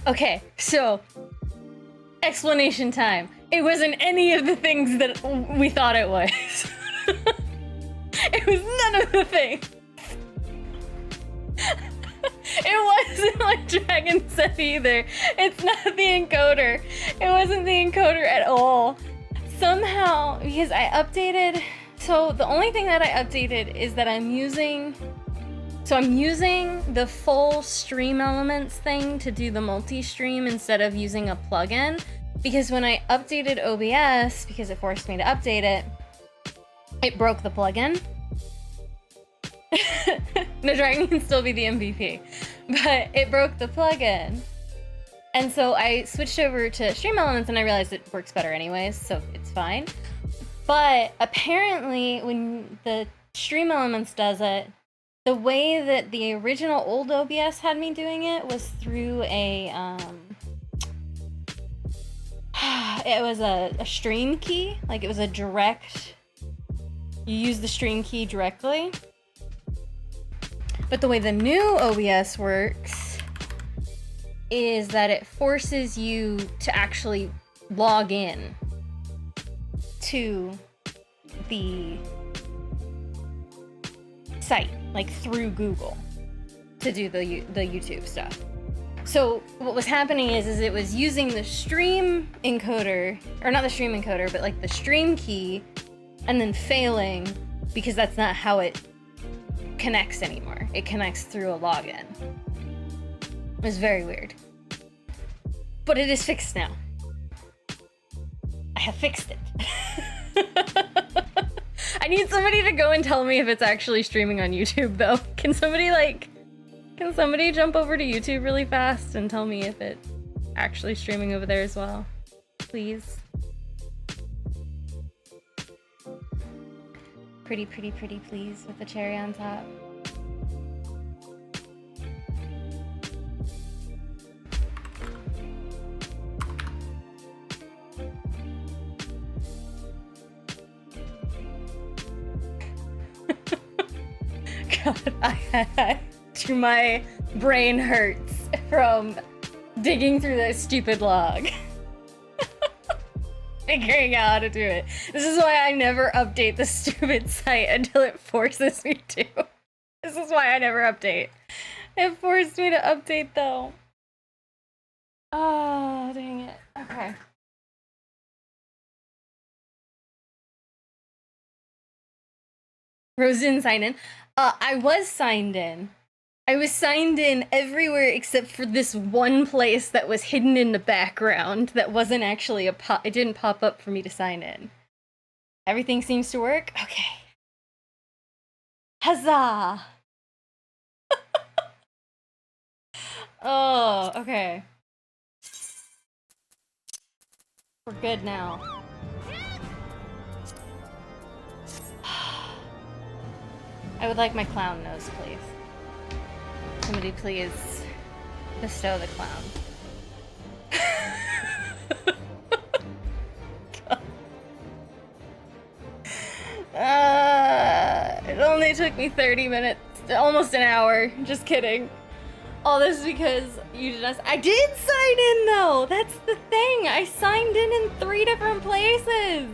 Okay, so explanation time. It wasn't any of the things that we thought it was. It was none of the things. It wasn't like Dragon said either. It's not the encoder. It wasn't the encoder at all. Somehow, because I updated, so the only thing that I updated is that I'm using the full stream elements thing to do the multi-stream instead of using a plugin. Because when I updated OBS, because it forced me to update it, it broke the plugin. No, Dragon can still be the MVP, but it broke the plugin. And so I switched over to Stream Elements and I realized it works better anyways, so it's fine. But apparently when the Stream Elements does it, the way that the original old OBS had me doing it was through a, it was a stream key, like it was a direct, you use the stream key directly. But the way the new OBS works is that it forces you to actually log in to the site, like through Google, to do the YouTube stuff. So what was happening is it was using the stream encoder, or not the stream encoder, but like the stream key, and then failing because that's not how it connects anymore. It connects through a login. It was very weird. But it is fixed now. I have fixed it. I need somebody to go and tell me if it's actually streaming on YouTube though. Can somebody jump over to YouTube really fast and tell me if it's actually streaming over there as well? Please. Pretty, pretty, pretty please with the cherry on top. God, my brain hurts from digging through that stupid log. Figuring out how to do it. This is why I never update the stupid site until it forces me to. This is why I never update. It forced me to update though. Oh, dang it. Okay. Rose didn't sign in. I was signed in. I was signed in everywhere except for this one place that was hidden in the background that wasn't actually it didn't pop up for me to sign in. Everything seems to work? Okay. Huzzah! Oh, okay. We're good now. I would like my clown nose, please. Somebody please bestow the clown. It only took me 30 minutes, almost an hour. Just kidding. All this because you just... I did sign in though! That's the thing! I signed in 3 different places!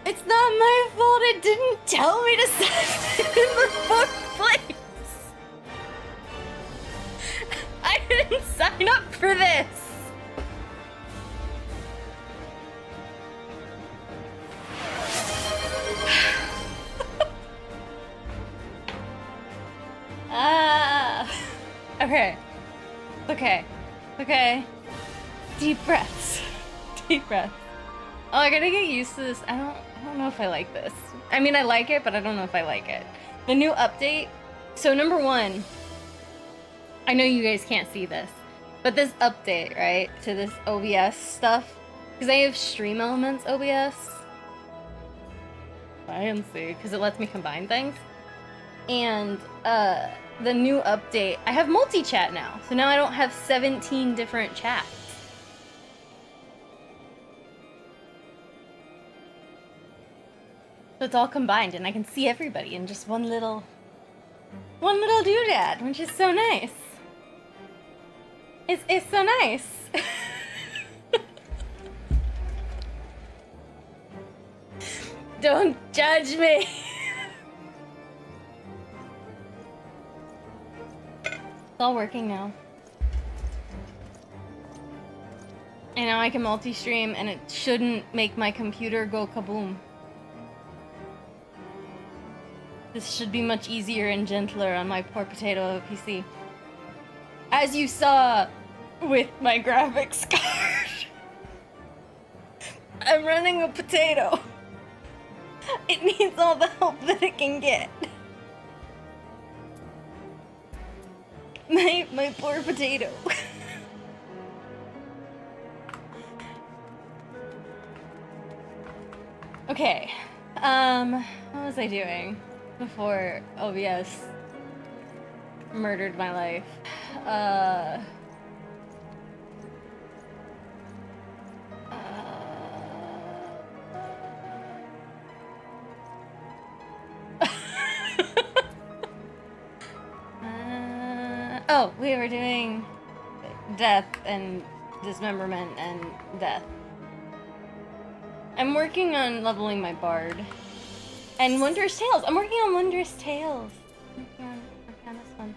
It's not my fault it didn't tell me to sign in the 4th place! I didn't sign up for this! Okay. Okay. Okay. Deep breaths. Deep breaths. Oh, I gotta get used to this. I don't know if I like this. I mean, I like it, but I don't know if I like it. The new update. So number 1, I know you guys can't see this, but this update, right, to this OBS stuff, because I have Stream Elements OBS. I can see, because it lets me combine things. And the new update, I have multi-chat now, so now I don't have 17 different chats. So it's all combined, and I can see everybody in just one little doodad, which is so nice. It's so nice. Don't judge me. It's all working now. And now I can multi-stream and it shouldn't make my computer go kaboom. This should be much easier and gentler on my poor potato PC. As you saw with my graphics card. I'm running a potato. It needs all the help that it can get. My poor potato. Okay. What was I doing before OBS murdered my life? Oh, we were doing death and dismemberment and death. I'm working on leveling my bard. And Wondrous Tales! I'm working on Wondrous Tales! Working on this one.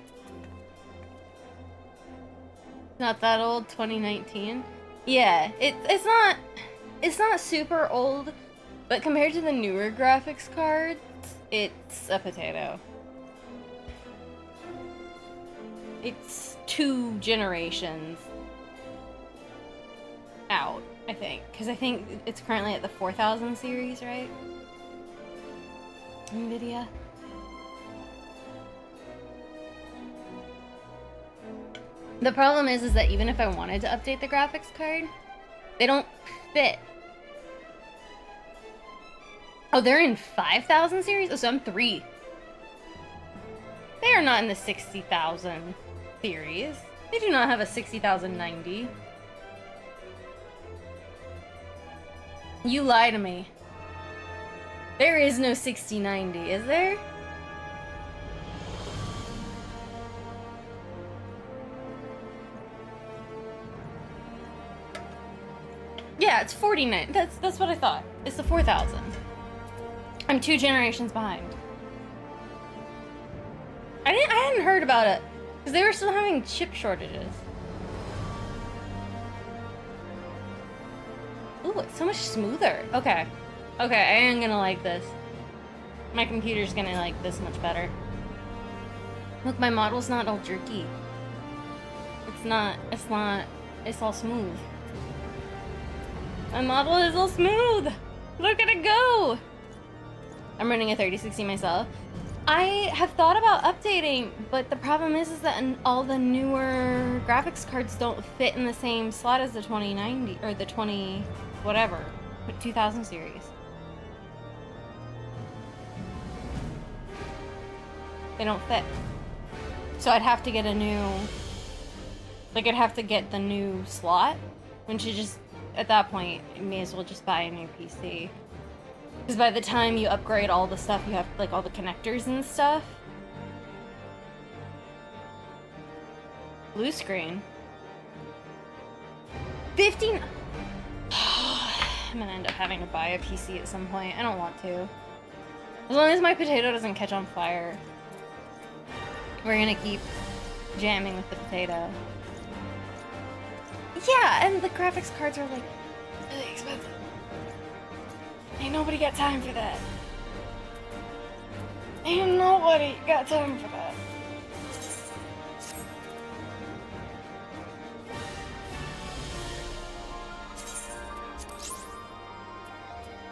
Not that old, 2019? Yeah, it's not super old, but compared to the newer graphics cards, it's a potato. It's 2 generations out, I think. Because I think it's currently at the 4000 series, right? NVIDIA. The problem is that even if I wanted to update the graphics card, they don't fit. Oh, they're in 5000 series? Oh, so I'm 3. They are not in the 60,000 series. They do not have a 60,090. You lie to me. There is no 6090, is there? Yeah, it's 49. That's what I thought. It's the 4000. I'm 2 generations behind. I hadn't heard about it because they were still having chip shortages. Ooh, it's so much smoother. Okay. Okay, I am gonna like this. My computer's gonna like this much better. Look, my model's not all jerky. It's all smooth. My model is all smooth! Look at it go! I'm running a 3060 myself. I have thought about updating, but the problem is that all the newer graphics cards don't fit in the same slot as the 2090, or the 20... whatever. 2000 series. They don't fit. So I'd have to get a new... like, I'd have to get the new slot, which is just... at that point, you may as well just buy a new PC. Because by the time you upgrade all the stuff, you have, like, all the connectors and stuff. Blue screen. 15... I'm gonna end up having to buy a PC at some point. I don't want to. As long as my potato doesn't catch on fire, we're gonna keep jamming with the potato. Yeah, and the graphics cards are, like, really expensive. Ain't nobody got time for that. Ain't nobody got time for that.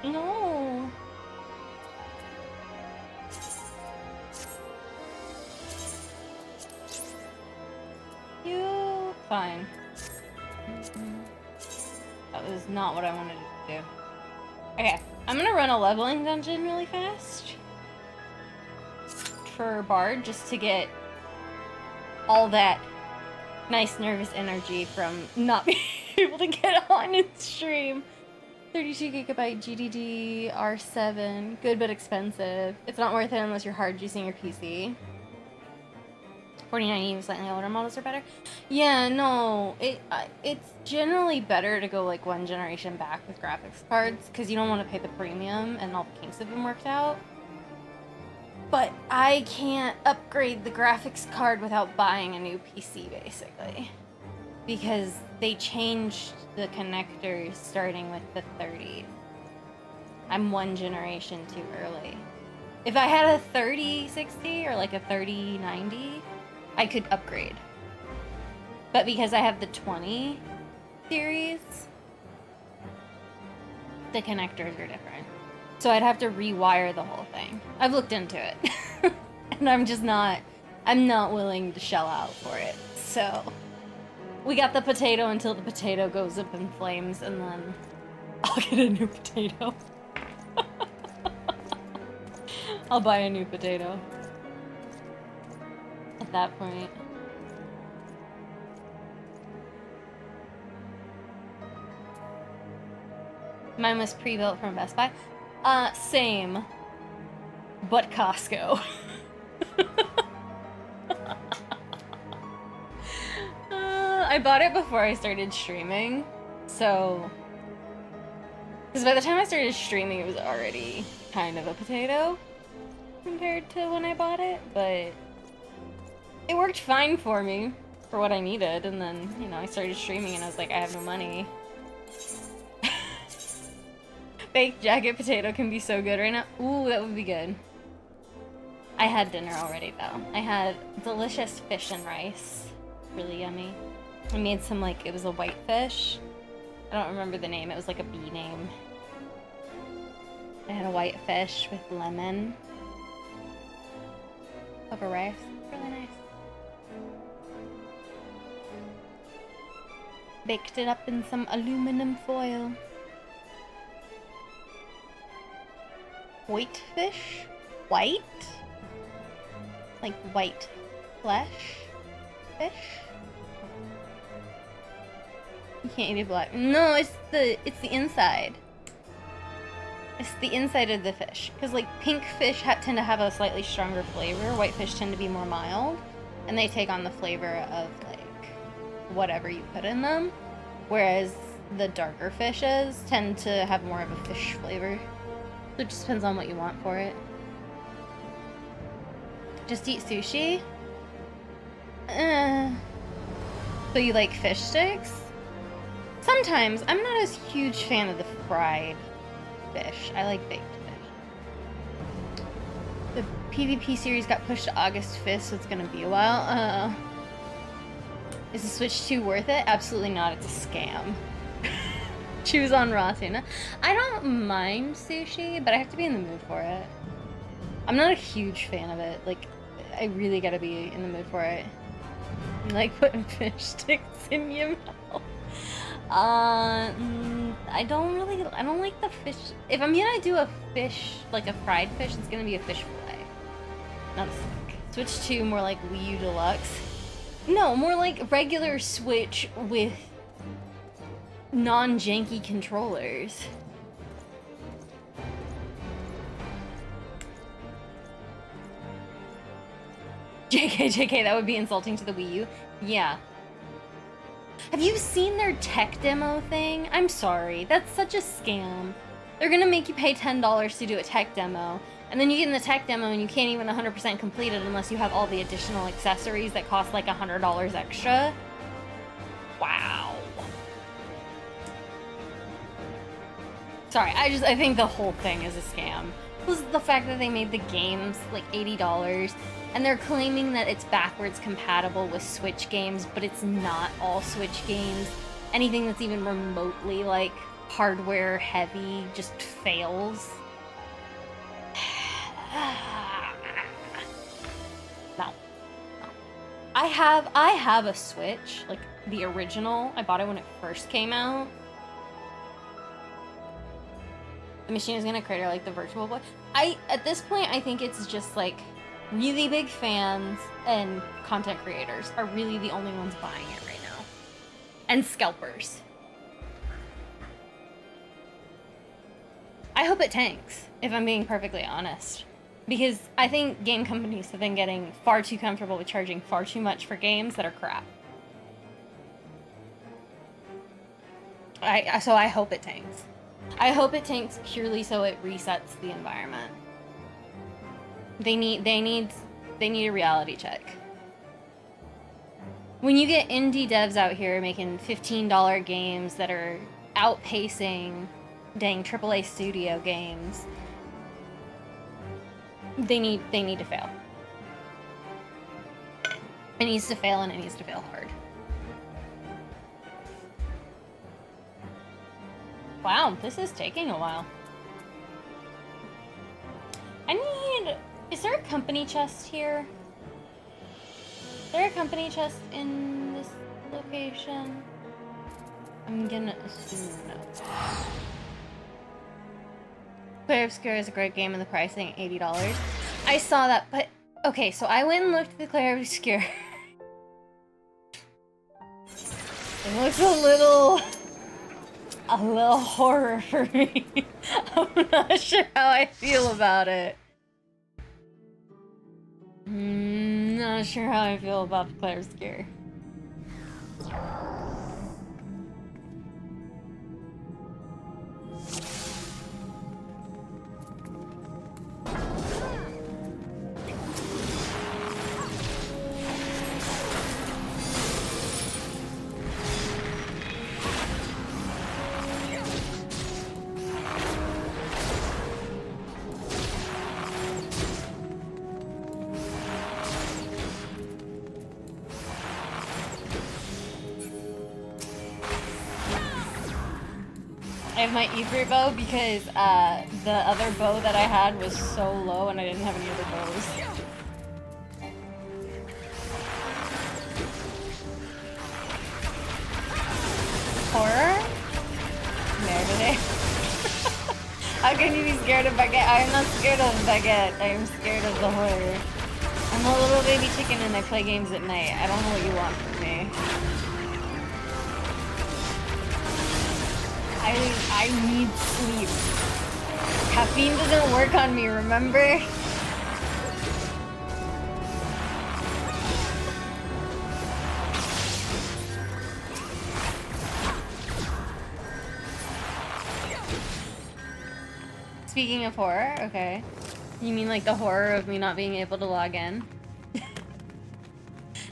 No. You... fine. That was not what I wanted to do. Okay, I'm gonna run a leveling dungeon really fast for Bard, just to get all that nice nervous energy from not being able to get on and stream. 32GB GDD R7, good but expensive. It's not worth it unless you're hard juicing your PC. 4090 slightly older models are better. Yeah, no, it's generally better to go like one generation back with graphics cards because you don't want to pay the premium and all the kinks have been worked out. But I can't upgrade the graphics card without buying a new PC, basically. Because they changed the connectors starting with the 30s. I'm one generation too early. If I had a 3060 or like a 3090, I could upgrade. But because I have the 20 series, the connectors are different. So I'd have to rewire the whole thing. I've looked into it. And I'm not willing to shell out for it. So we got the potato until the potato goes up in flames, and then I'll get a new potato. I'll buy a new potato. At that point. Mine was pre-built from Best Buy. Same. But Costco. I bought it before I started streaming, so... Because by the time I started streaming, it was already kind of a potato compared to when I bought it, but it worked fine for me for what I needed, and then, you know, I started streaming and I was like, I have no money. Baked jacket potato can be so good right now. Ooh, that would be good. I had dinner already, though. I had delicious fish and rice. Really yummy. I made some, like, it was a white fish. I don't remember the name. It was like a bee name. I had a white fish with lemon over rice. Really nice. Baked it up in some aluminum foil. White fish? White? Like white flesh? Fish? You can't eat it black. No, it's the inside. It's the inside of the fish. Because like pink fish tend to have a slightly stronger flavor. White fish tend to be more mild. And they take on the flavor of like whatever you put in them. Whereas the darker fishes tend to have more of a fish flavor. So it just depends on what you want for it. Just eat sushi? So you like fish sticks? Sometimes. I'm not a huge fan of the fried fish. I like baked fish. The PvP series got pushed to August 5th, so it's gonna be a while. Is the Switch 2 worth it? Absolutely not. It's a scam. Choose on raw tuna. I don't mind sushi, but I have to be in the mood for it. I'm not a huge fan of it. Like, I really gotta be in the mood for it. You like putting fish sticks in your mouth? I don't like the fish. If I'm gonna do a fish, like a fried fish, it's gonna be a fish fillet, not a stick. Switch 2, more like Wii U Deluxe. No, more like regular Switch with non-janky controllers. JK, that would be insulting to the Wii U. Yeah. Have you seen their tech demo thing? I'm sorry, that's such a scam. They're gonna make you pay $10 to do a tech demo, and then you get in the tech demo and you can't even 100% complete it unless you have all the additional accessories that cost like $100 extra. Wow. Sorry, I think the whole thing is a scam. Plus the fact that they made the games like $80, and they're claiming that it's backwards compatible with Switch games, but it's not all Switch games. Anything that's even remotely like hardware heavy just fails. No. I have a Switch, like the original. I bought it when it first came out. The machine is gonna crater like the Virtual Boy. At this point, I think it's just like really big fans and content creators are really the only ones buying it right now. And scalpers. I hope it tanks, if I'm being perfectly honest. Because I think game companies have been getting far too comfortable with charging far too much for games that are crap. So I hope it tanks. I hope it tanks purely so it resets the environment. They need a reality check. When you get indie devs out here making $15 games that are outpacing dang AAA studio games, they need to fail. It needs to fail, and it needs to fail hard. Wow, this is taking a while. Is there a company chest here? Is there a company chest in this location? I'm gonna assume no. Clair Obscur is a great game and the pricing $80. I saw that, but okay, so I went and looked at the Clair Obscur. It looks a little horror for me. I'm not sure how I feel about it. Not sure how I feel about the Clair Obscur. I have my Ebert bow because the other bow that I had was so low and I didn't have any other bows. Horror? No, today. How can you be scared of baguette? I am not scared of baguette. I am scared of the horror. I'm a little baby chicken and I play games at night. I don't know what you want from me. I need sleep. Caffeine doesn't work on me, remember? Speaking of horror, okay. You mean like the horror of me not being able to log in?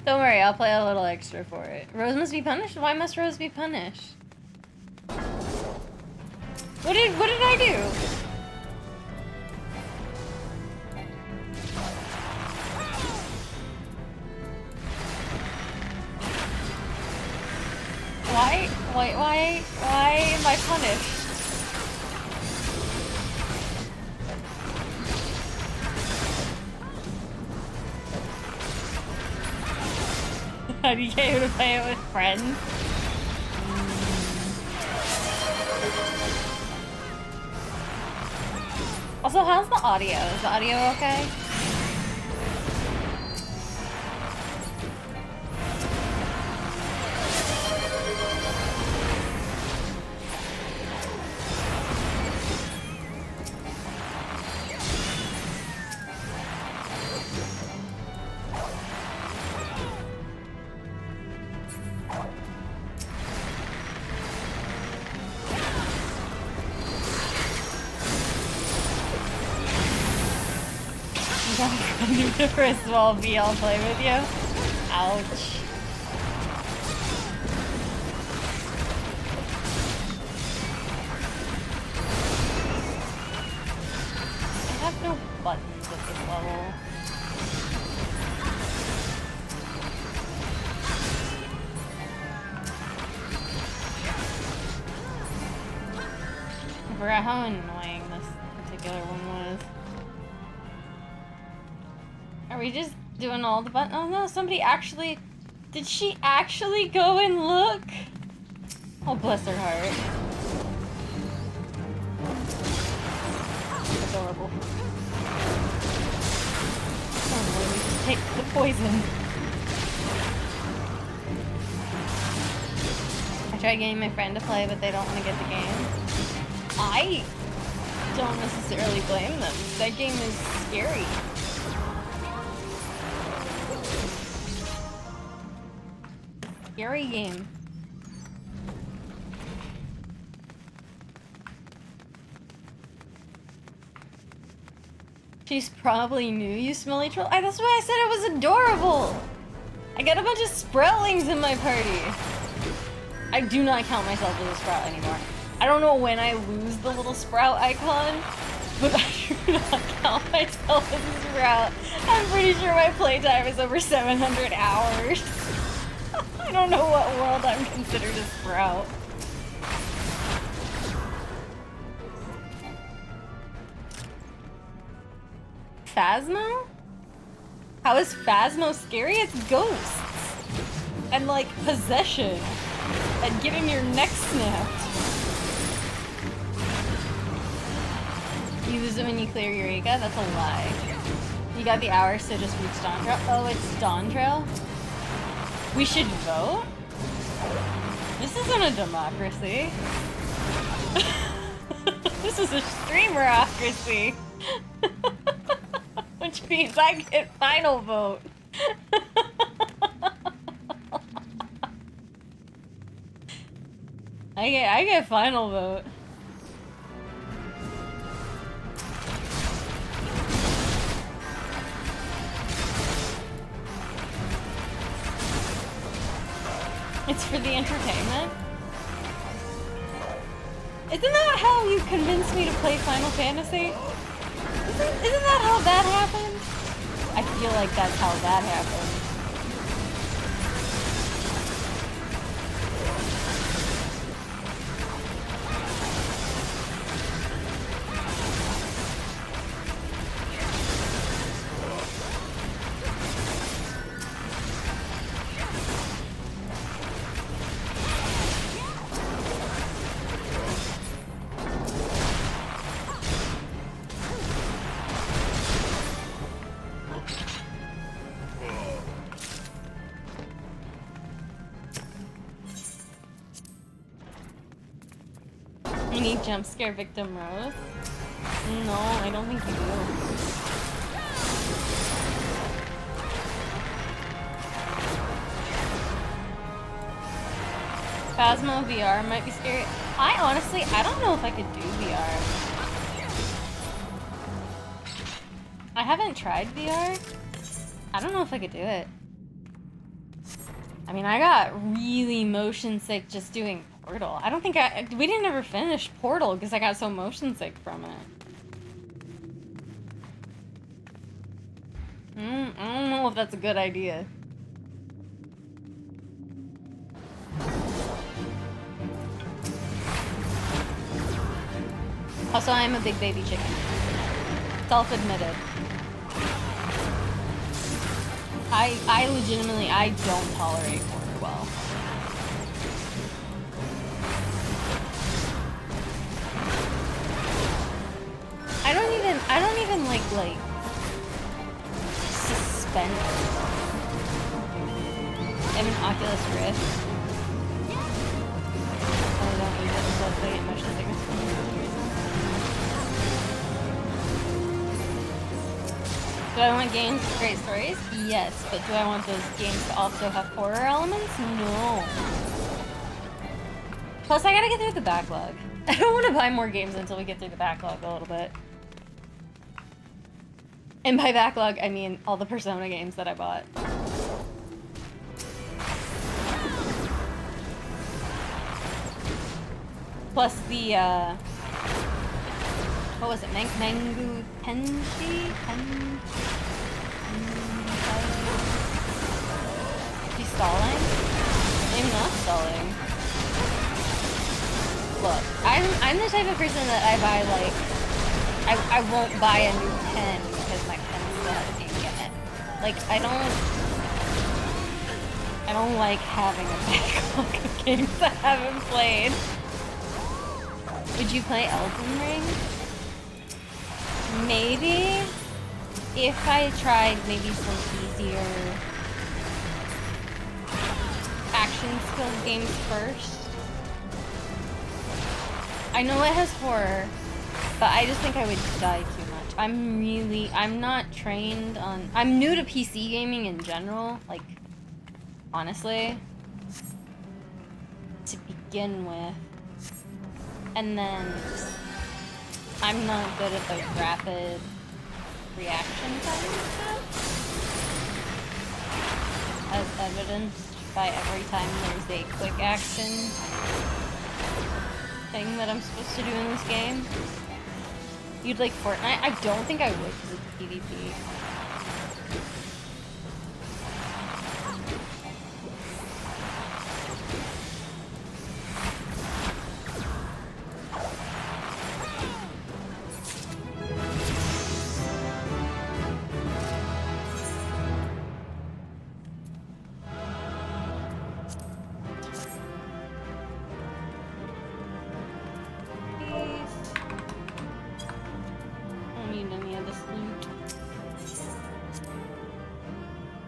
Don't worry, I'll play a little extra for it. Rose must be punished? Why must Rose be punished? What did I do? Why am I punished? How do you get able to play it with friends? Also, how's the audio? Is the audio okay? First of all, B, I'll play with you. Ouch. I have no buttons at this level. I forgot how annoying this particular one was. Are we just doing all the buttons? Oh no, somebody actually... Did she actually go and look? Oh, bless her heart. Adorable. Oh no, we just take the poison. I tried getting my friend to play, but they don't want to get the game. don't necessarily blame them. That game is scary. Scary game. She's probably new, you smelly troll. That's why I said it was adorable! I got a bunch of Sproutlings in my party. I do not count myself as a Sprout anymore. I don't know when I lose the little Sprout icon, but I do not count myself as a Sprout. I'm pretty sure my playtime is over 700 hours. I don't know what world I'm considered a Sprout. Phasmo? How is Phasmo scary? It's ghosts. And like possession. And getting your neck snapped. You lose it when you clear Eureka? That's a lie. You got the hours, so just reach Dawn Trail. Oh, it's Dawn Trail? We should vote? This isn't a democracy. This is a streamerocracy. Which means I get final vote. I get final vote. It's for the entertainment. Isn't that how you convinced me to play Final Fantasy? Isn't that how that happened? I feel like that's how that happened. You need jump scare victim Rose? No, I don't think you do. Phasmo VR might be scary. I don't know if I could do VR. I haven't tried VR. I don't know if I could do it. I mean, I got really motion sick just doing Portal. I don't think we didn't ever finish Portal because I got so motion sick from it. I don't know if that's a good idea. Also, I'm a big baby chicken. Self-admitted. I legitimately, I don't tolerate pork well. I don't even like suspend. I have an Oculus Rift. I don't use it until I get motion sickness from it. Do I want games with great stories? Yes, but do I want those games to also have horror elements? No. Plus, I gotta get through the backlog. I don't want to buy more games until we get through the backlog a little bit. And by backlog, I mean all the Persona games that I bought. Plus the, what was it? Mangu Tenshi? He's stalling? Maybe not stalling. Look, I'm the type of person that I buy, like, I won't buy a new pen because my pen still has a game in it. Like, I don't like having a backlog of games I haven't played. Would you play Elden Ring? Maybe. If I tried maybe some easier action skilled games first. I know it has horror, But I just think I would die too much. I'm not trained on... I'm new to PC gaming in general, like, honestly. To begin with. And then... I'm not good at the rapid reaction time stuff. As evidenced by every time there's a quick action thing that I'm supposed to do in this game. You'd like Fortnite? I don't think I would because it's PvP.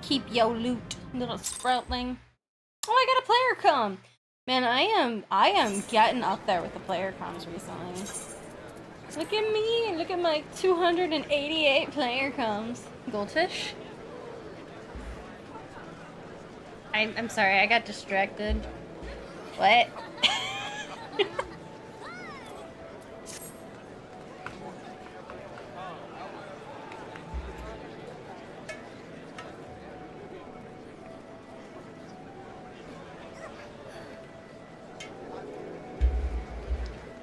Keep yo loot, little sproutling. Oh, I got a player comm. Man, I am getting up there with the player comms recently. Look at me, look at my 288 player comms. Goldfish? I'm sorry, I got distracted. What?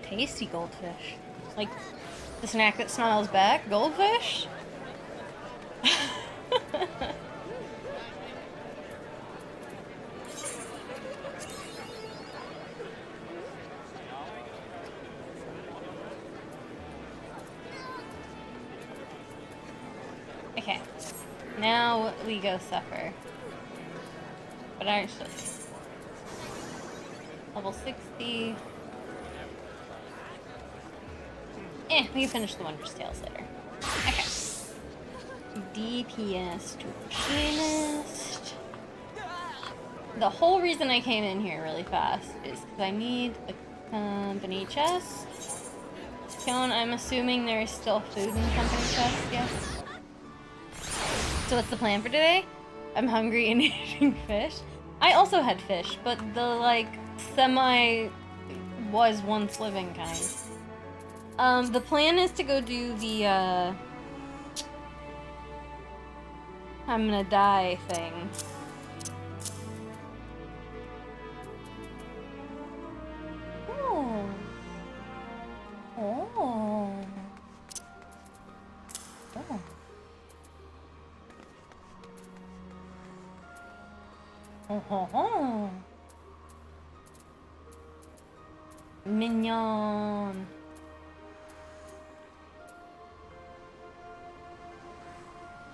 Tasty goldfish. Like, the snack that smiles back? Goldfish? Okay. Now we go suffer. But actually... Level 60... we can finish the Wondrous Tales later. Okay. DPS to machinist. The whole reason I came in here really fast is because I need a company chest. Cone, I'm assuming there is still food in the company chest, yes? So what's the plan for today? I'm hungry and eating fish. I also had fish, but the, like, was once living kind. The plan is to go do the, I'm gonna die thing. Oh. Oh. Oh. Oh, oh, oh. Mignon.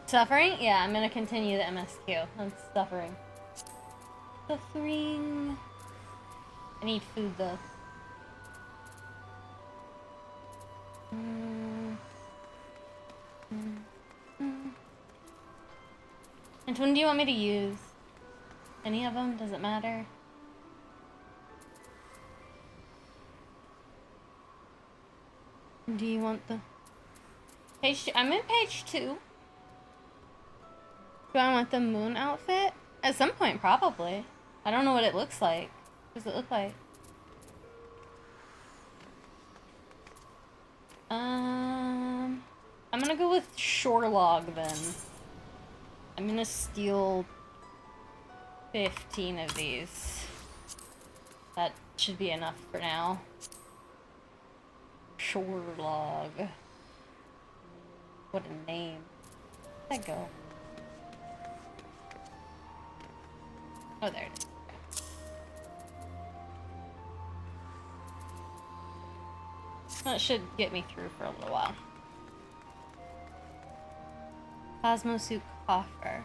Suffering? Yeah, I'm gonna continue the MSQ. I'm suffering. Suffering. I need food though. Which one do you want me to use? Any of them? Does it matter? Do you want the page 2? I'm in page 2. Do I want the moon outfit? At some point, probably. I don't know what it looks like. What does it look like? I'm gonna go with shore log then. I'm gonna steal 15 of these. That should be enough for now. Shore log. What a name. Where'd that go? Oh, there it is. That should get me through for a little while. Cosmo suit coffer.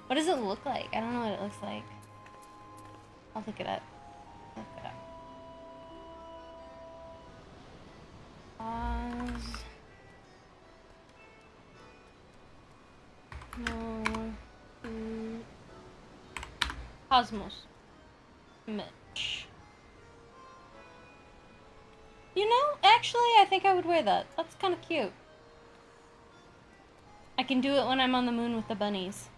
What does it look like? I don't know what it looks like. I'll look it up. Look it up. Cosmos. Mitch. You know, actually, I think I would wear that. That's kind of cute. I can do it when I'm on the moon with the bunnies.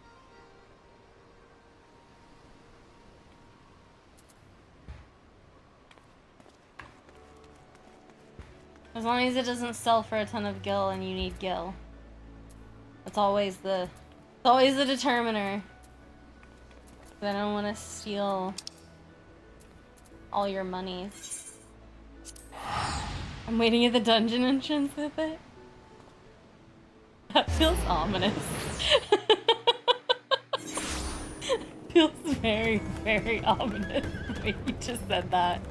As long as it doesn't sell for a ton of gil and you need gil. That's always the determiner. I don't want to steal all your monies. I'm waiting at the dungeon entrance with it. That feels ominous. Feels very, very ominous the way you just said that.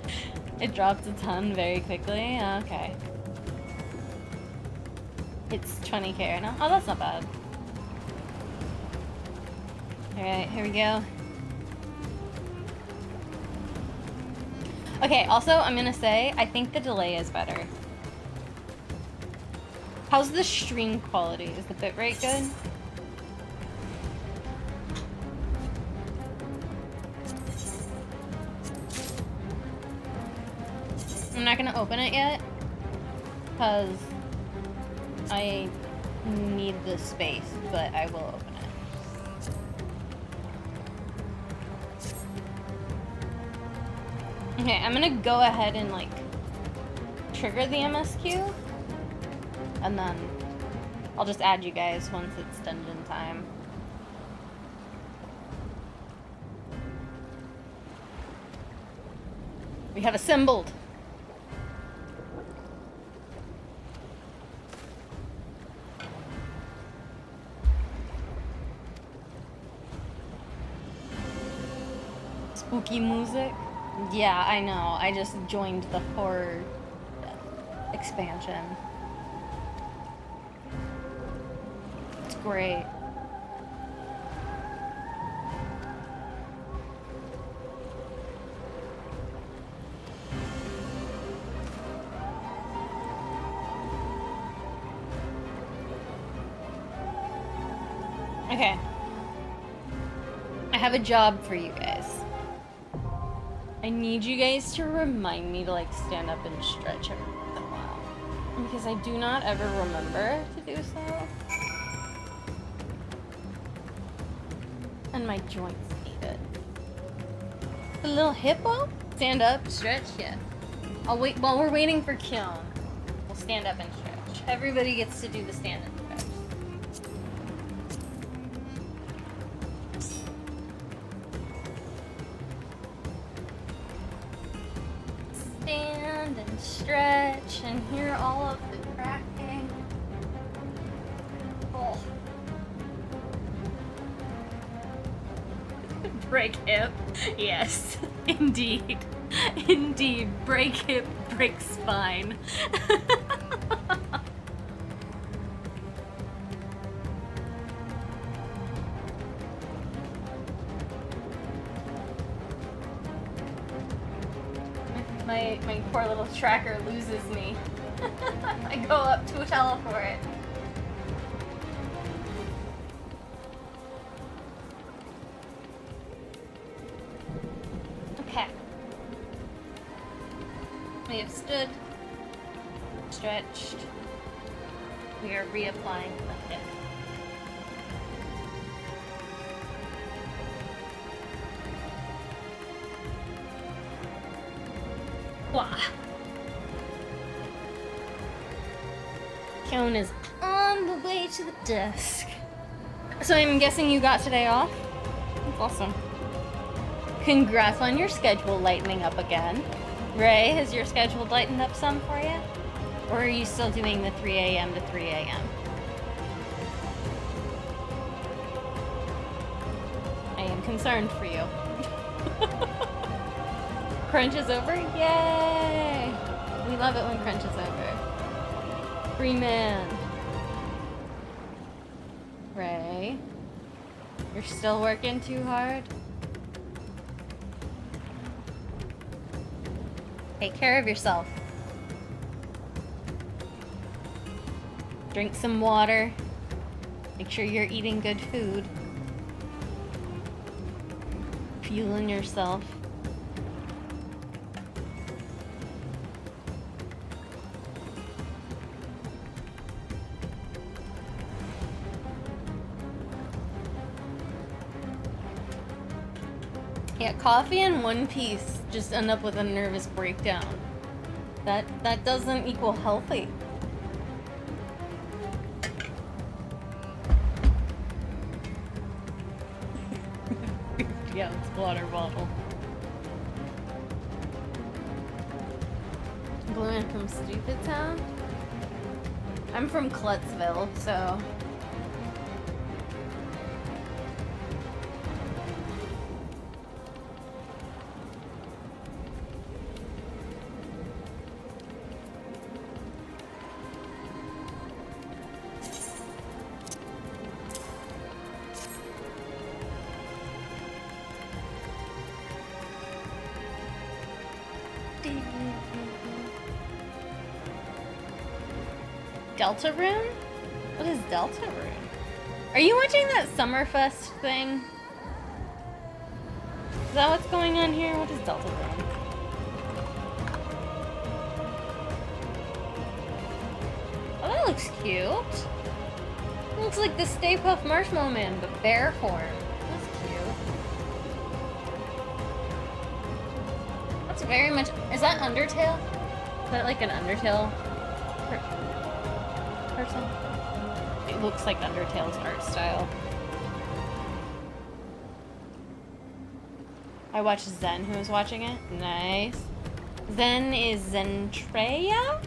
It dropped a ton very quickly. Okay. It's 20k right now. Oh, that's not bad. Alright, here we go. Okay, also, I'm gonna say, I think the delay is better. How's the stream quality? Is the bitrate good? I'm not gonna open it yet, because I need the space, but I will open it. Okay, I'm gonna go ahead and, like, trigger the MSQ, and then I'll just add you guys once it's dungeon time. We have assembled! Spooky music? Yeah, I know. I just joined the horror expansion. It's great. Okay. I have a job for you guys. I need you guys to remind me to, like, stand up and stretch every once in a while. Because I do not ever remember to do so. And my joints need it. The little hippo? Stand up, stretch, yeah. I'll wait while we're waiting for Kiln. We'll stand up and stretch. Everybody gets to do the stand and stretch. Stand and stretch and hear all of the cracking. Oh. Break hip. Yes, indeed. Indeed. Break hip, break spine. My poor little tracker loses me. I go up to tell for it. Okay. We have stood, stretched. We are reapplying the hip. Kion is on the way to the desk. So I'm guessing you got today off? That's awesome. Congrats on your schedule lightening up again. Ray, has your schedule lightened up some for you? Or are you still doing the 3 a.m. to 3 a.m.? I am concerned for you. Crunch is over? Yay! We love it when crunch is over. Free man. Ray, you're still working too hard? Take care of yourself. Drink some water. Make sure you're eating good food. Fueling yourself. Yeah, coffee and One Piece just end up with a nervous breakdown. That doesn't equal healthy. Yeah, it's water bottle. Blue from Stupid Town? I'm from Cluttsville, so... Deltarune? What is Deltarune? Are you watching that Summerfest thing? Is that what's going on here? What is Deltarune? Oh, that looks cute. It looks like the Stay Puft Marshmallow Man, but bear form. That's cute. That's very much... Is that Undertale? Is that like an Undertale person? It looks like Undertale's art style. I watched Zen, who was watching it. Nice. Zen is Zentreya?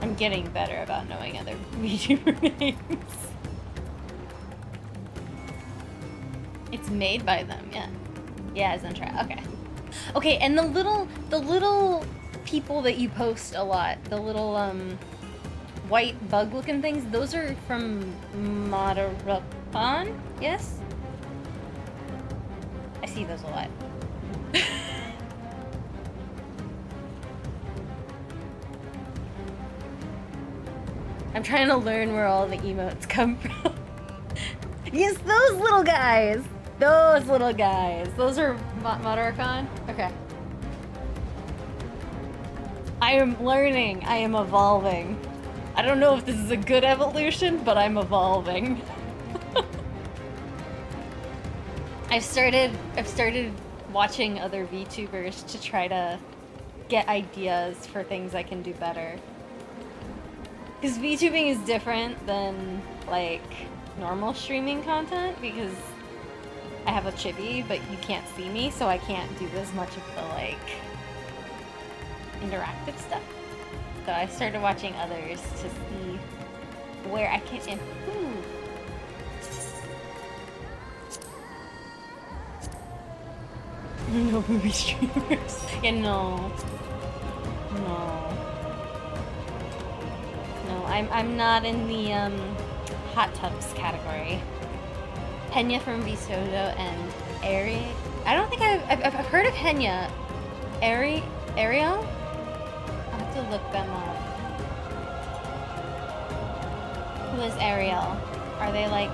I'm getting better about knowing other VTuber names. It's made by them, yeah. Yeah, Zentreya, okay. Okay, and the little people that you post a lot, the little white bug looking things, those are from Madarapan, yes? I see those a lot. I'm trying to learn where all the emotes come from. Yes, those little guys! Those little guys. Those are Madarakan? Okay. I am learning. I am evolving. I don't know if this is a good evolution, but I'm evolving. I've started watching other VTubers to try to get ideas for things I can do better. Because VTubing is different than, like, normal streaming content, because I have a chibi, but you can't see me, so I can't do as much of the, like, interactive stuff. So I started watching others to see where I can improve. No movie streamers. Yeah, no. No, I'm not in the hot tubs category. Henya from Visodo and Ari. I don't think I've heard of Henya. Ariel? I'll have to look them up. Who is Ariel? Are they like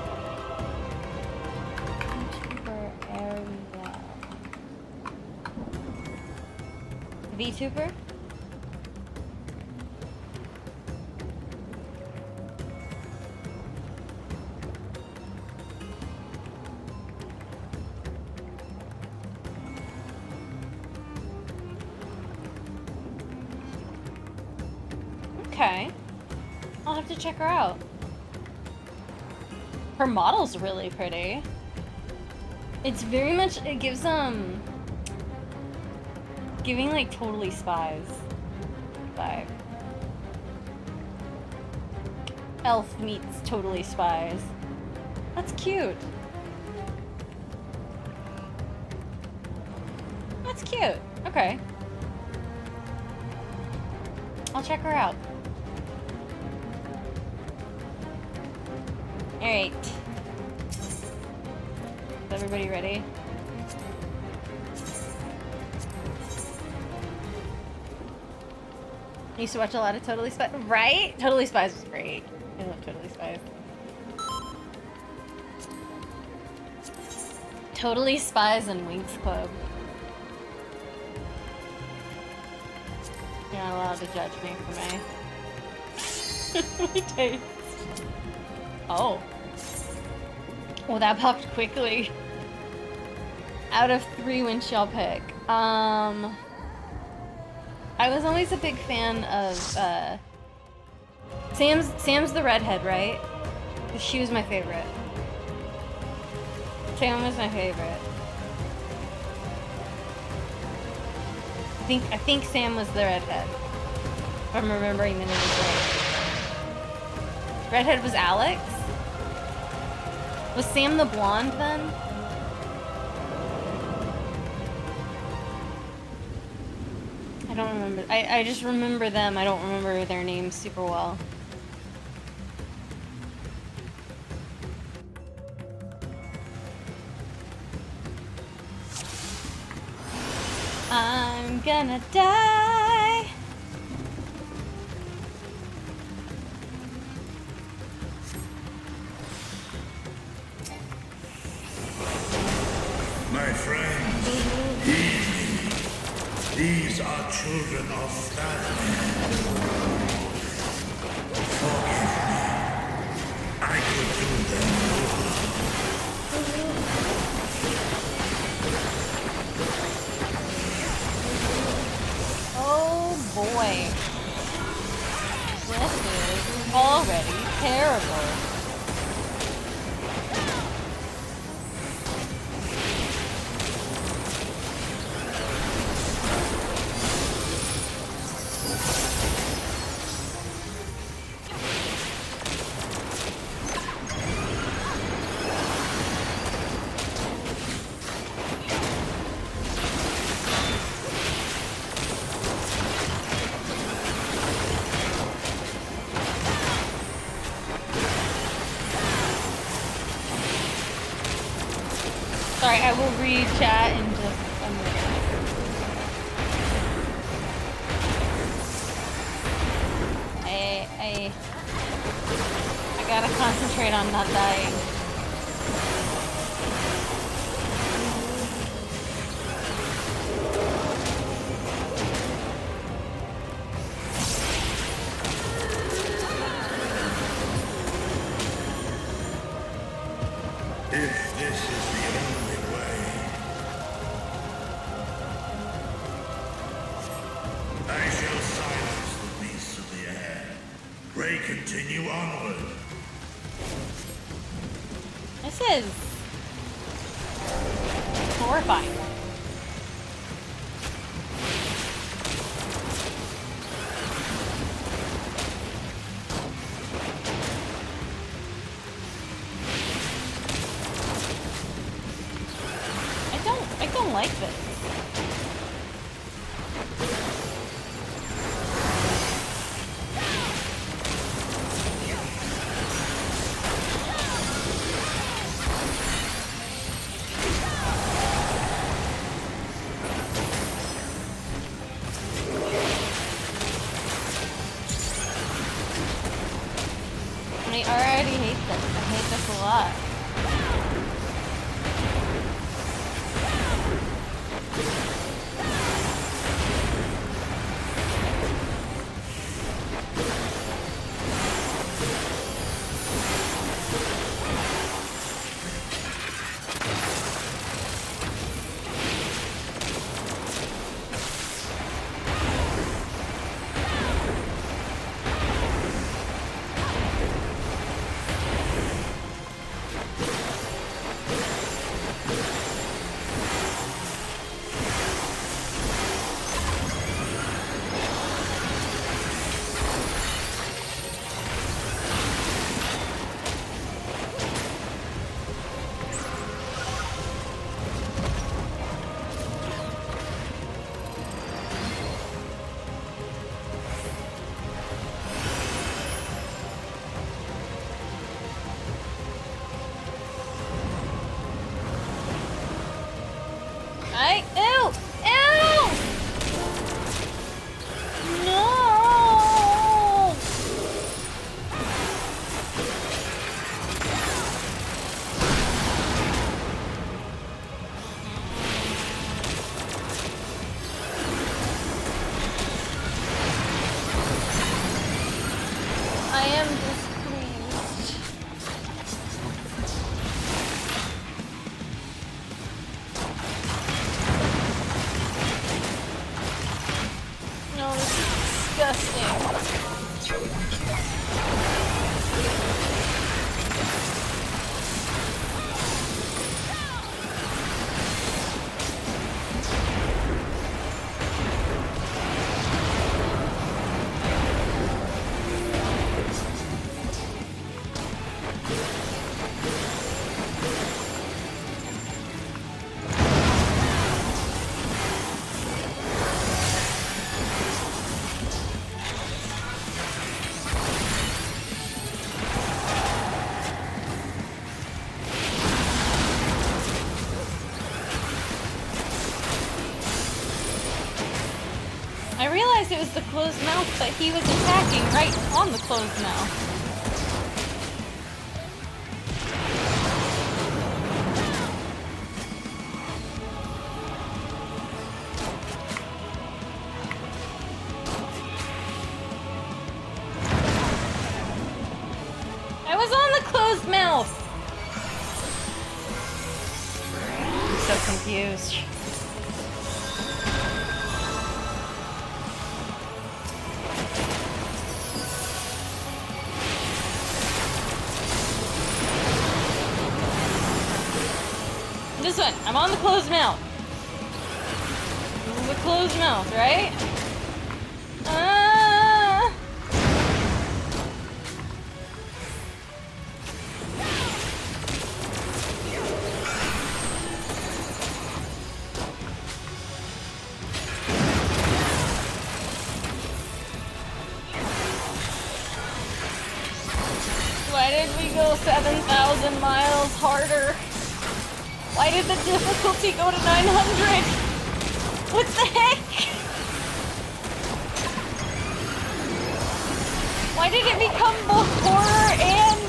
YouTuber Ariel? VTuber? Okay. I'll have to check her out. Her model's really pretty. It's very much, it gives, giving like Totally Spies vibe. Elf meets Totally Spies. That's cute. That's cute. Okay. I'll check her out. Alright. Is everybody ready? I used to watch a lot of Totally Spies, right? Totally Spies was great. I love Totally Spies. Totally Spies and Winx Club. You're not allowed to judge me for my taste. Oh. Oh, that popped quickly. Out of 3 windshield pick. I was always a big fan of Sam's the redhead, right? She was my favorite. Sam was my favorite. I think Sam was the redhead. If I'm remembering the names right. Redhead was Alex? Was Sam the blonde then? I don't remember. I just remember them. I don't remember their names super well. I'm gonna die. My friends, heed me. These are children of Stanley. Forgive me. I could do them no harm. Oh boy. This is already terrible. Sorry, I will read chat in just a minute. I gotta concentrate on not dying. If this is the only way, I shall silence the beasts of the air. Pray continue onward. This is horrifying. I don't like this. I already hate this. I hate this a lot. disgusting. I realized it was the closed mouth, but he was attacking right on the closed mouth. I was on the closed mouth! I'm so confused. This one, I'm on the closed mouth. This is the closed mouth, right? Why did we go 7,000 miles harder? Why did the difficulty go to 900? What the heck? Why did it become both horror and...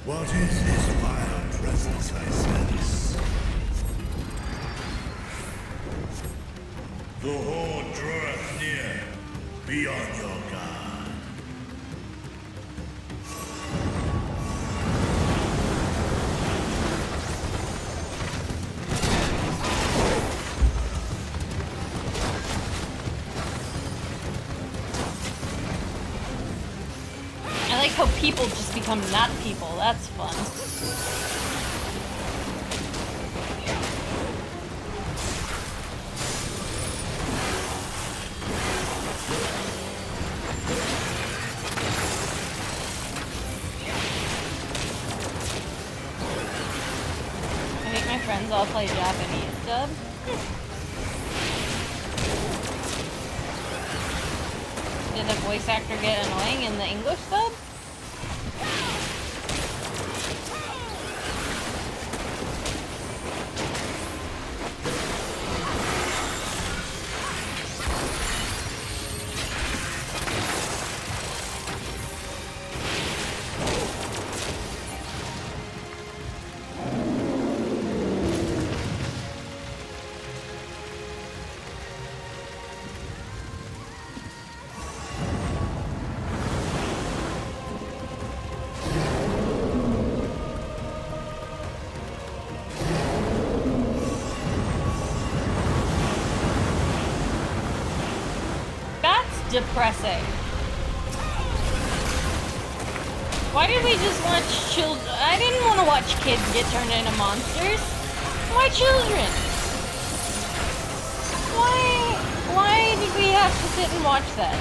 What is this vile presence I sense? The horde draweth near. Be on your guard. I like how people just become not people. That's fun. I think my friends all play Japanese dub. Did the voice actor get annoying in the English dub? depressing. Why did we just watch children? I didn't want to watch kids get turned into monsters. Why children? Why did we have to sit and watch that?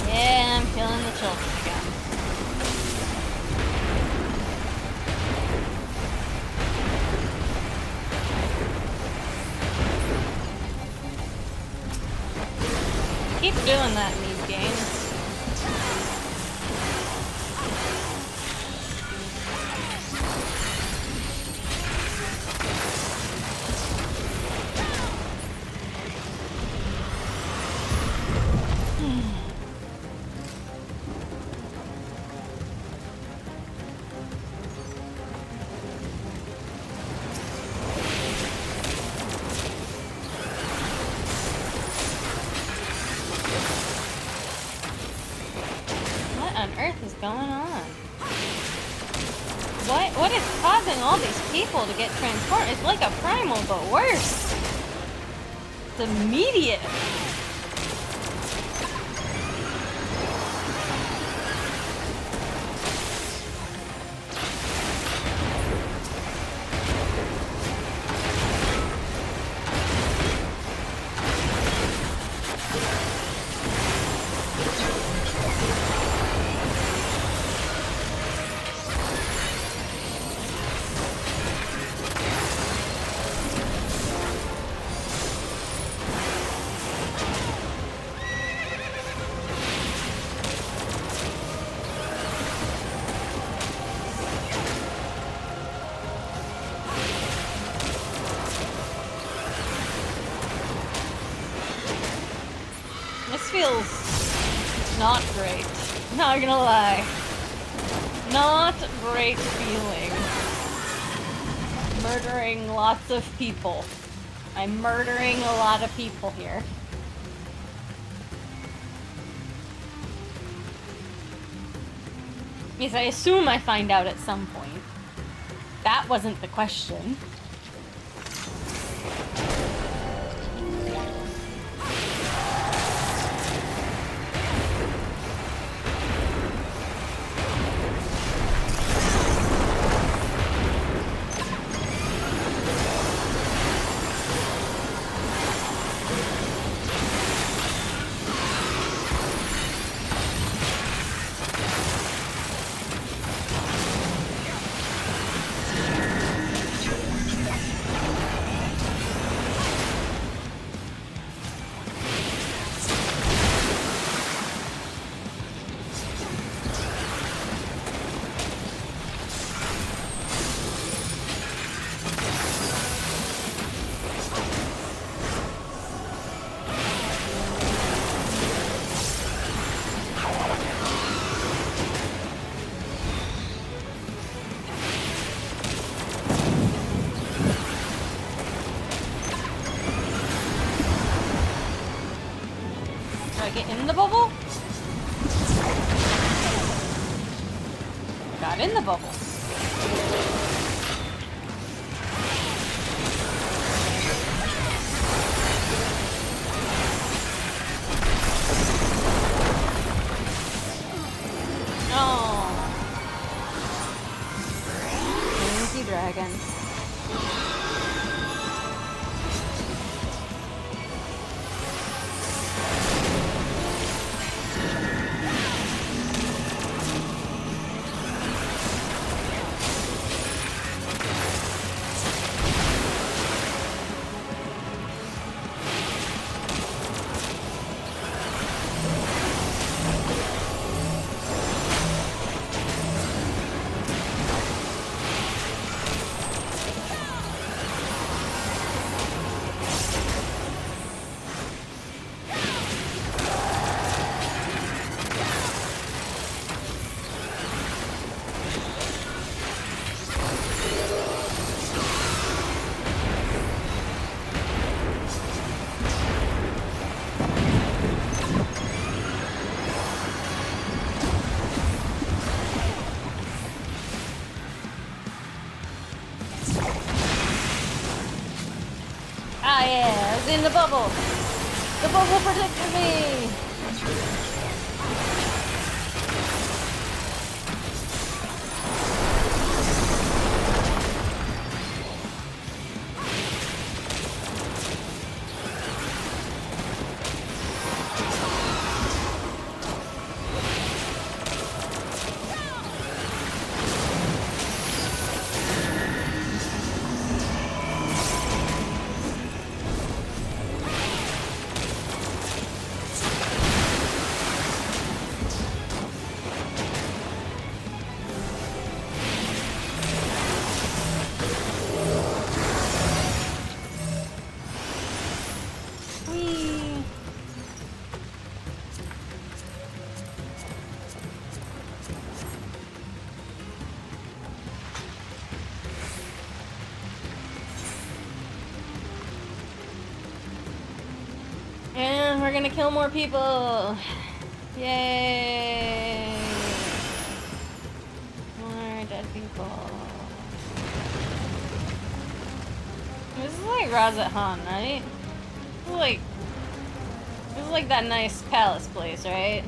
Yeah, I'm feeling the children again. Keep doing that in these games. Going on? What is causing all these people to get transformed? It's like a primal, but worse. It's immediate. Feels not great. Not gonna lie. Not great feeling. Murdering lots of people. I'm murdering a lot of people here. Yes, I assume I find out at some point. That wasn't the question. In the bubble? Got in the bubble. Oh. Thank you, dragon. in the bubble. The bubble protected me. And we're gonna kill more people. Yay! More dead people. This is like Razat Han, right? This is like that nice palace place, right?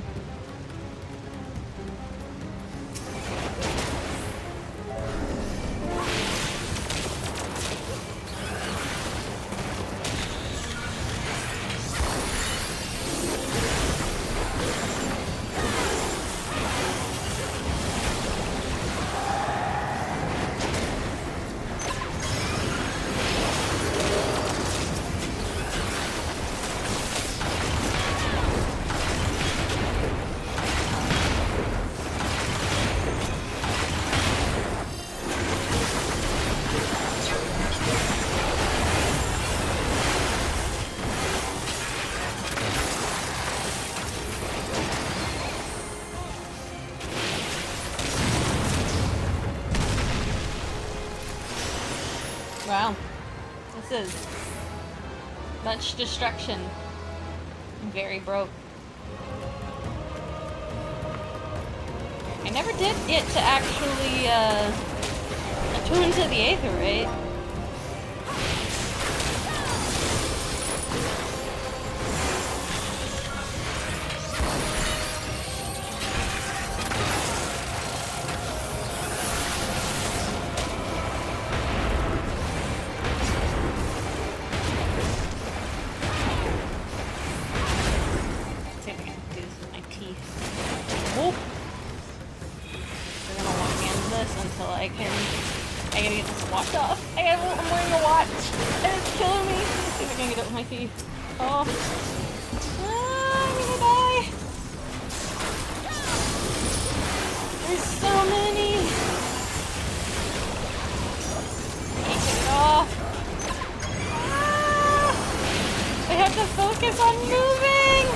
Wow. This is much destruction. I'm very broke. I never did get to actually attune to the Aether, right? I gotta get this watch off. I'm wearing a watch. And it's killing me. Let's see if I can get it with my teeth. Oh. I'm gonna die. There's so many. Can't get it off. Ah! I have to focus on moving.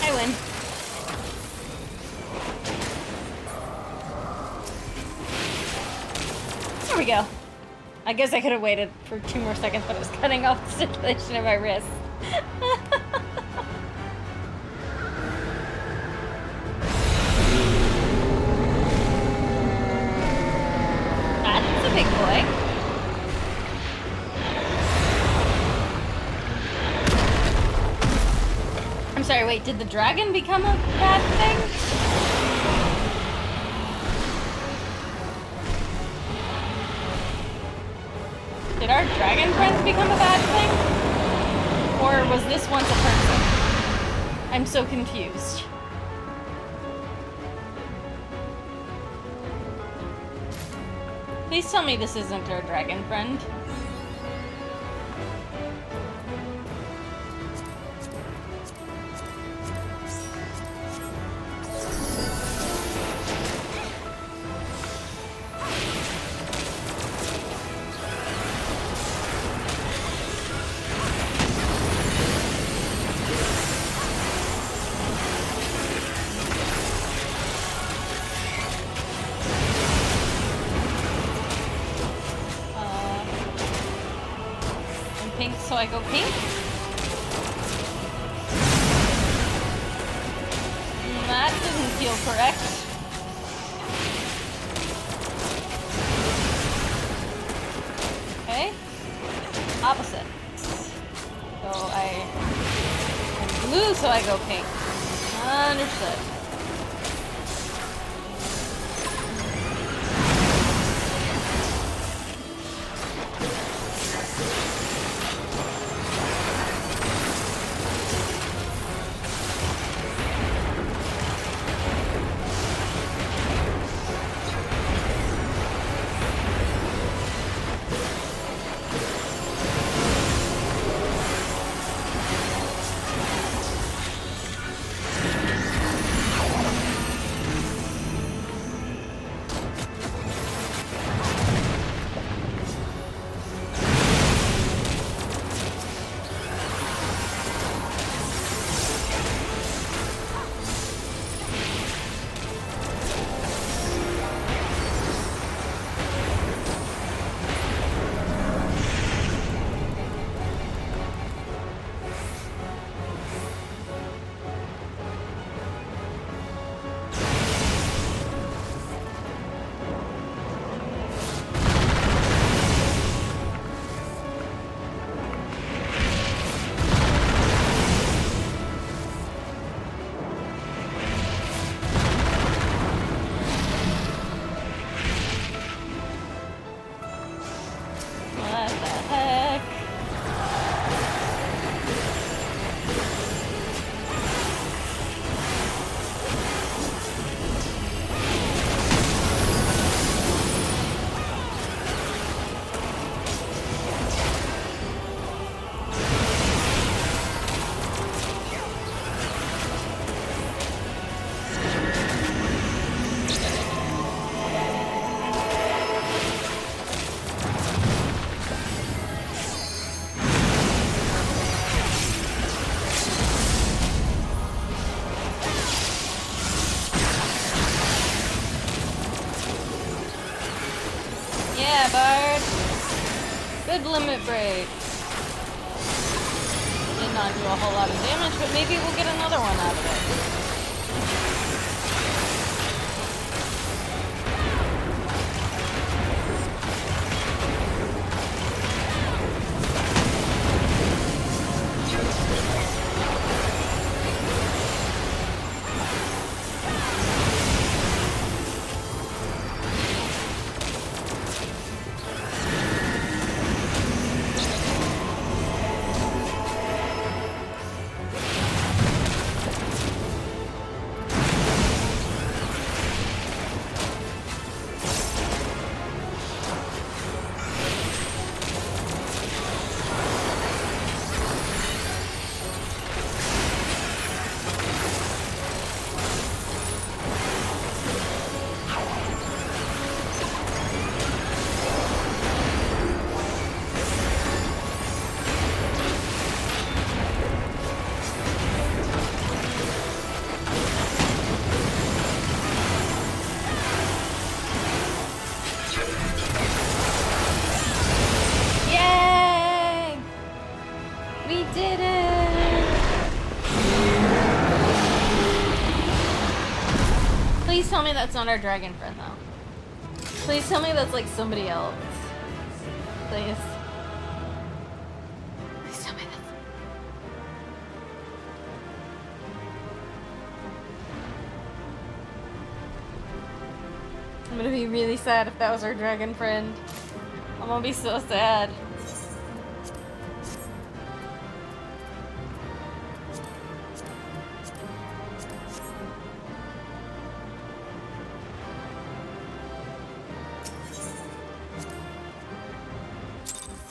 I win. There we go. I guess I could have waited for 2 more seconds, but it was cutting off the circulation of my wrist. That's a big boy. I'm sorry, wait, did the dragon become a bad thing? Did our dragon friends become a bad thing? Or was this once a person? I'm so confused. Please tell me this isn't our dragon friend. so I go pink. That didn't feel correct. Okay. Opposite. So I am blue, so I go pink. Understood. What the heck? Yeah, Bard. Good limit break. Did not do a whole lot of damage, but maybe we'll get another one out of it. Yay! We did it! Please tell me that's not our dragon friend, though. Please tell me that's like somebody else. Please. Please tell me that's... I'm gonna be really sad if that was our dragon friend. I'm gonna be so sad.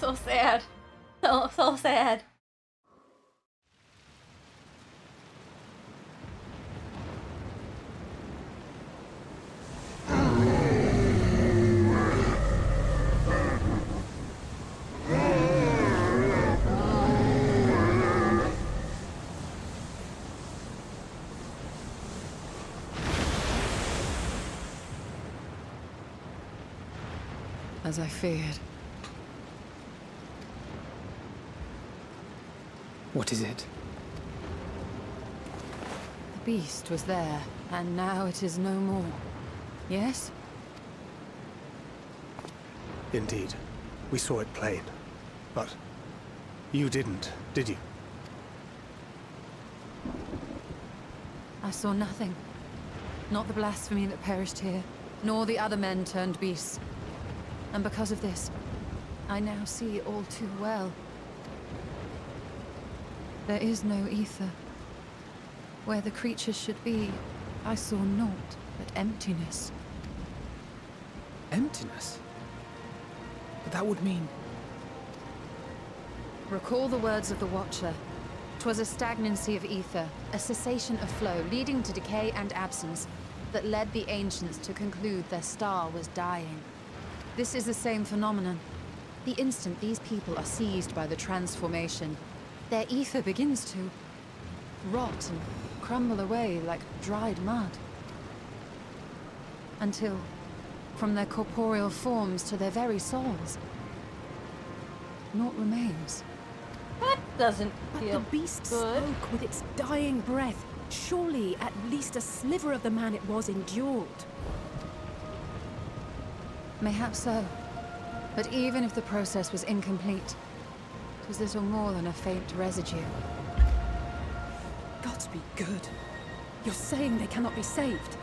So sad. So sad. As I feared. What is it? The beast was there, and now it is no more. Yes? Indeed. We saw it plain. But you didn't, did you? I saw nothing. Not the blasphemy that perished here, nor the other men turned beasts. And because of this, I now see all too well. There is no ether. Where the creatures should be, I saw naught but emptiness. Emptiness? But that would mean... Recall the words of the Watcher. 'Twas a stagnancy of ether, a cessation of flow, leading to decay and absence, that led the ancients to conclude their star was dying. This is the same phenomenon. The instant these people are seized by the transformation, their ether begins to rot and crumble away like dried mud. Until, from their corporeal forms to their very souls, naught remains. That doesn't But feel the beast good. spoke with its dying breath. Surely at least a sliver of the man it was endured. Mayhap so. But even if the process was incomplete, it was little more than a faint residue. Gods be good. You're saying they cannot be saved?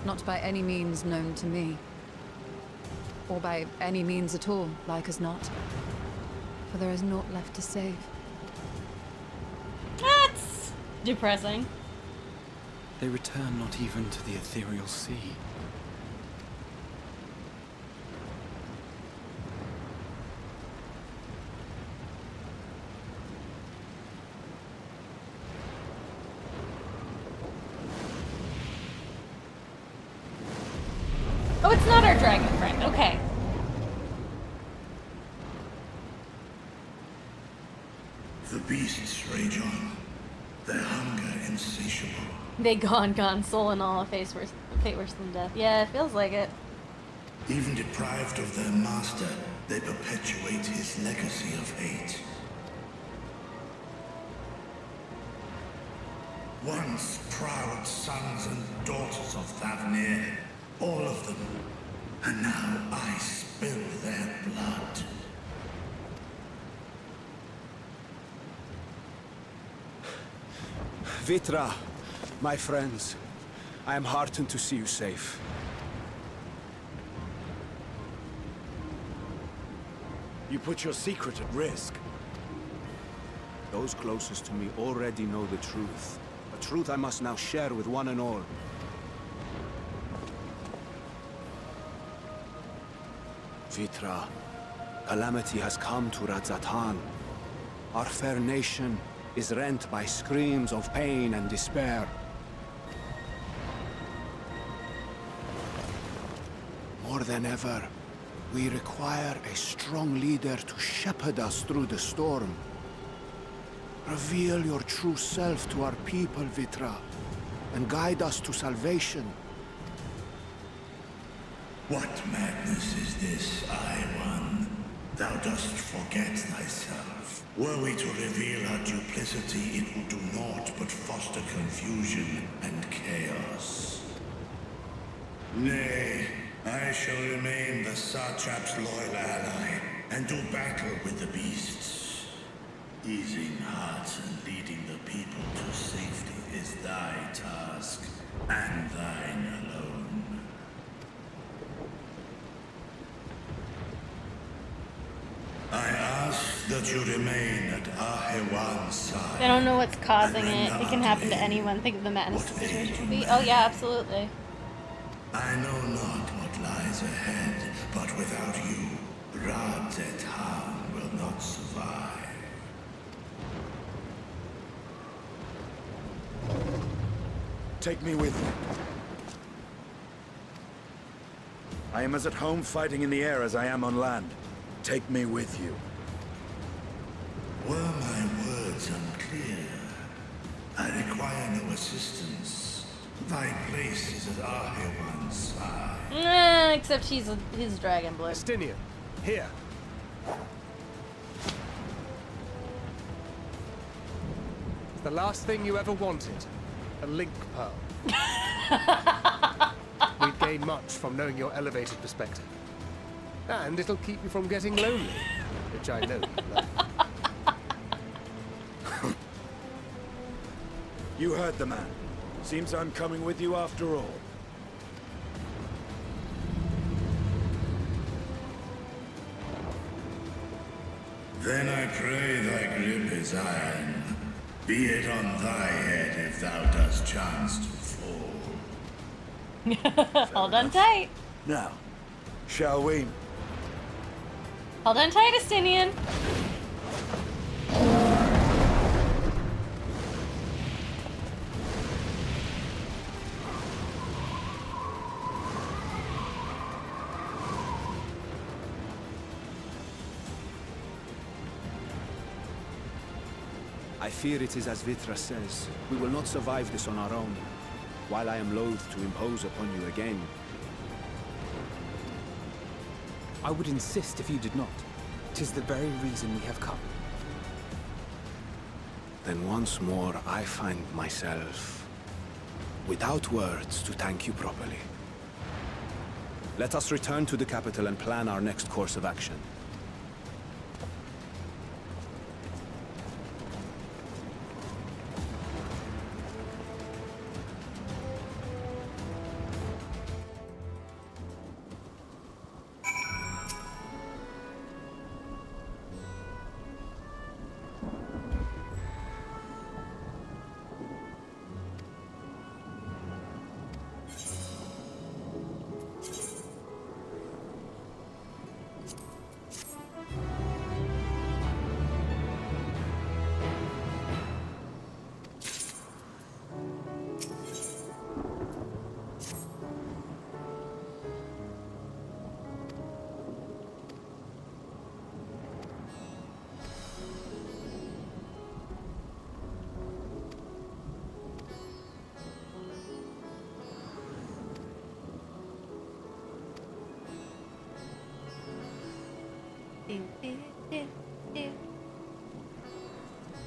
Not by any means known to me. Or by any means at all, like as not. For there is naught left to save. That's depressing. They return not even to the ethereal sea. Oh, it's not our dragon friend. Okay. The beasts rage on, their hunger insatiable. They gone, soul and all, a fate worse than death. Yeah, it feels like it. Even deprived of their master, they perpetuate his legacy of hate. Once proud sons and daughters of Thavnir, all of them, and now I spill their blood. Vitra, my friends, I am heartened to see you safe. You put your secret at risk. Those closest to me already know the truth. A truth I must now share with one and all. Vitra, calamity has come to Radzatan. Our fair nation is rent by screams of pain and despair. More than ever, we require a strong leader to shepherd us through the storm. Reveal your true self to our people, Vitra, and guide us to salvation. What madness is this, I-One? Thou dost forget thyself. Were we to reveal our duplicity, it would do naught but foster confusion and chaos. Nay, I shall remain the Satrap's loyal ally, and do battle with the beasts. Easing hearts and leading the people to safety is thy task, and thine alone. I ask that you remain at Ahewan's side. I don't know what's causing it. And It can happen to render anyone. Think of the madness what situation aid would be. you Oh may. yeah, absolutely. I know not what lies ahead, but without you, Radzatan will not survive. Take me with you. I am as at home fighting in the air as I am on land. Take me with you. Were my words unclear? I require no assistance. Thy place is at Ahewan's side. Except he's dragon blood. Estinian, here. It's the last thing you ever wanted. A link pearl. We'd gain much from knowing your elevated perspective. And it'll keep you from getting lonely, which I know you love. You heard the man. Seems I'm coming with you after all. Then I pray thy grip is iron. Be it on thy head if thou dost chance to fall. Hold on tight. Now, shall we? Hold on tight, Estinian. I fear it is as Vitra says. We will not survive this on our own. While I am loath to impose upon you again. I would insist if you did not. 'Tis the very reason we have come. Then once more I find myself without words to thank you properly. Let us return to the capital and plan our next course of action.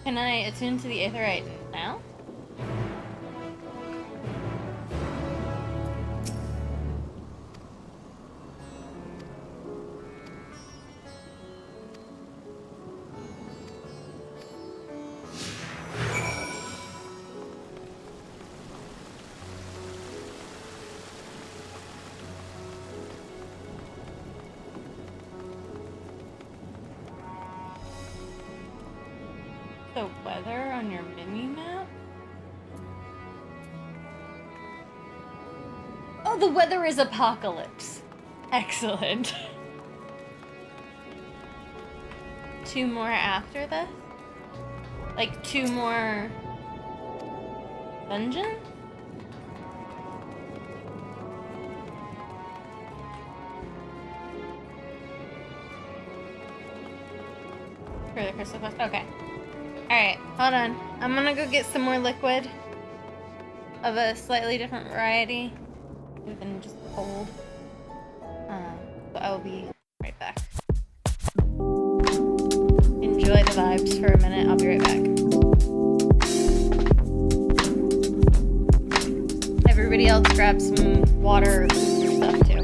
Can I attune to the Aetherite now? The weather on your mini-map? Oh, the weather is apocalypse. Excellent. 2 more after this? Like 2 more dungeons? For the crystal quest? Okay. Alright, hold on. I'm gonna go get some more liquid of a slightly different variety than just cold. So I will be right back. Enjoy the vibes for a minute. I'll be right back. Everybody else grab some water or stuff too.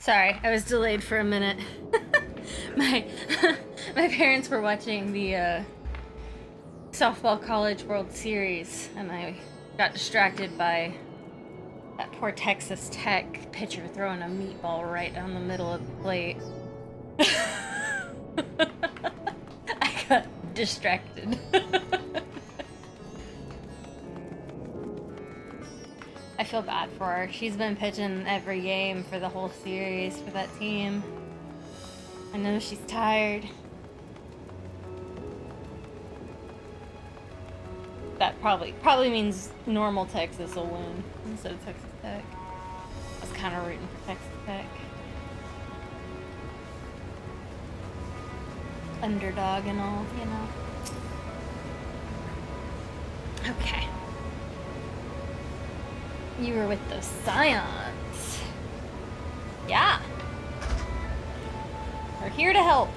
Sorry, I was delayed for a minute. my my parents were watching the softball college World Series, and I got distracted by that poor Texas Tech pitcher throwing a meatball right down the middle of the plate. I got distracted. I feel bad for her. She's been pitching every game for the whole series for that team. I know she's tired. That probably means normal Texas will win instead of Texas Tech. I was kind of rooting for Texas Tech. Underdog and all, you know. Okay. You were with those Scions. Yeah. We're here to help.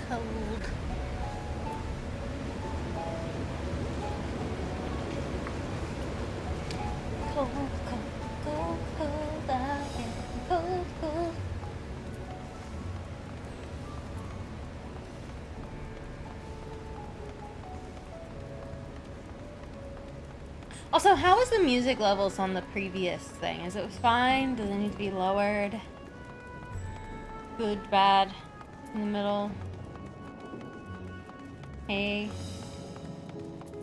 Cold. Cold, cold, cold, cold, I am cold, cold. Also, how was the music levels on the previous thing? Is it fine? Does it need to be lowered? Good, bad, in the middle? Hey.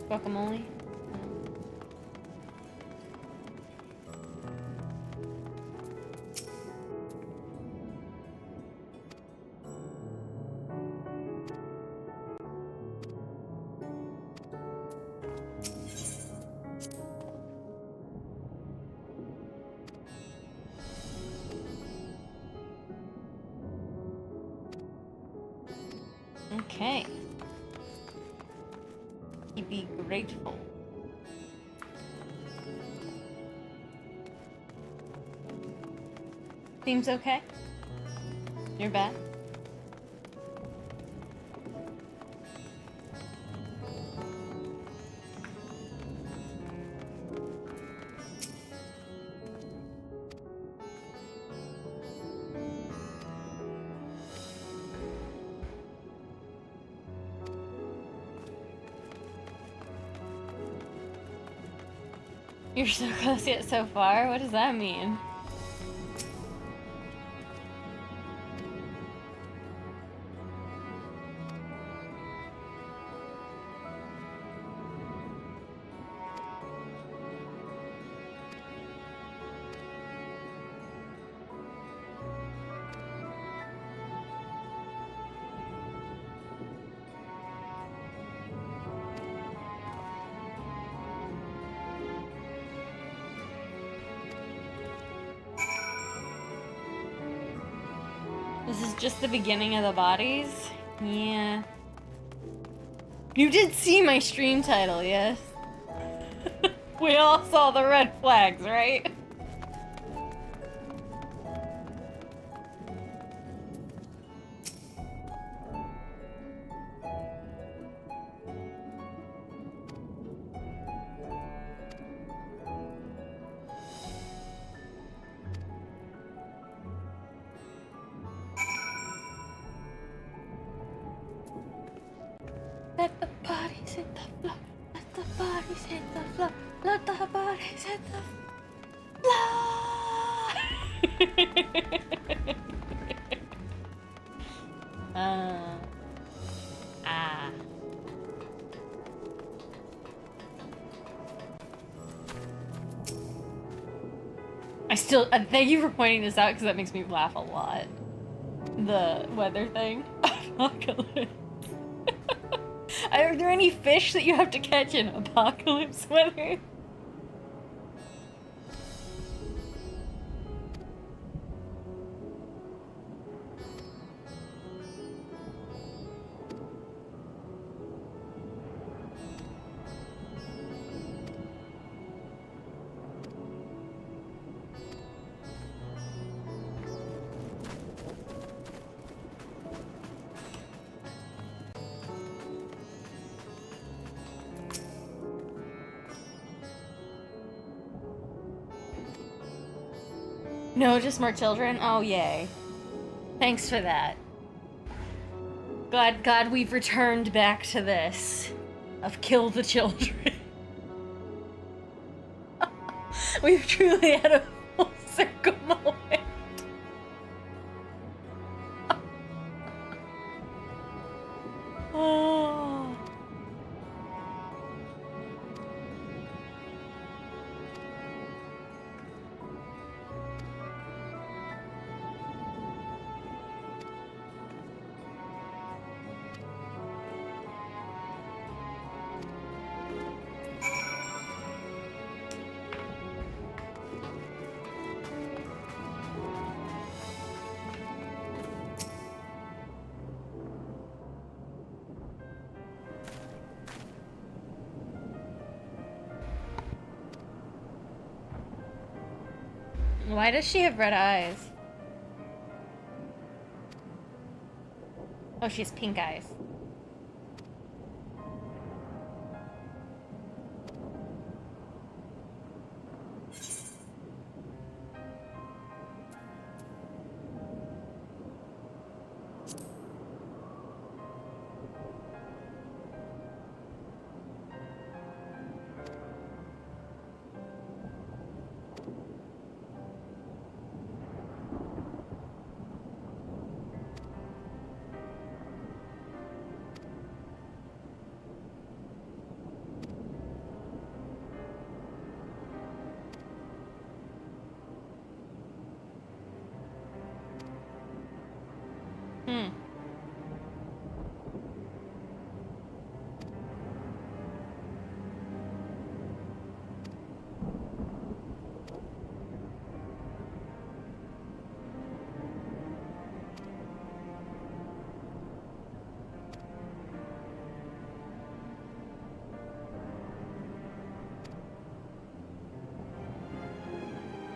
Guacamole? Okay. You be grateful. Seems okay? You're back? You're so close yet so far? What does that mean? This is just the beginning of the bodies? Yeah. You did see my stream title, yes? We all saw the red flags, right? Let the bodies hit the floor. Let the bodies hit the floor. Let the bodies hit the floor. Thank you for pointing this out because that makes me laugh a lot. The weather thing. Apocalypse. Are there any fish that you have to catch in apocalypse weather? No, just more children? Oh, yay. Thanks for that. Glad we've returned back to this. Of kill the children. We've truly had a full circle moment. Oh. Why does she have red eyes? Oh, she has pink eyes.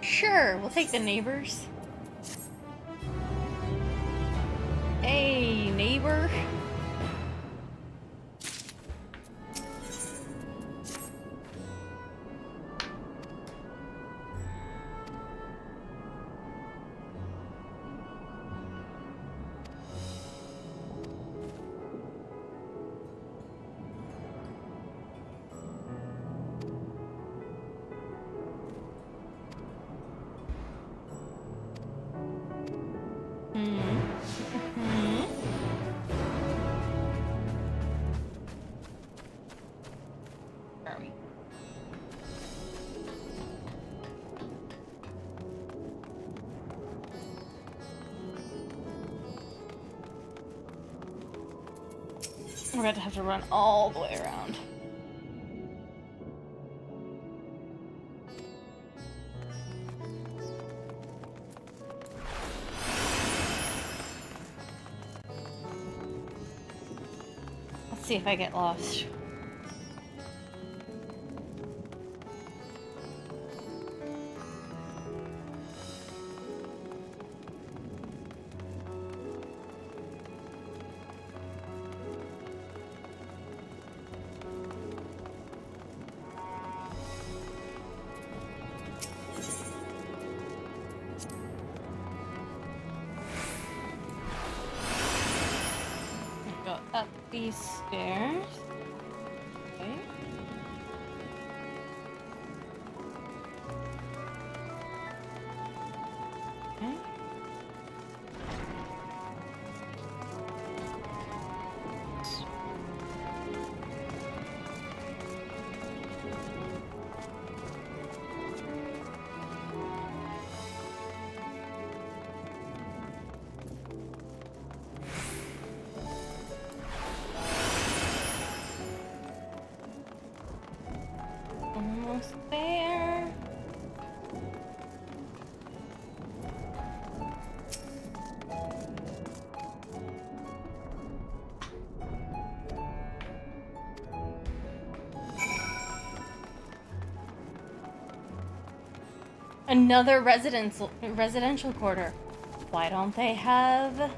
Sure, we'll take the neighbors. Hey, neighbor. We're about to have to run all the way around. Let's see if I get lost. Go up these stairs. Okay. Okay. Almost there. Another residential quarter. Why don't they have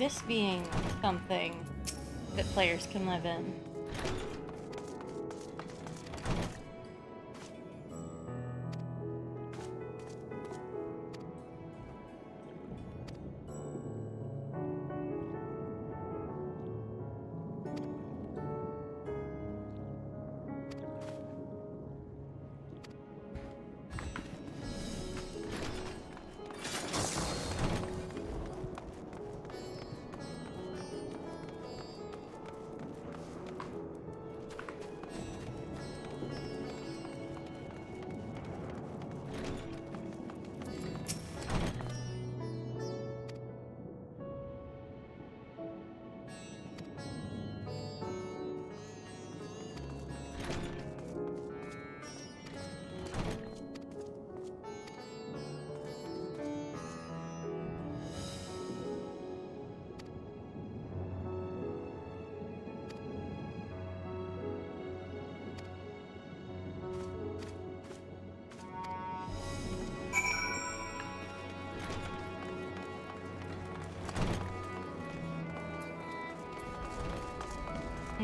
this being something that players can live in.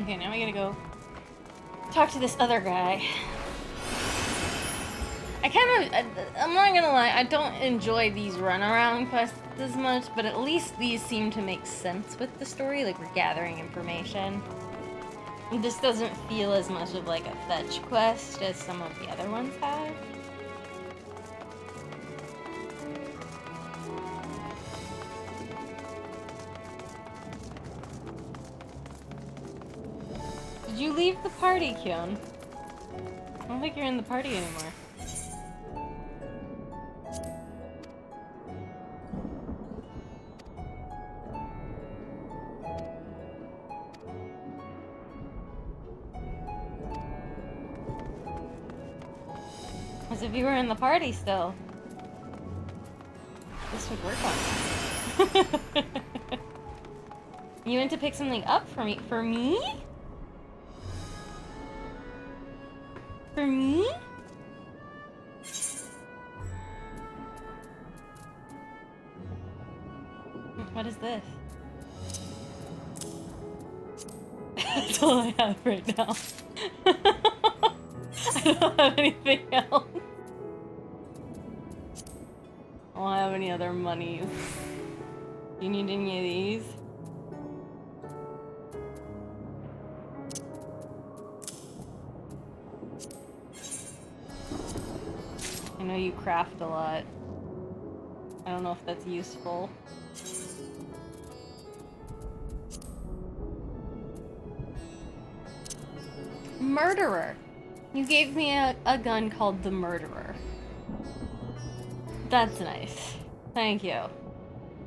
Okay, now we gotta go talk to this other guy. I'm not gonna lie, I don't enjoy these runaround quests as much, but at least these seem to make sense with the story, like we're gathering information. This doesn't feel as much of like a fetch quest as some of the other ones have. Did you leave the party, Kyun? I don't think you're in the party anymore. As if you were in the party still. This would work on you. You went to pick something up for me? For me? For me? What is this? That's all I have right now. I don't have anything else. I don't have any other monies. Do you need any of these? I know you craft a lot. I don't know if that's useful. Murderer! You gave me a gun called the Murderer. That's nice. Thank you.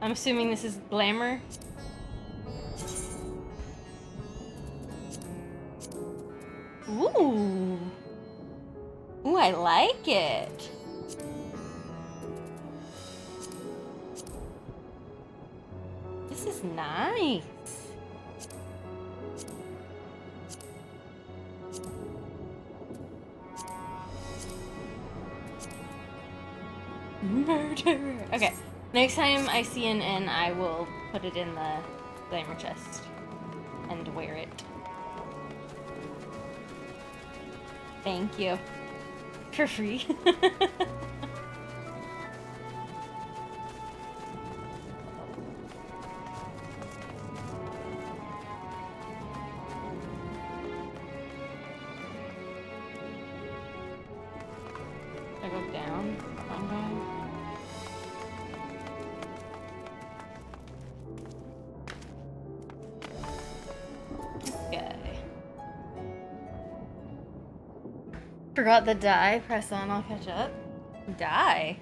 I'm assuming this is glamour? Ooh! Ooh, I like it! This is nice. Murder! Okay, next time I see an N, I will put it in the glamour chest and wear it. Thank you. For free. I go down. I'm going. This guy. Forgot the die. Press on, I'll catch up. Die?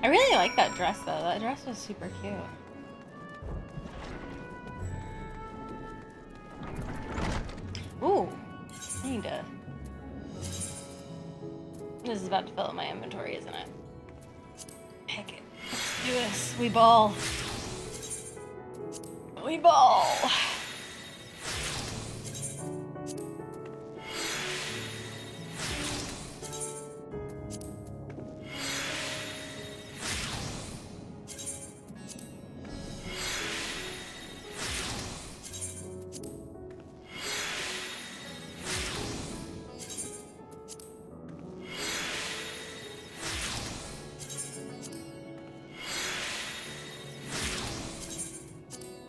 I really like that dress though. That dress was super cute. Ooh, I need to. This is about to fill up my inventory, isn't it? Heck it. Let's do this. We ball. We ball.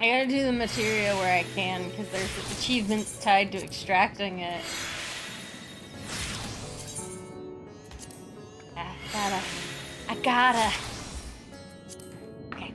I gotta do the materia where I can, because there's achievements tied to extracting it. I gotta. Okay.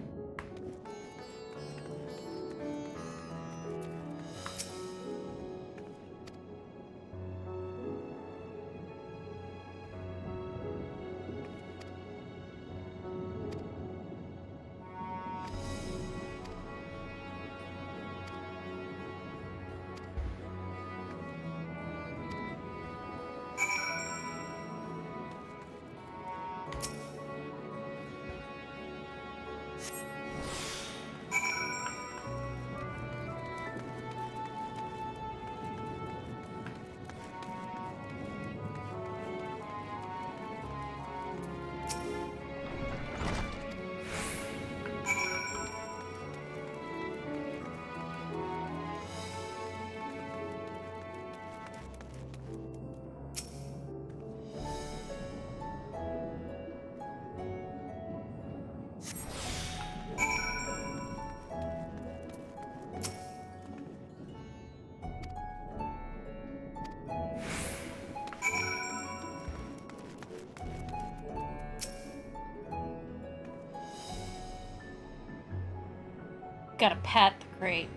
Gotta pat the crate.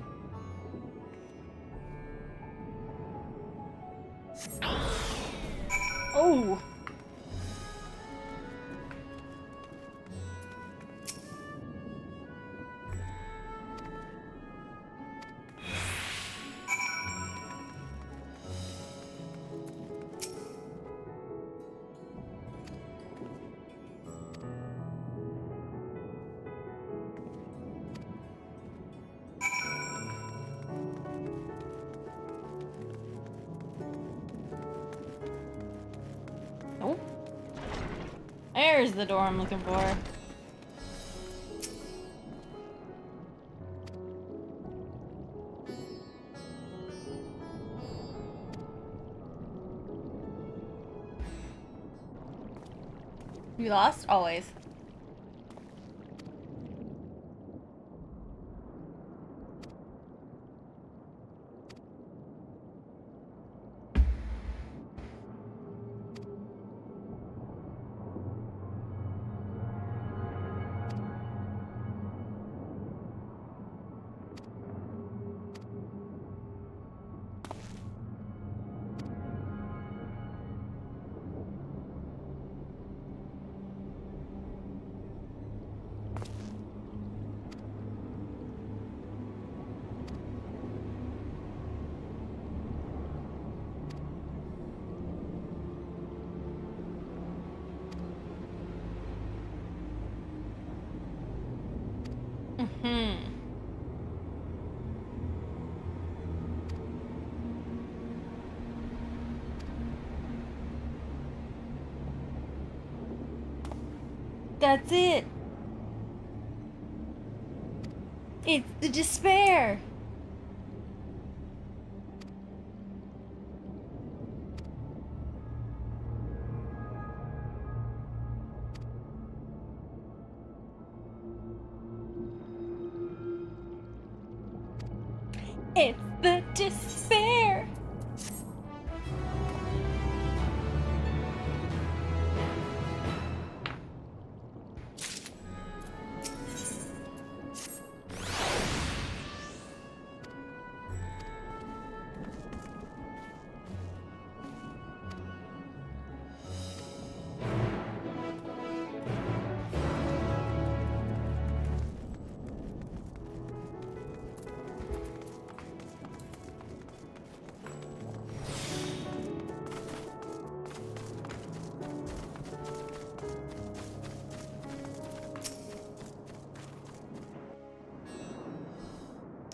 Oh! Oh. There's the door I'm looking for. You lost? Always. That's it. It's the despair. It's the despair.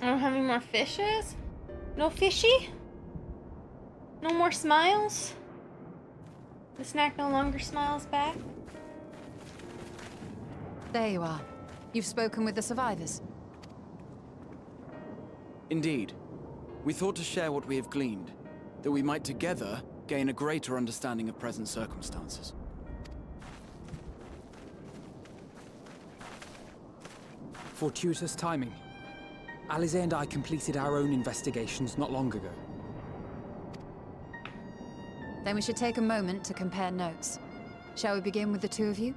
I don't have any more fishes? No fishy? No more smiles? The snack no longer smiles back? There you are. You've spoken with the survivors. Indeed. We thought to share what we have gleaned, that we might together gain a greater understanding of present circumstances. Fortuitous timing. Alize and I completed our own investigations not long ago. Then we should take a moment to compare notes. Shall we begin with the two of you?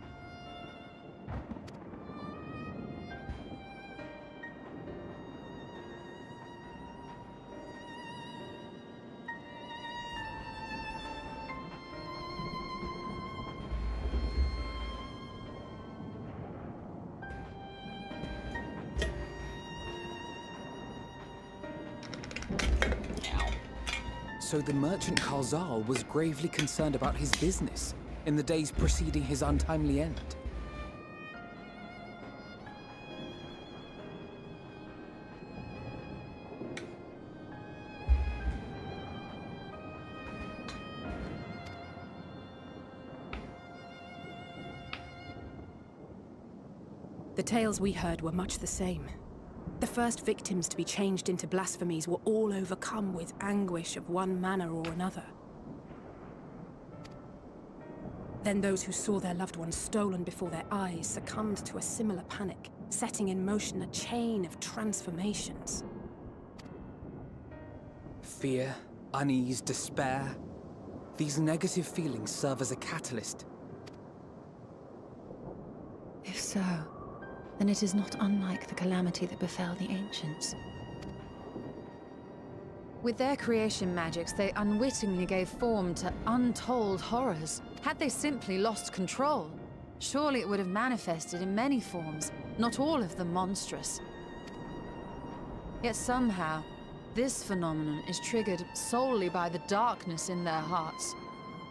So the merchant Kalzal was gravely concerned about his business in the days preceding his untimely end. The tales we heard were much the same. The first victims to be changed into blasphemies were all overcome with anguish of one manner or another. Then those who saw their loved ones stolen before their eyes succumbed to a similar panic, setting in motion a chain of transformations. Fear, unease, despair. These negative feelings serve as a catalyst. If so, then it is not unlike the calamity that befell the ancients. With their creation magics, they unwittingly gave form to untold horrors. Had they simply lost control, surely it would have manifested in many forms, not all of them monstrous. Yet somehow, this phenomenon is triggered solely by the darkness in their hearts,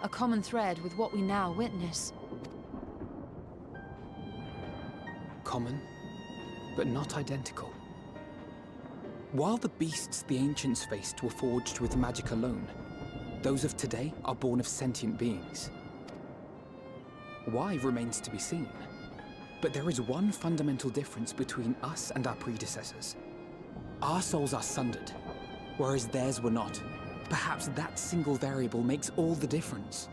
a common thread with what we now witness. Common, but not identical. While the beasts the ancients faced were forged with magic alone, those of today are born of sentient beings. Why remains to be seen. But there is one fundamental difference between us and our predecessors. Our souls are sundered, whereas theirs were not. Perhaps that single variable makes all the difference.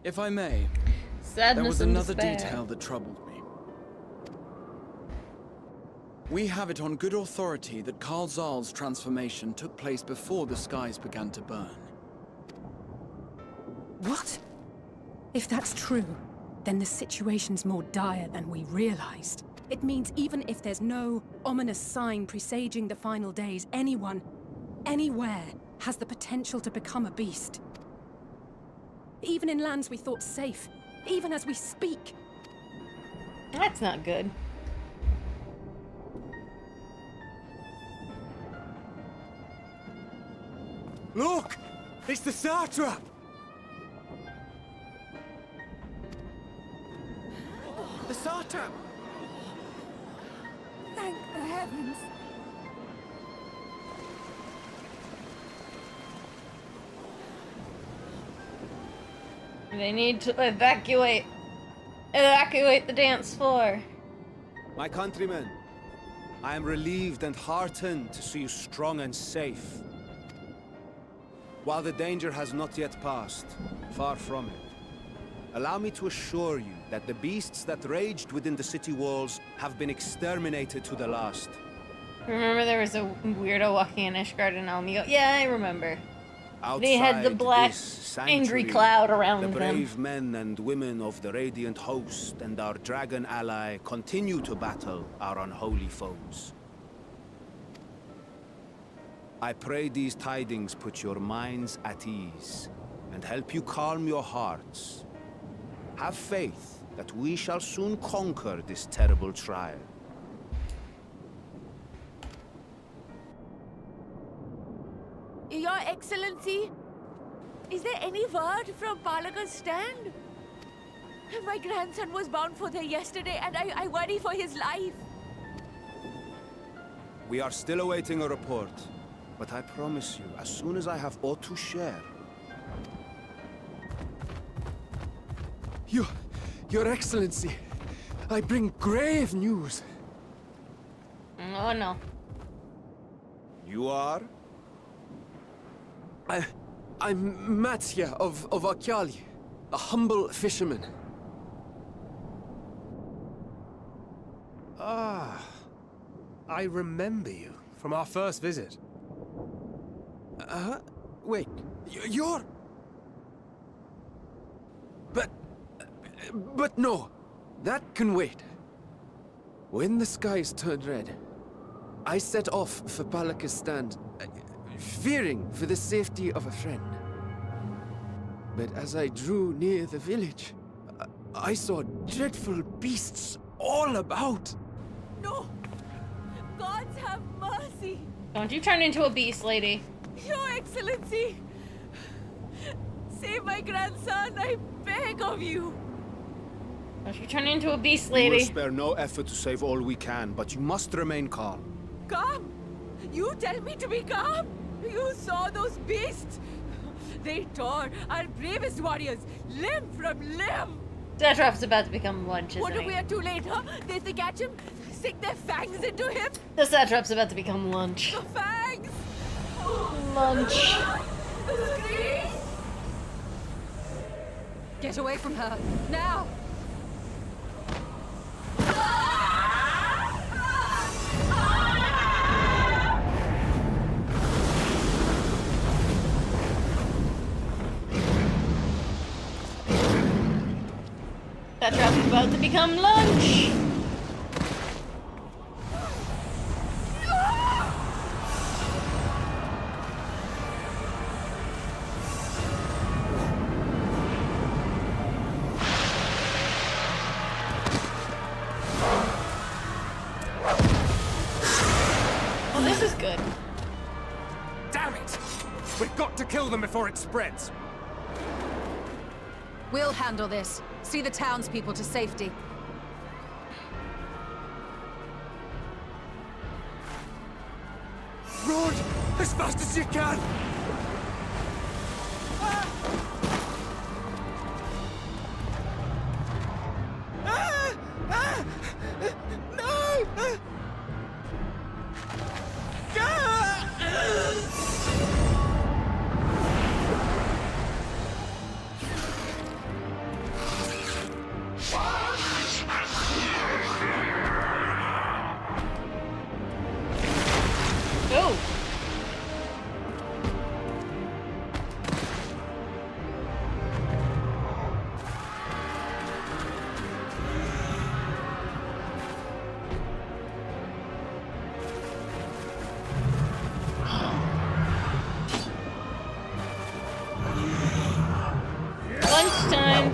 If I may, Sadness there was and another despair. detail that troubled me. We have it on good authority that Karl Zal's transformation took place before the skies began to burn. What? If that's true, then the situation's more dire than we realized. It means even if there's no ominous sign presaging the final days, anyone, anywhere, has the potential to become a beast. Even in lands we thought safe, even as we speak. That's not good. Look! It's the satrap! The satrap! Thank the heavens. They need to evacuate. Evacuate the dance floor. My countrymen, I am relieved and heartened to see you strong and safe. While the danger has not yet passed, far from it, allow me to assure you that the beasts that raged within the city walls have been exterminated to the last. Remember there was a weirdo walking in Ishgard and Almigo? Yeah, I remember. They had the Outside black, this angry sanctuary, cloud around the them. brave men and women of the Radiant Host and our dragon ally continue to battle our unholy foes. I pray these tidings put your minds at ease and help you calm your hearts. Have faith that we shall soon conquer this terrible trial. Your Excellency, is there any word from Palaga's stand? My grandson was bound for there yesterday, and I worry for his life. We are still awaiting a report. But I promise you, as soon as I have aught to share... Your Excellency, I bring grave news. Oh no. You are? I'm Matya of Akyali, a humble fisherman. Ah, I remember you from our first visit. Wait, you're... But no, that can wait. When the skies turned red, I set off for Palaka's stand, fearing for the safety of a friend. But as I drew near the village, I saw dreadful beasts all about. No! Gods have mercy! Don't you turn into a beast, lady. Your Excellency! Save my grandson, I beg of you! Don't you turn into a beast, We will lady. spare no effort to save all we can, but you must remain calm. Calm? You tell me to be calm? You saw those beasts? They tore our bravest warriors limb from limb! Satrop's about to become lunch, What isn't if we he? are too late, huh? They catch him, stick their fangs into him? The Satrop's about to become lunch. The fangs! Lunch. The screams! Get away from her, now! Satrop's about to become lunch. Well, this is good. Damn it! We've got to kill them before it spreads. We'll handle this. See the townspeople to safety. Run as fast as you can! No! Go. Lunchtime.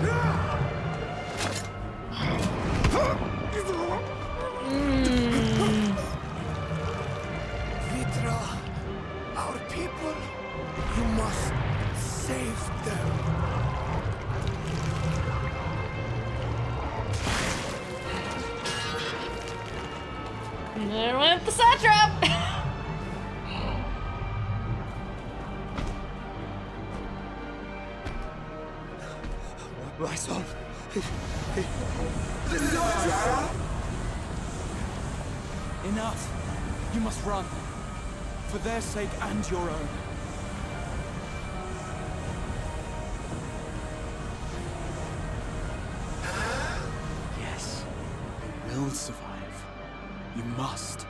Vitra, our people, you must save them. There went the Satrop. My son. Enough! You must run. For their sake and your own. Yes, you will survive. You must.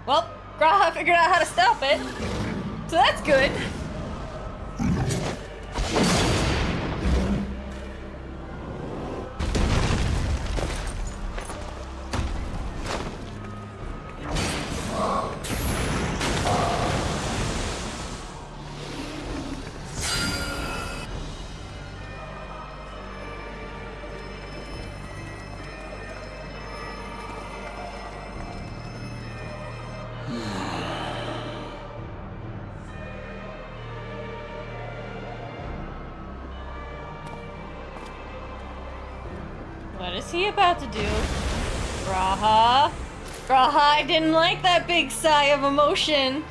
Well, Graha figured out how to stop it. So that's good. is he about to do? Graha? Graha, I didn't like that big sigh of emotion.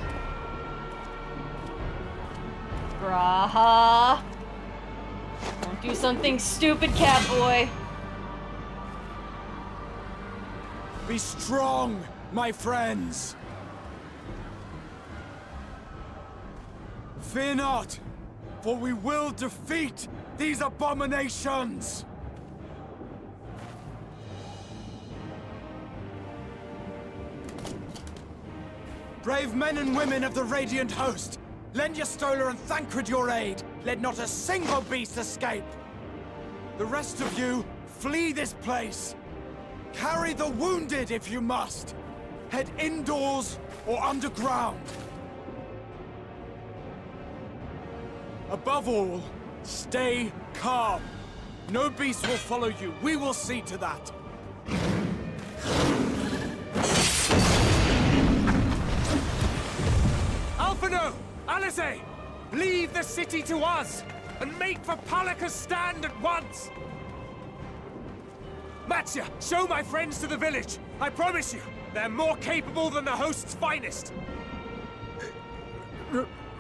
Graha. Don't do something stupid, Catboy. Be strong, my friends! Fear not, for we will defeat these abominations! Brave men and women of the Radiant Host, lend your Stola and Thancred your aid. Let not a single beast escape. The rest of you, flee this place. Carry the wounded if you must. Head indoors or underground. Above all, stay calm. No beast will follow you. We will see to that. Alphino! Alice! Leave the city to us, and make for Palaka's stand at once! Matsya, show my friends to the village. I promise you, they're more capable than the host's finest.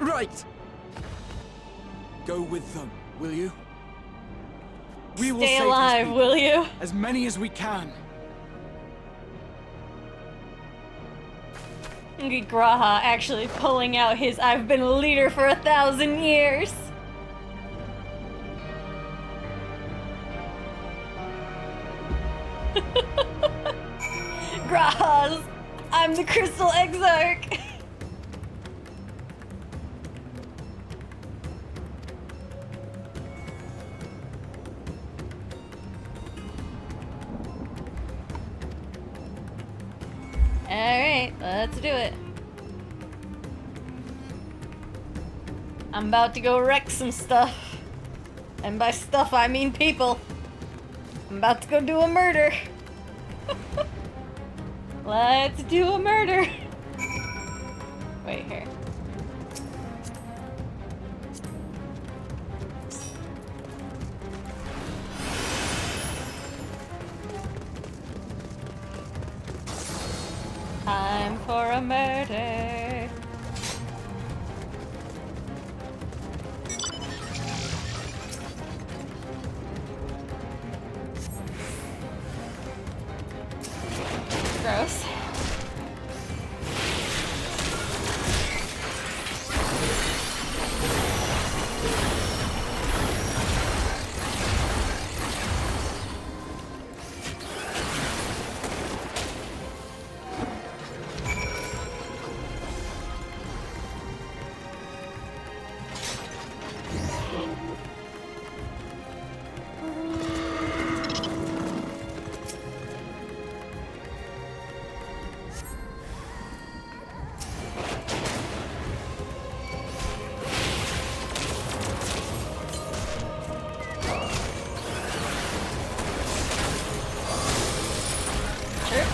Right. Go with them, will you? We will Stay save alive, these will people, you? as many as we can. Look at Graha actually pulling out his "I've been a leader for 1,000 years." Graha's "I'm the Crystal Exarch." Alright, let's do it. I'm about to go wreck some stuff. And by stuff, I mean people. I'm about to go do a murder. Let's do a murder. Wait, here. Time for a murder. Gross.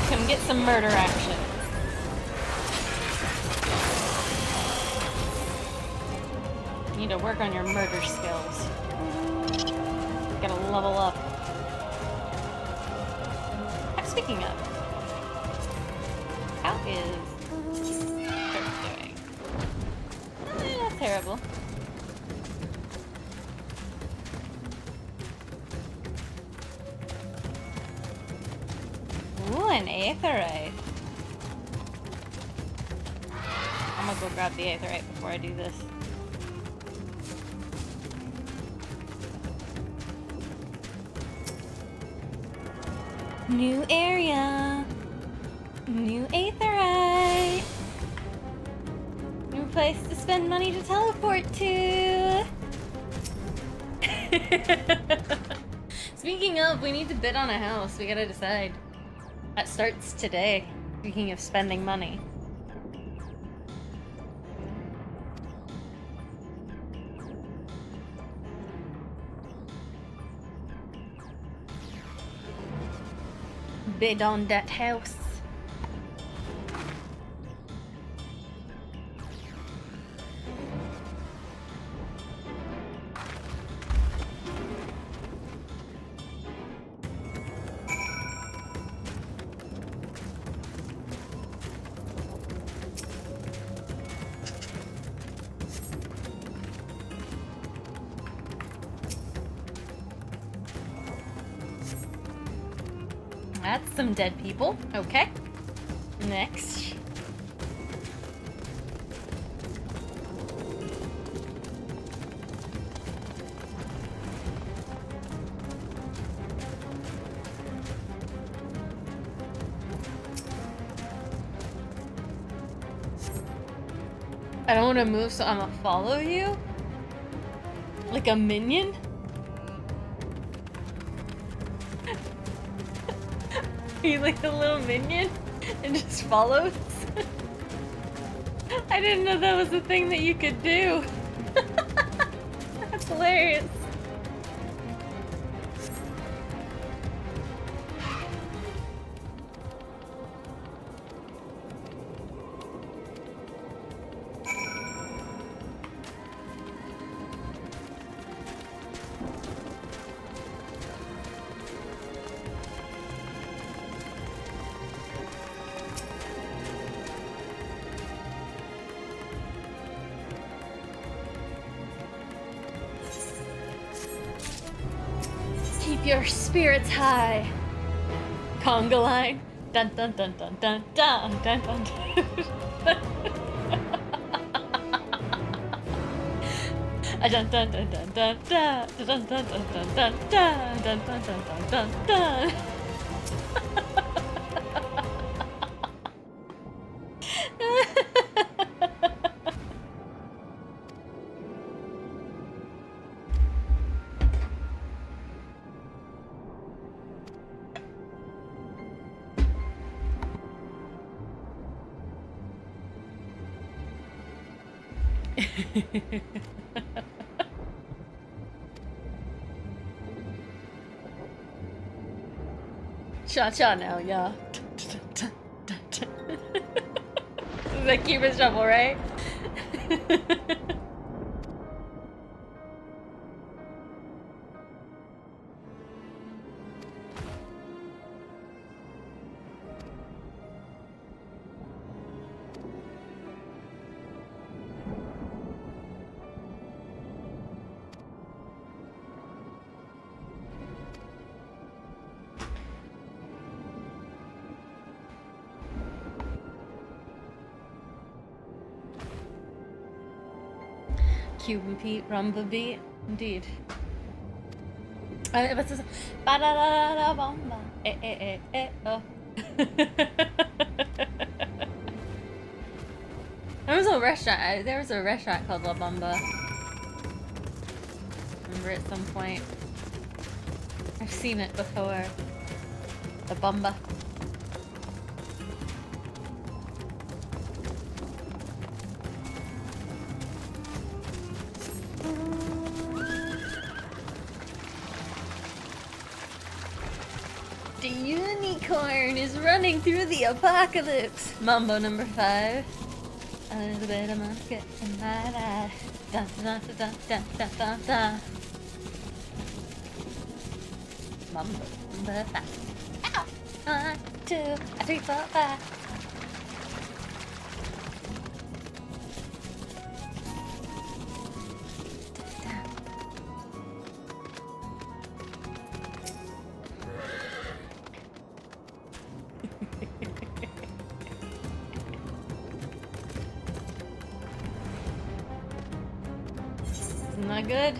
Come get some murder action. Need to work on your murder skills. Gotta level up. Speaking of, how is Dirk doing? Not terrible. Ooh, an aetherite. I'm gonna go grab the aetherite before I do this. New area. New aetherite. New place to spend money to teleport to. Speaking of, we need to bid on a house. We gotta decide. That starts today. Speaking of spending money. Bid on that house. That's some dead people. Okay. Next. I don't want to move, so I'm gonna follow you? Like a minion? Are you like a little minion and just follows? I didn't know that was a thing that you could do. That's hilarious. Keep your spirits high. Conga line. Dun dun dun dun dun dun dun dun dun. Dun dun dun dun dun dun dun dun dun dun dun dun dun dun dun dun. Cha-cha now, yeah. This is like Cupid's Shuffle, right? Cuban Pete, Rumba Beat, indeed. What's this? Ba-da-da-da-da-bomba. Oh. There was a restaurant called La Bamba. Remember at some point. I've seen it before. La Bamba. The unicorn is running through the apocalypse. Mambo number 5. A little bit of Monica in my life. Da da da da da da da da. Mambo number 5. Ow! 1, 2, 3, 4, 5. Isn't that good?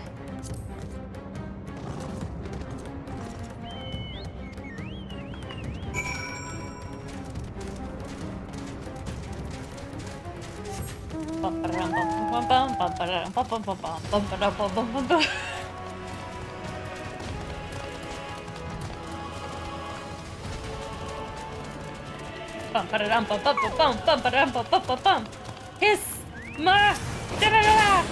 Hiss! Ma! Da-da-da-da!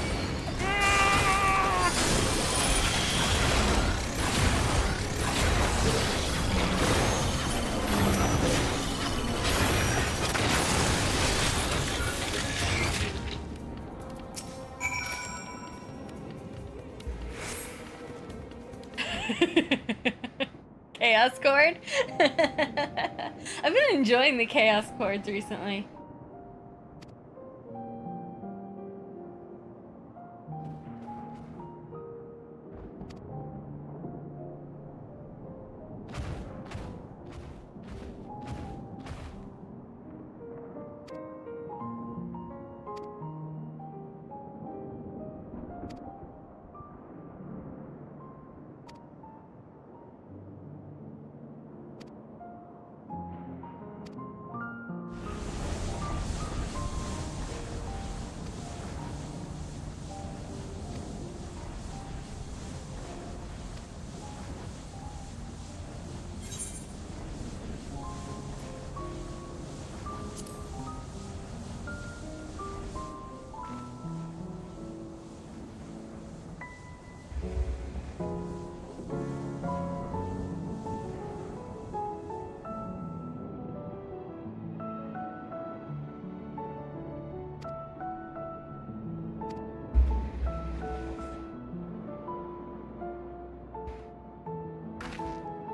Chaos chord? I've been enjoying the chaos chords recently.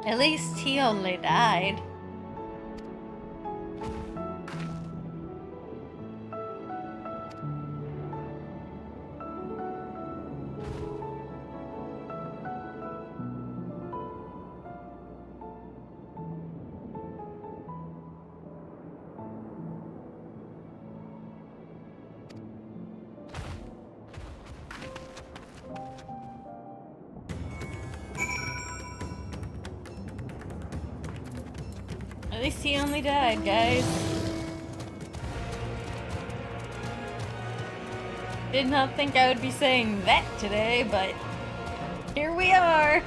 At least he only died. At least he only died, guys. Did not think I would be saying that today, but here we are.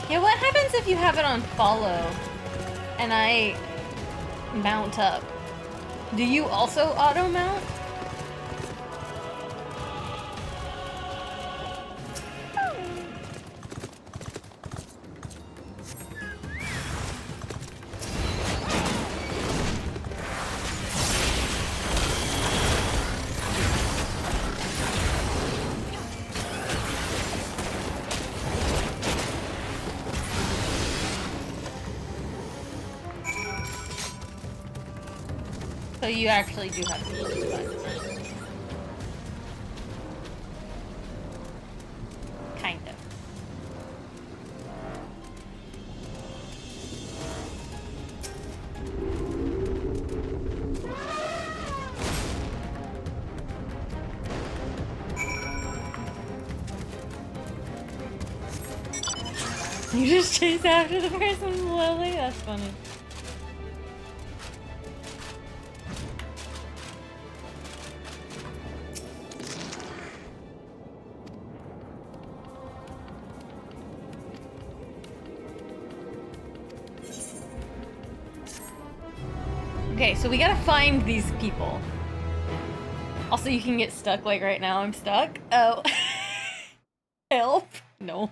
Yeah, what happens if you have it on follow and I mount up? Do you also auto mount? So you actually do have to use this button. Kind of. You just chase after the person slowly? That's funny. Okay, so we gotta find these people. Also, you can get stuck, like right now I'm stuck. Oh. Help? No.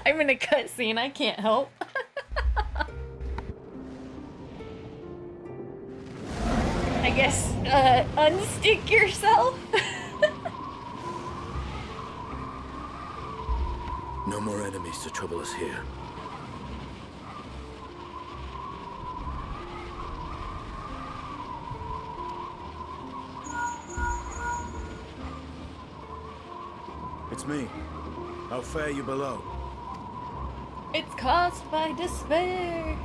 I'm in a cutscene, I can't help. I guess, unstick yourself? No more enemies to trouble us here. It's me. How fare you below? It's caused by despair.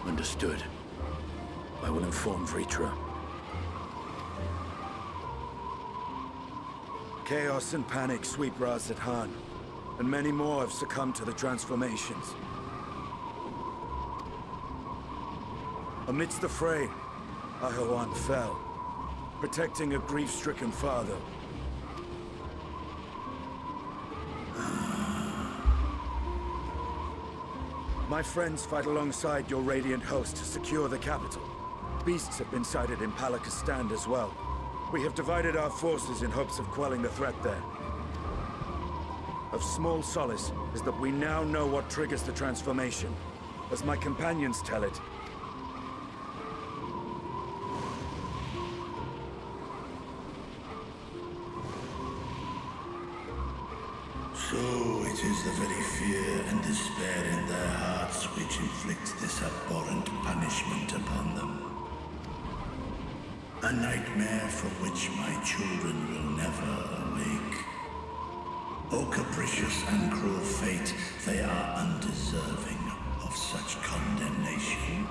Understood. I will inform Vritra. Chaos and panic sweep Raz-at-Han, and many more have succumbed to the transformations. Amidst the fray, Ahawan fell, protecting a grief-stricken father. My friends fight alongside your Radiant host to secure the capital. Beasts have been sighted in Palakistan as well. We have divided our forces in hopes of quelling the threat there. Of small solace is that we now know what triggers the transformation. As my companions tell it, so it is the very fear and despair in their hearts which inflicts this abhorrent punishment upon them. A nightmare from which my children will never awake. O capricious and cruel fate, they are undeserving of such condemnation.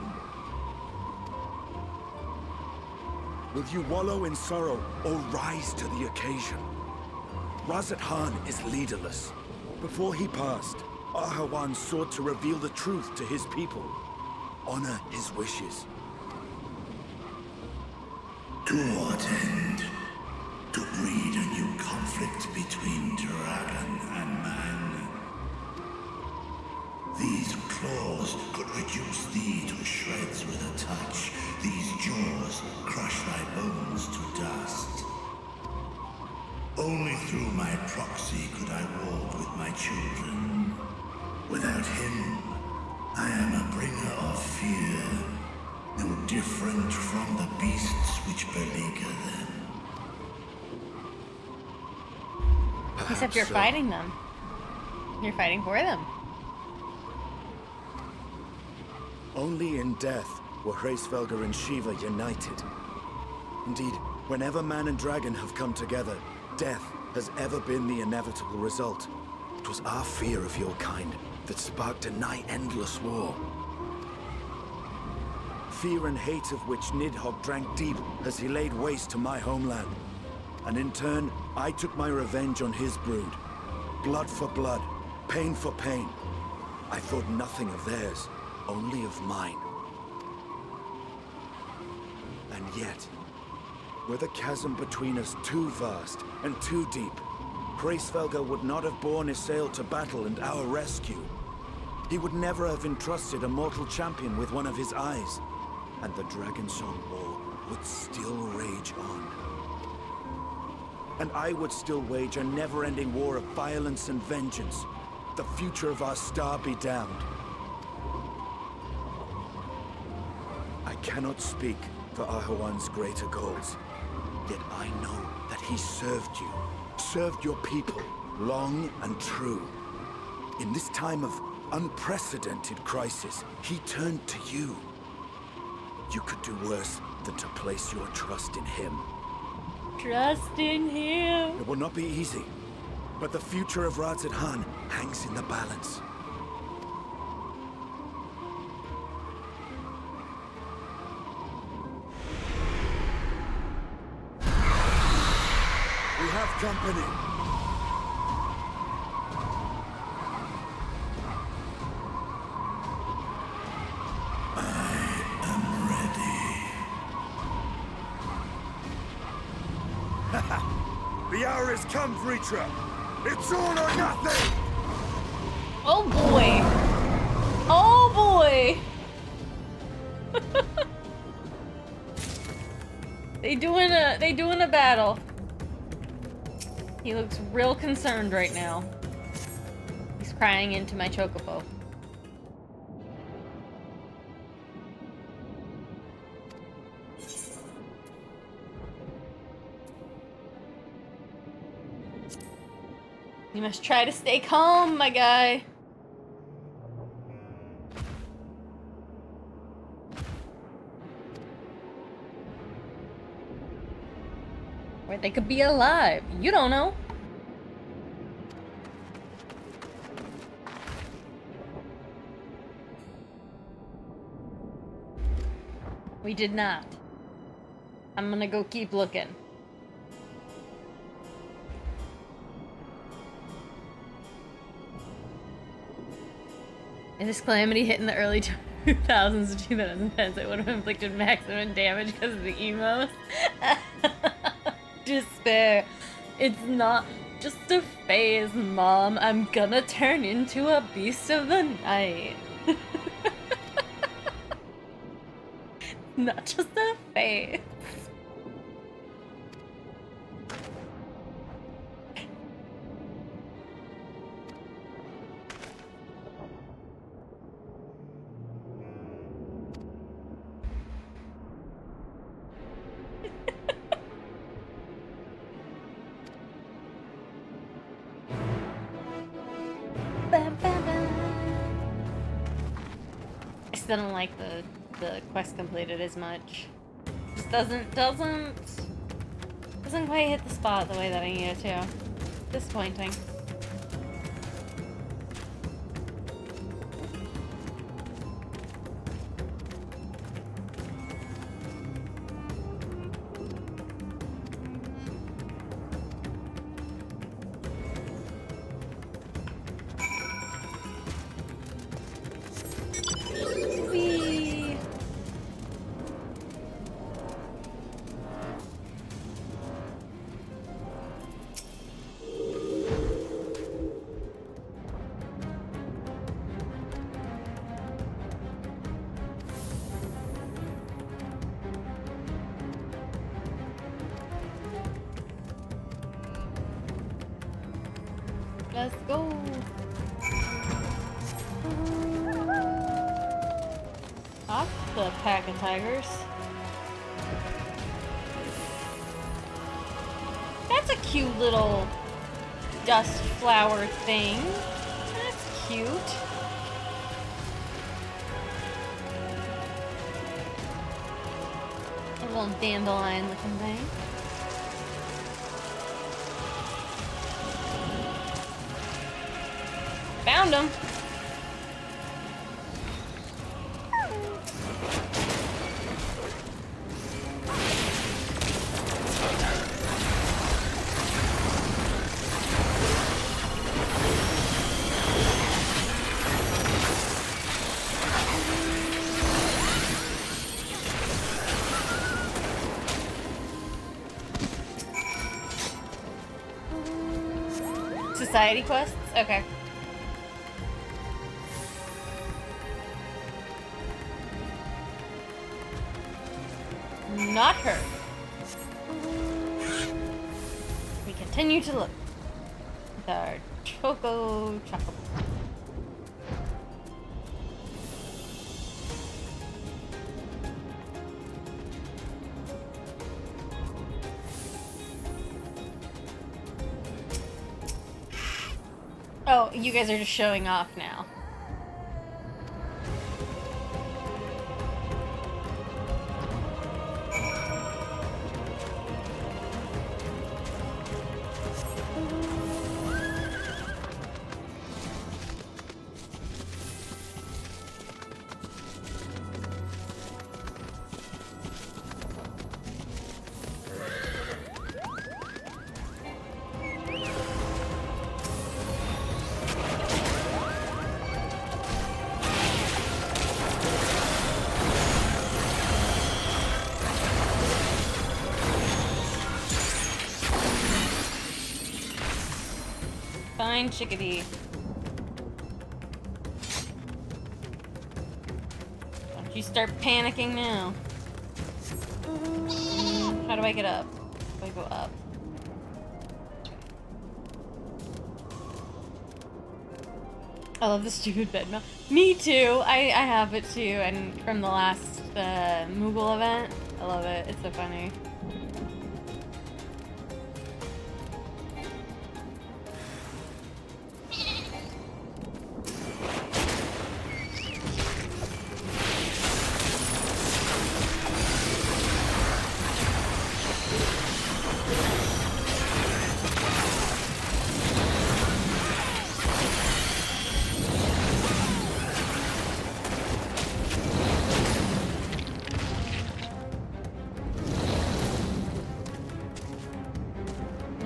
will you wallow in sorrow or rise to the occasion? Raz-at-Han is leaderless. Before he passed, Ahawan sought to reveal the truth to his people. Honor his wishes. To what end? To breed a new conflict between dragon and man. These Only through my proxy could I walk with my children. Without him, I am a bringer of fear, no different from the beasts which beleaguer them. Except you're fighting them. You're fighting for them. Only in death were Hraesvelgr and Shiva united. Indeed, whenever man and dragon have come together, death has ever been the inevitable result. It was our fear of your kind that sparked a nigh-endless war. Fear and hate of which Nidhogg drank deep as he laid waste to my homeland. And in turn, I took my revenge on his brood. Blood for blood, pain for pain. I thought nothing of theirs, only of mine. And yet, were the chasm between us too vast and too deep, Hraesvelgr would not have borne Isael to battle and our rescue. He would never have entrusted a mortal champion with one of his eyes, and the Dragonsong War would still rage on. And I would still wage a never-ending war of violence and vengeance. The future of our star be damned. I cannot speak for Ahuan's greater goals, yet I know that he served you, served your people, long and true. In this time of unprecedented crisis, he turned to you. You could do worse than to place your trust in him. Trust in him. It will not be easy, but the future of Radz-at-Han hangs in the balance. We have company. The hour has come, Vritra. It's all or nothing. Oh boy. Oh boy. They doing a battle. He looks real concerned right now. He's crying into my chocobo. You must try to stay calm, my guy. Or they could be alive. You don't know. We did not. I'm gonna go keep looking. If this calamity hit in the early 2000s to 2010s, it would have inflicted maximum damage because of the emos. Despair. It's not just a phase, Mom. I'm gonna turn into a beast of the night. Not just a phase. I still don't like the quest completed as much. Just doesn't quite hit the spot the way that I need it to. Disappointing. Let's go. Off the pack of tigers. That's a cute little dust flower thing. That's cute. A little dandelion looking thing. Found him. Society quests? Okay. Not her. We continue to look with our Choco Chocobo. Oh, you guys are just showing off now. Fine, chickadee. Don't you start panicking now. How do I get up? Do I go up? I love the stupid bed now. Me too. I have it too, and from the last Moogle event. I love it. It's so funny.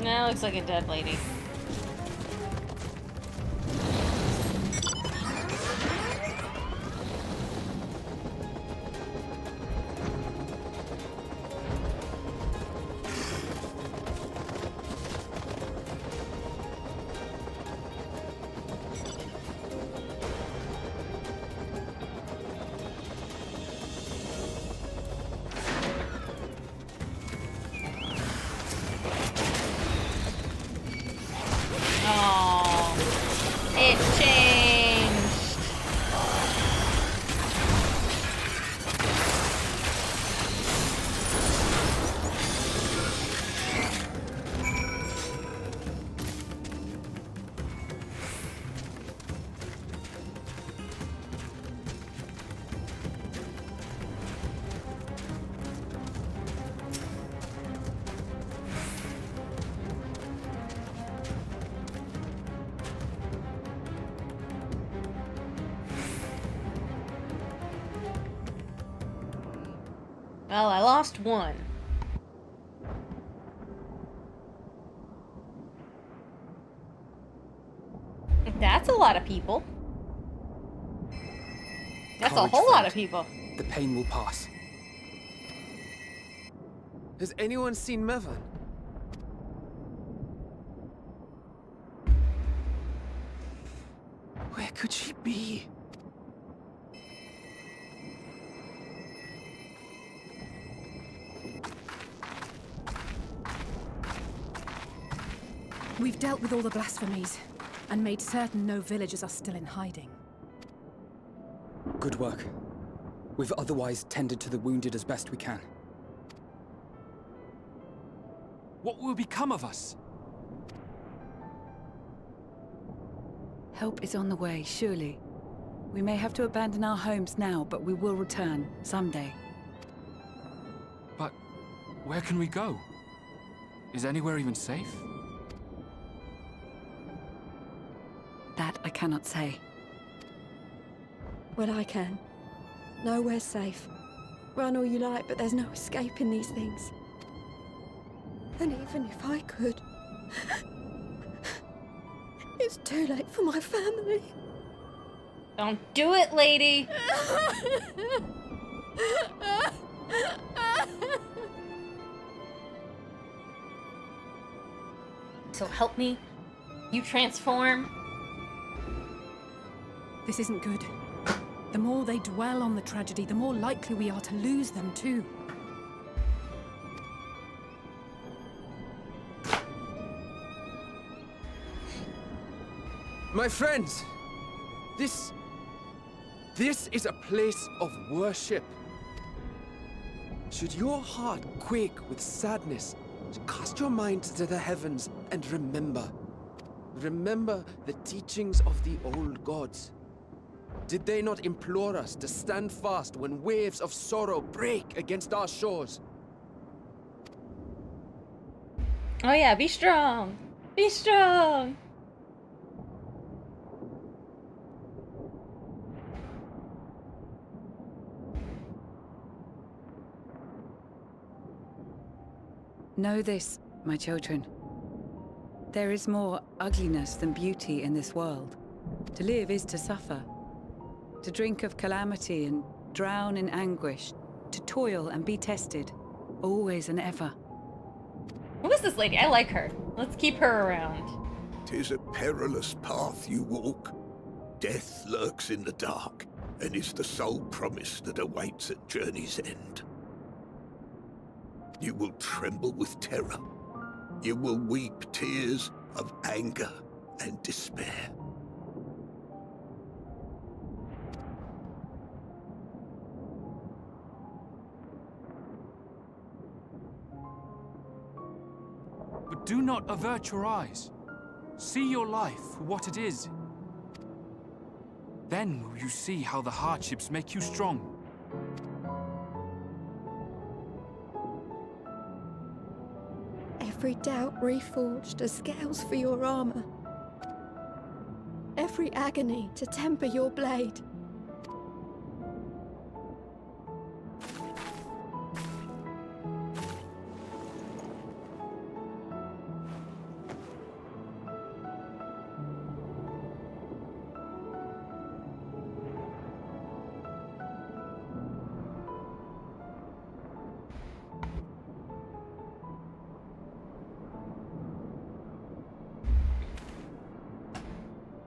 That looks like a dead lady. Well, I lost one. That's a lot of people. That's Courage, a whole lot friend. of people. The pain will pass. Has anyone seen Mevan? Where could she be? We've dealt with all the blasphemies. and made certain no villagers are still in hiding. Good work. We've otherwise tended to the wounded as best we can. What will become of us? Help is on the way, surely. We may have to abandon our homes now, but we will return someday. But where can we go? Is anywhere even safe? That I cannot say. Well, I can. Nowhere's safe. Run all you like, but there's no escaping these things. And even if I could, it's too late for my family. Don't do it, lady! So help me. You transform. This isn't good. The more they dwell on the tragedy, the more likely we are to lose them too. My friends, this is a place of worship. Should your heart quake with sadness, cast your mind to the heavens and remember. Remember the teachings of the old gods. Did they not implore us to stand fast when waves of sorrow break against our shores? Oh yeah, be strong! Be strong! Know this, my children. There is more ugliness than beauty in this world. To live is to suffer. To drink of calamity and drown in anguish. To toil and be tested. Always and ever. Who is this lady? I like her. Let's keep her around. 'Tis a perilous path you walk. Death lurks in the dark, and is the sole promise that awaits at journey's end. You will tremble with terror. You will weep tears of anger and despair. But do not avert your eyes. See your life for what it is. Then will you see how the hardships make you strong. Every doubt reforged as scales for your armor. Every agony to temper your blade.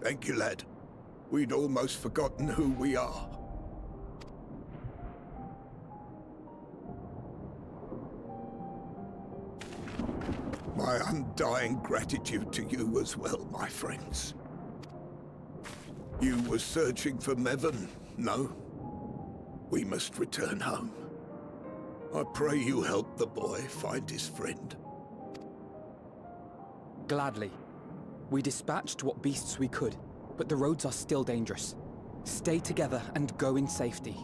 Thank you, lad. We'd almost forgotten who we are. My undying gratitude to you as well, my friends. You were searching for Mevon, no? We must return home. I pray you help the boy find his friend. Gladly. We dispatched what beasts we could, but the roads are still dangerous. Stay together and go in safety.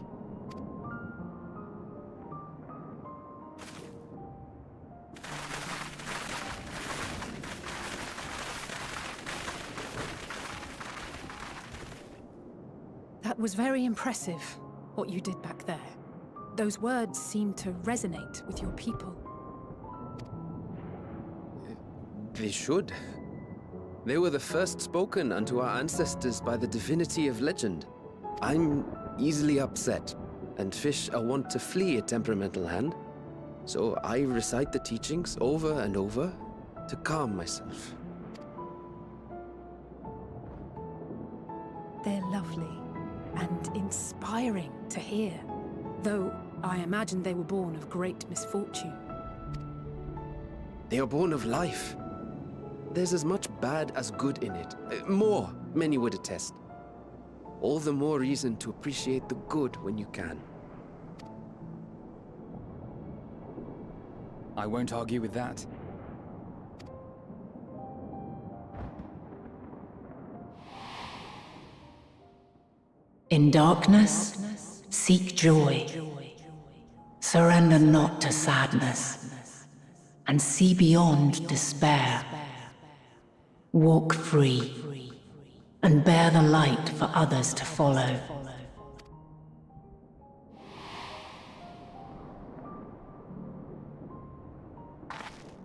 That was very impressive, what you did back there. Those words seem to resonate with your people. They should. They were the first spoken unto our ancestors by the divinity of legend. I'm easily upset, and fish are wont to flee a temperamental hand. So I recite the teachings over and over to calm myself. They're lovely and inspiring to hear, though I imagine they were born of great misfortune. They are born of life. there's as much bad as good in it. More, many would attest. All the more reason to appreciate the good when you can. I won't argue with that. In darkness, seek joy. Surrender not to sadness, and see beyond despair. Walk free, and bear the light for others to follow.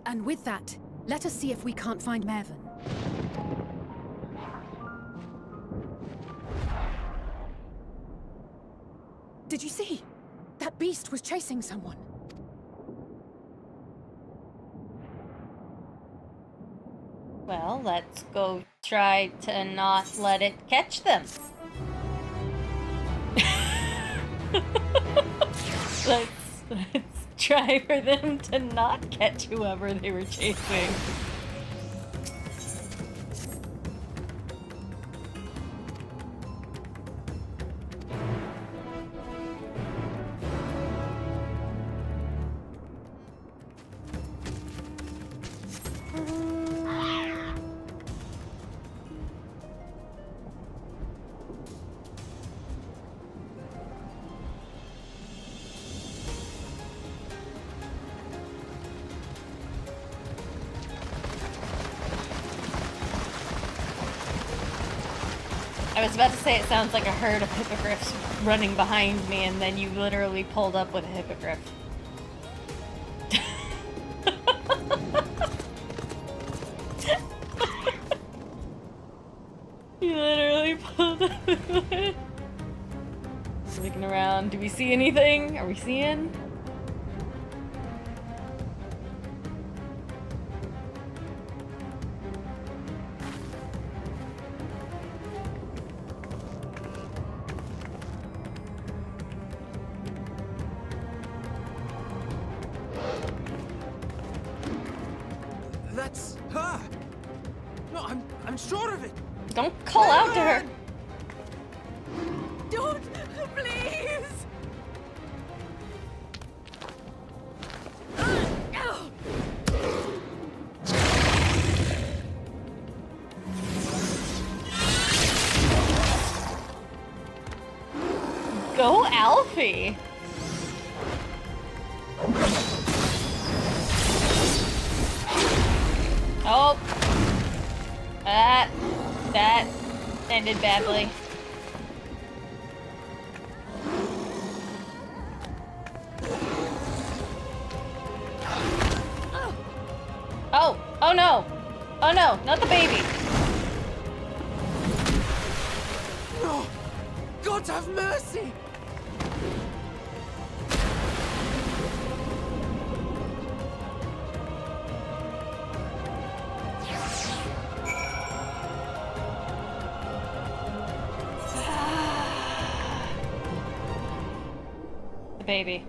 And with that, let us see if we can't find Mervyn. Did you see? That beast was chasing someone. Well, let's go try to not let it catch them. let's try for them to not catch whoever they were chasing. I was about to say it sounds like a herd of hippogriffs running behind me, and then you literally pulled up with a hippogriff. You literally pulled up with it. Looking around. Do we see anything? Are we seeing? That's her! No, I'm sure of it! Don't call out to her! Don't! Please! Go Alfie! Oh! That ended badly. Oh! Oh no! Oh no! Not the baby! No! God have mercy! The baby.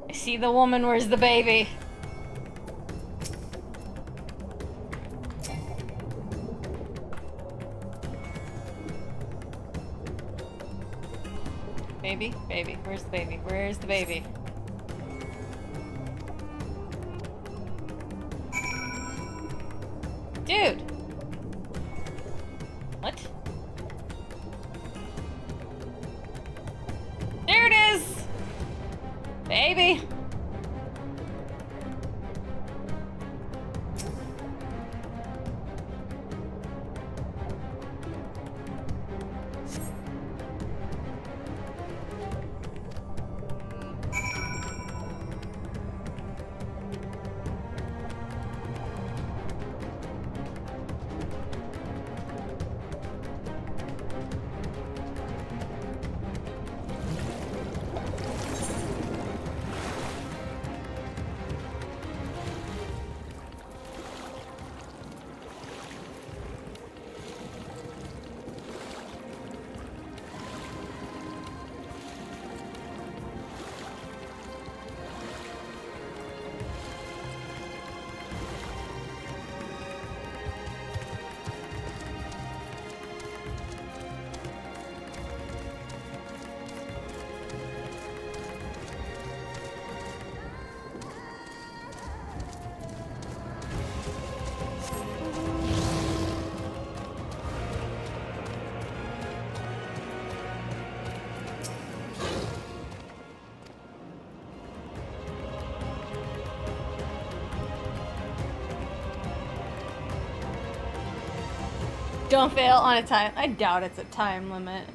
I see the woman, where's the baby? Baby? Baby. Where's the baby? Where's the baby? Dude! What? There it is! Baby! Don't fail on a time. I doubt it's a time limit.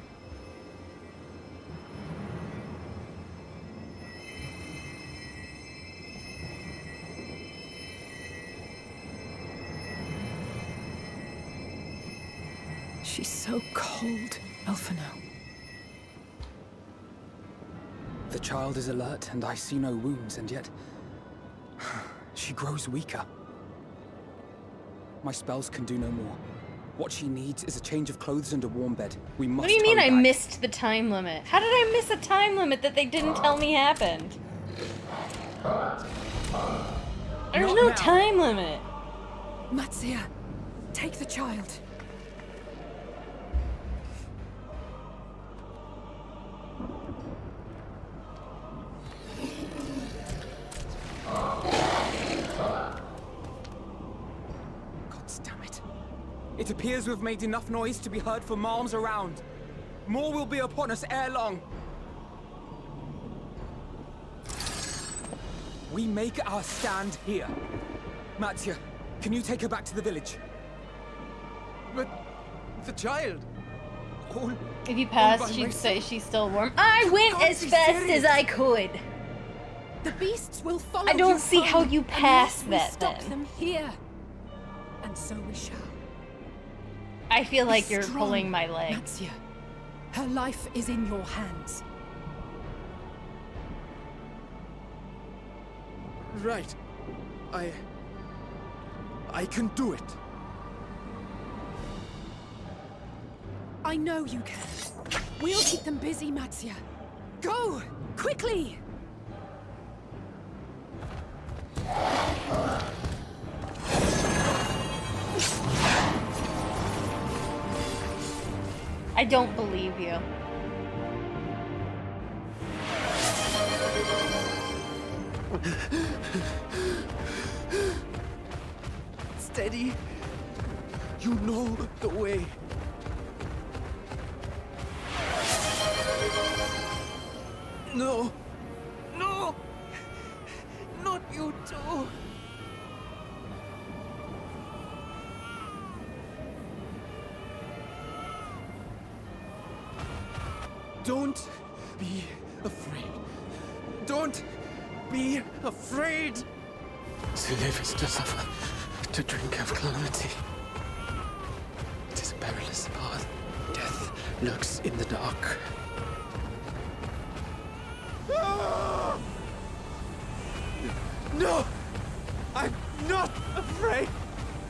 She's so cold, Elfino. The child is alert, and I see no wounds, and yet... she grows weaker. My spells can do no more. What she needs is a change of clothes and a warm bed. We must What do you mean hurry I back. missed the time limit? How did I miss a time limit that they didn't tell me happened? There's Not no now. time limit. Matsia, take the child. It appears we've made enough noise to be heard for miles around. More will be upon us ere long. We make our stand here. Mattia, can you take her back to the village? But the child. All If you by pass, she'd myself? say she's still warm. I went can't as be fast serious. as I could. The beasts will follow I don't you see how home you unless pass we that stop then. them here. And so we shall. I feel like Be you're strong, pulling my leg. Matsia. Her life is in your hands. Right. I can do it. I know you can. We'll keep them busy, Matsia. Go! Quickly! I don't believe you. Steady. You know the way. No. No. Not you too. Don't be afraid. Don't be afraid. To live is to suffer, to drink of calamity. It is a perilous path. Death lurks in the dark. No! I'm not afraid!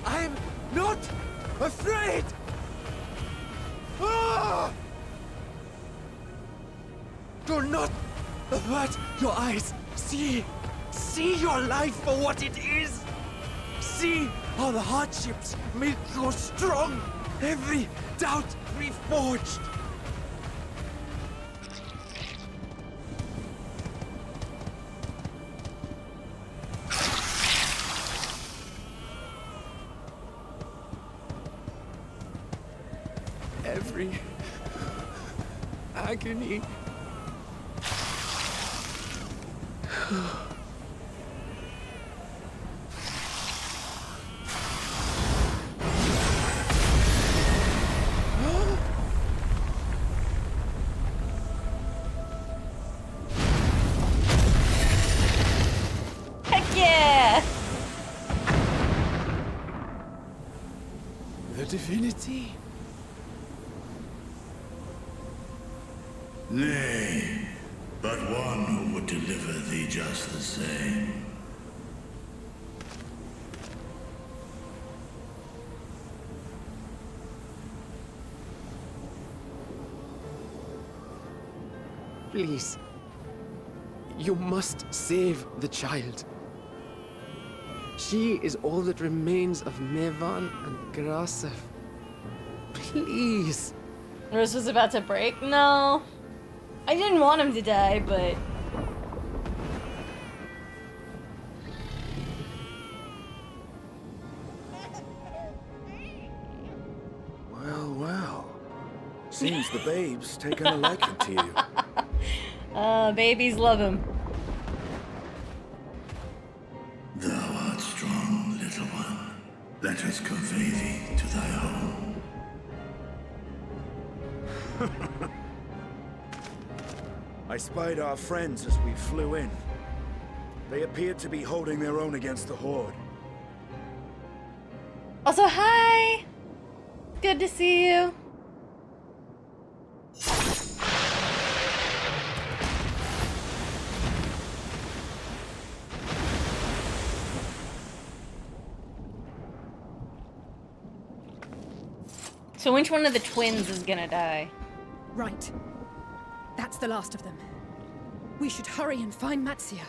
I'm not afraid! Ah! Do not avert your eyes. See your life for what it is. See how the hardships make you strong. Every doubt reforged. Every agony. Heck yeah! The divinity. Nay, but one who would deliver thee just the same. Please. You must save the child. She is all that remains of Mevan and Grasef. Please. Rose was about to break? No. I didn't want him to die, but... Well, well. Seems the babe's taken a liking to you. Babies love him. Thou art strong, little one. Let us convey thee to thy home. I spied our friends as we flew in. They appeared to be holding their own against the Horde. Also, hi! Good to see you. So which one of the twins is gonna die? Right. That's the last of them. We should hurry and find Matsia.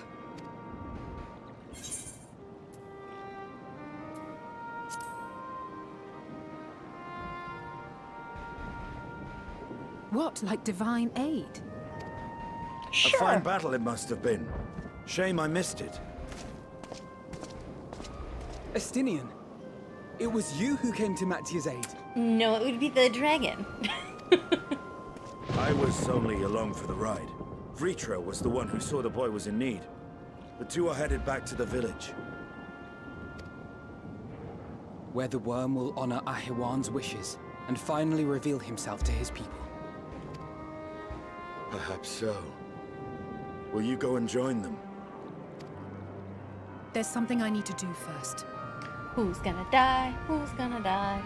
What, like divine aid? A fine battle it must have been. Shame I missed it. Estinian, it was you who came to Matia's aid. No, it would be the dragon. I was only along for the ride. Vritra was the one who saw the boy was in need. The two are headed back to the village. Where the worm will honor Ahiwan's wishes and finally reveal himself to his people. Perhaps so. Will you go and join them? There's something I need to do first. Who's gonna die? Who's gonna die?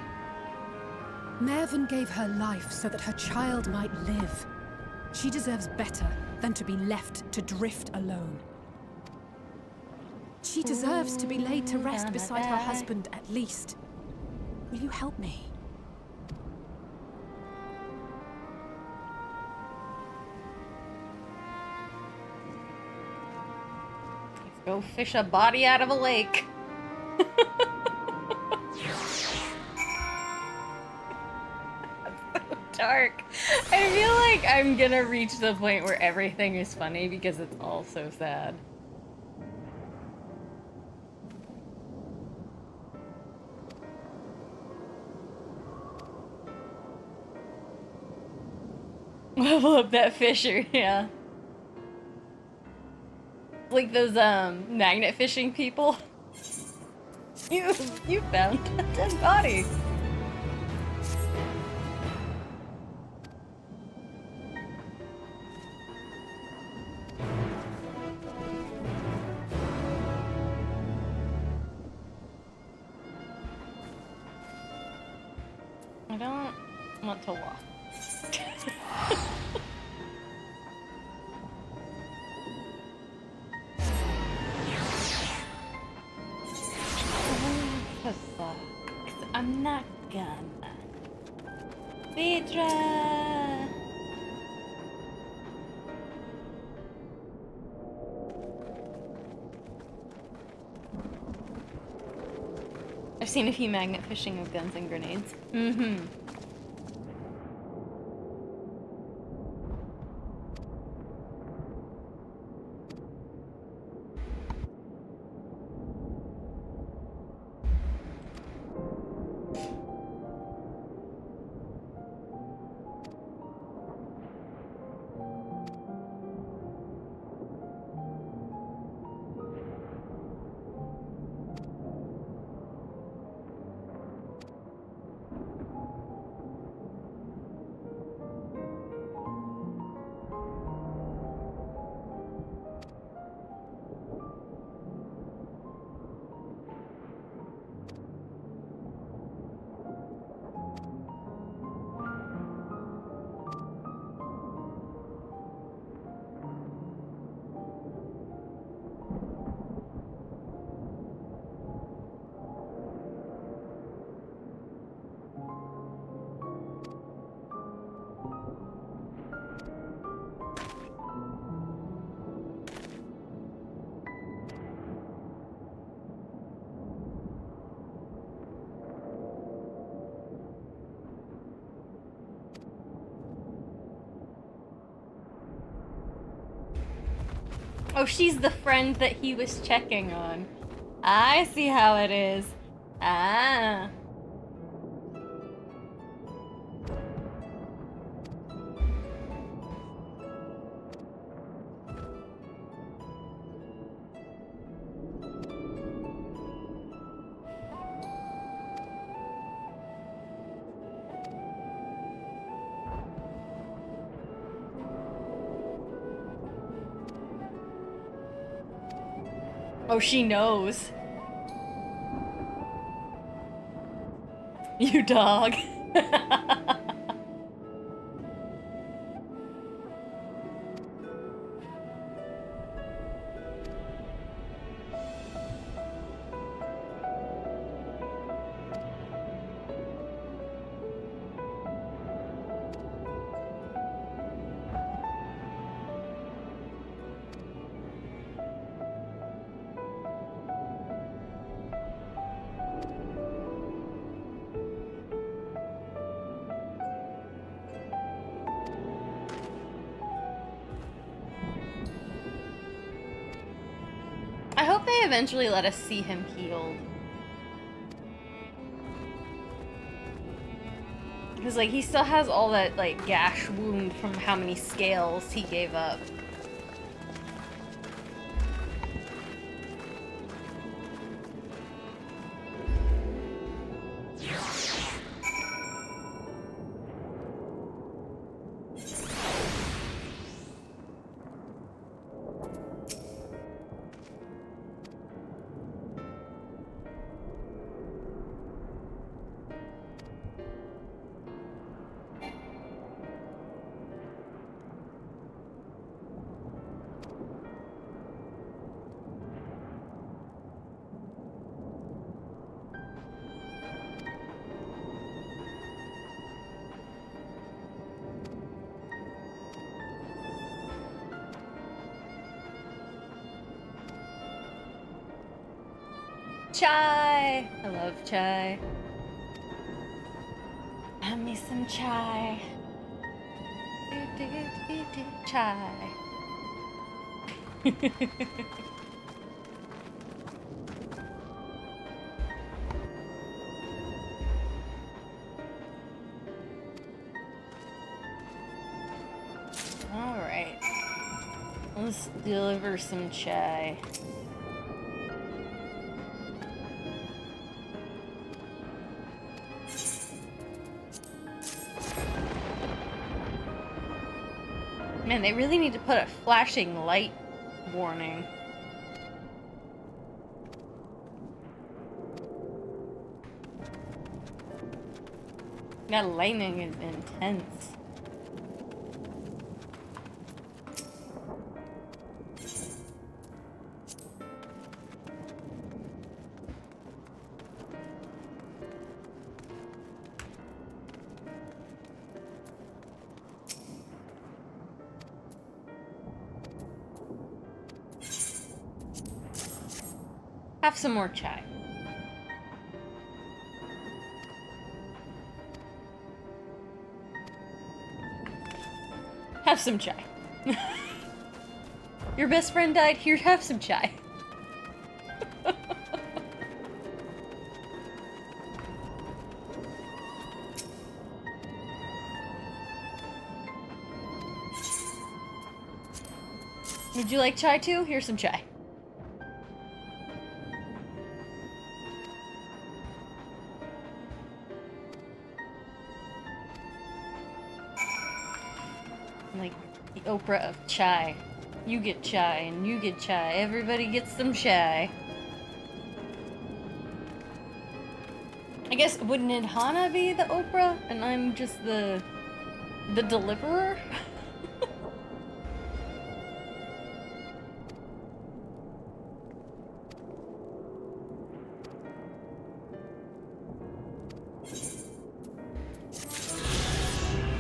Mervyn gave her life so that her child might live. She deserves better than to be left to drift alone. She deserves to be laid to rest beside her husband, at least. Will you help me? Let's go fish a body out of a lake. Dark. I feel like I'm gonna reach the point where everything is funny because it's all so sad. Level up that fisher, yeah. Like those magnet fishing people. You found a dead body. I don't want to walk. I'm not gonna. Vidra! I've seen a few magnet fishing with guns and grenades. Mm-hmm. Oh, she's the friend that he was checking on. I see how it is. Ah. Oh, she knows. You dog. I hope they eventually let us see him healed. Because, like, he still has all that, like, gash wound from how many scales he gave up. Chai! I love chai. Have me some chai. Chai. Alright. Let's deliver some chai. Man, they really need to put a flashing light warning. That lightning is intense. Have some more chai. Have some chai. Your best friend died. Here, have some chai. Would you like chai too? Here's some chai. Like the Oprah of chai. You get chai and you get chai. Everybody gets some chai. I guess wouldn't Hana be the Oprah and I'm just the deliverer?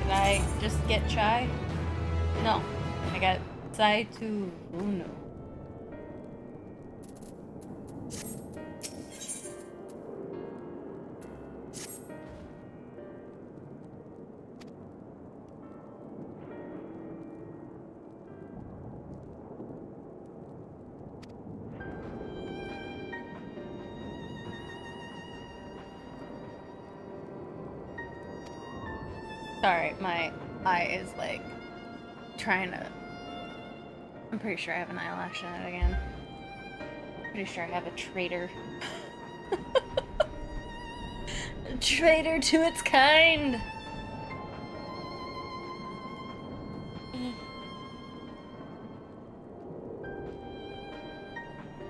Did I just get chai? No, I got Sai to Uno. Sorry, my eye is like trying to. I'm pretty sure I have an eyelash in it again. Pretty sure I have a traitor. A traitor to its kind!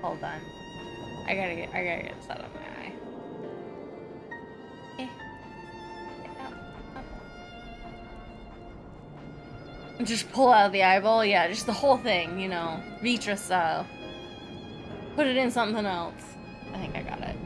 Hold on. I gotta get this out of my eye. Eh. Get out. Up. Just pull out the eyeball? Yeah, just the whole thing, you know, Vitra style. Put it in something else. I think I got it.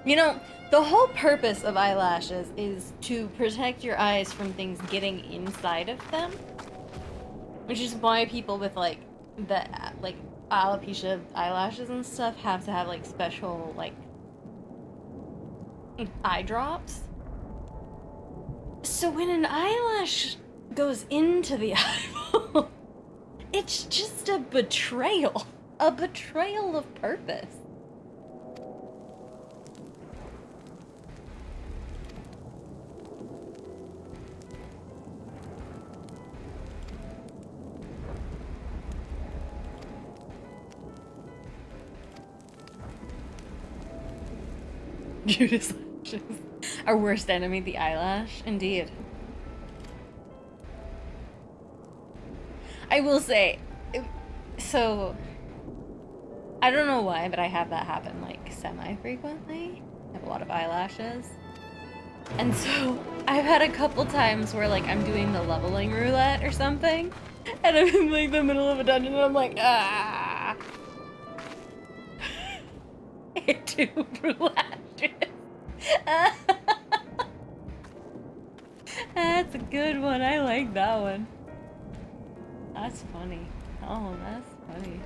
You know, the whole purpose of eyelashes is to protect your eyes from things getting inside of them. Which is why people with, like, the, like, alopecia eyelashes and stuff have to have, like, special, like, eye drops. So when an eyelash goes into the eyeball, it's just a betrayal. A betrayal of purpose. Judas lashes. Our worst enemy, the eyelash. Indeed. I will say, so, I don't know why, but I have that happen, like, semi-frequently. I have a lot of eyelashes. And so, I've had a couple times where, like, I'm doing the leveling roulette or something, and I'm in, like, the middle of a dungeon, and I'm like, ah! Two lashes. That's a good one. I like that one. That's funny. Oh, that's funny.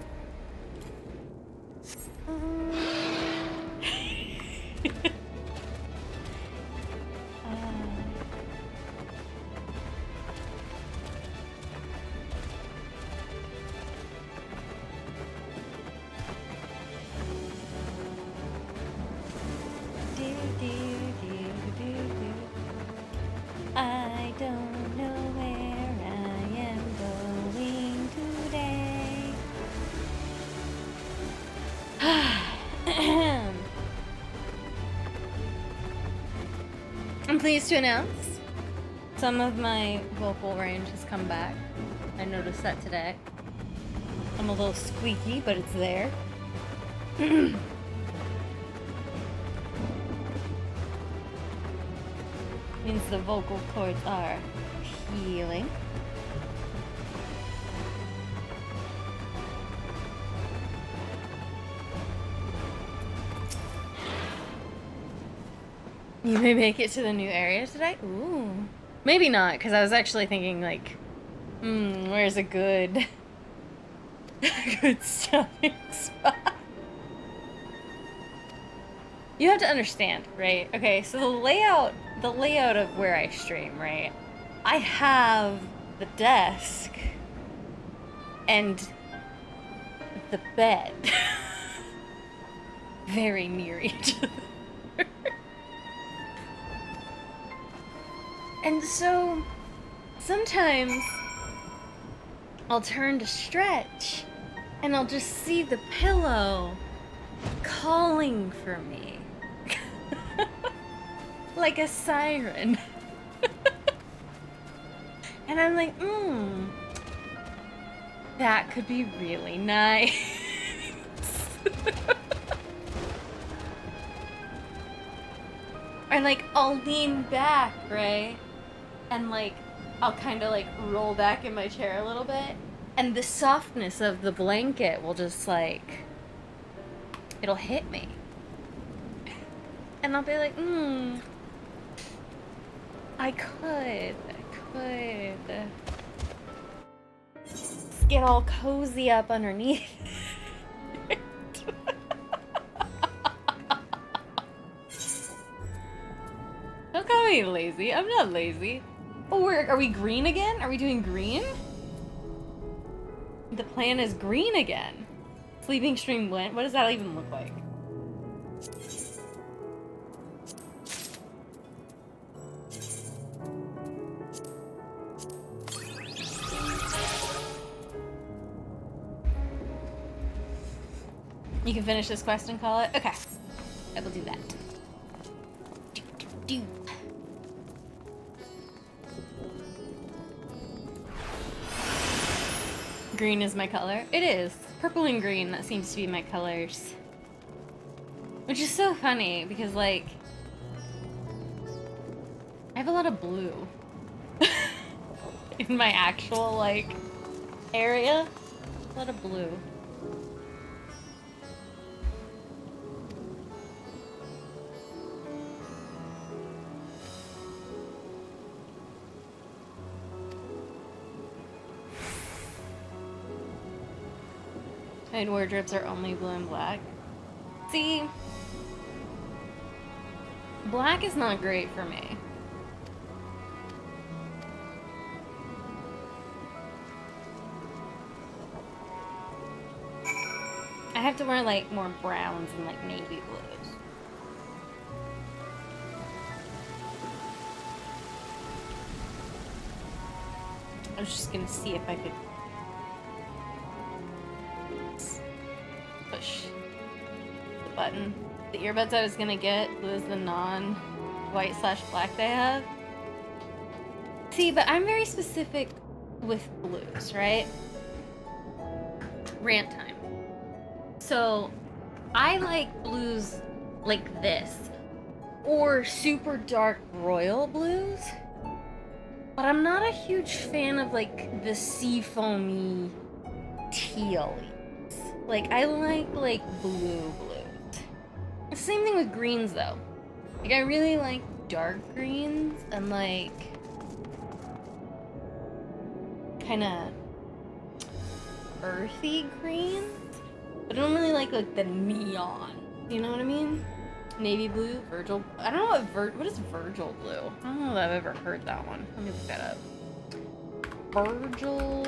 I don't know where I am going today. I'm pleased to announce some of my vocal range has come back. I noticed that today. I'm a little squeaky, but it's there. Means the vocal cords are healing. You may make it to the new area today? Ooh. Maybe not, because I was actually thinking, like, where's a good stopping spot? You have to understand, right? Okay, so the layout of where I stream, right? I have the desk and the bed very near each other. And so sometimes I'll turn to stretch and I'll just see the pillow calling for me. Like a siren. And I'm like, that could be really nice. And like, I'll lean back, right? And like, I'll kind of like roll back in my chair a little bit. And the softness of the blanket will just like, it'll hit me. And I'll be like, I could just get all cozy up underneath. Don't call me lazy. I'm not lazy. Oh, are we green again? Are we doing green? The plan is green again. Sleeping stream went. What does that even look like? You can finish this quest and call it? Okay. I will do that. green is my color. It is. Purple and green, that seems to be my colors. Which is so funny, because, like, I have a lot of blue in my actual, like, area. A lot of blue. And wardrobes are only blue and black. See, black is not great for me. I have to wear like more browns and like navy blues. I was just gonna see if I could push the button. The earbuds I was gonna get was the non-white/black they have. See, but I'm very specific with blues, right? Rant time. So, I like blues like this, or super dark royal blues, but I'm not a huge fan of like the seafoamy teal. Like, I like blue blues. Same thing with greens though. Like, I really like dark greens and like kind of earthy greens. But I don't really like the neon. You know what I mean? Navy blue, Virgil. I don't know what is Virgil blue? I don't know that I've ever heard that one. Let me look that up. Virgil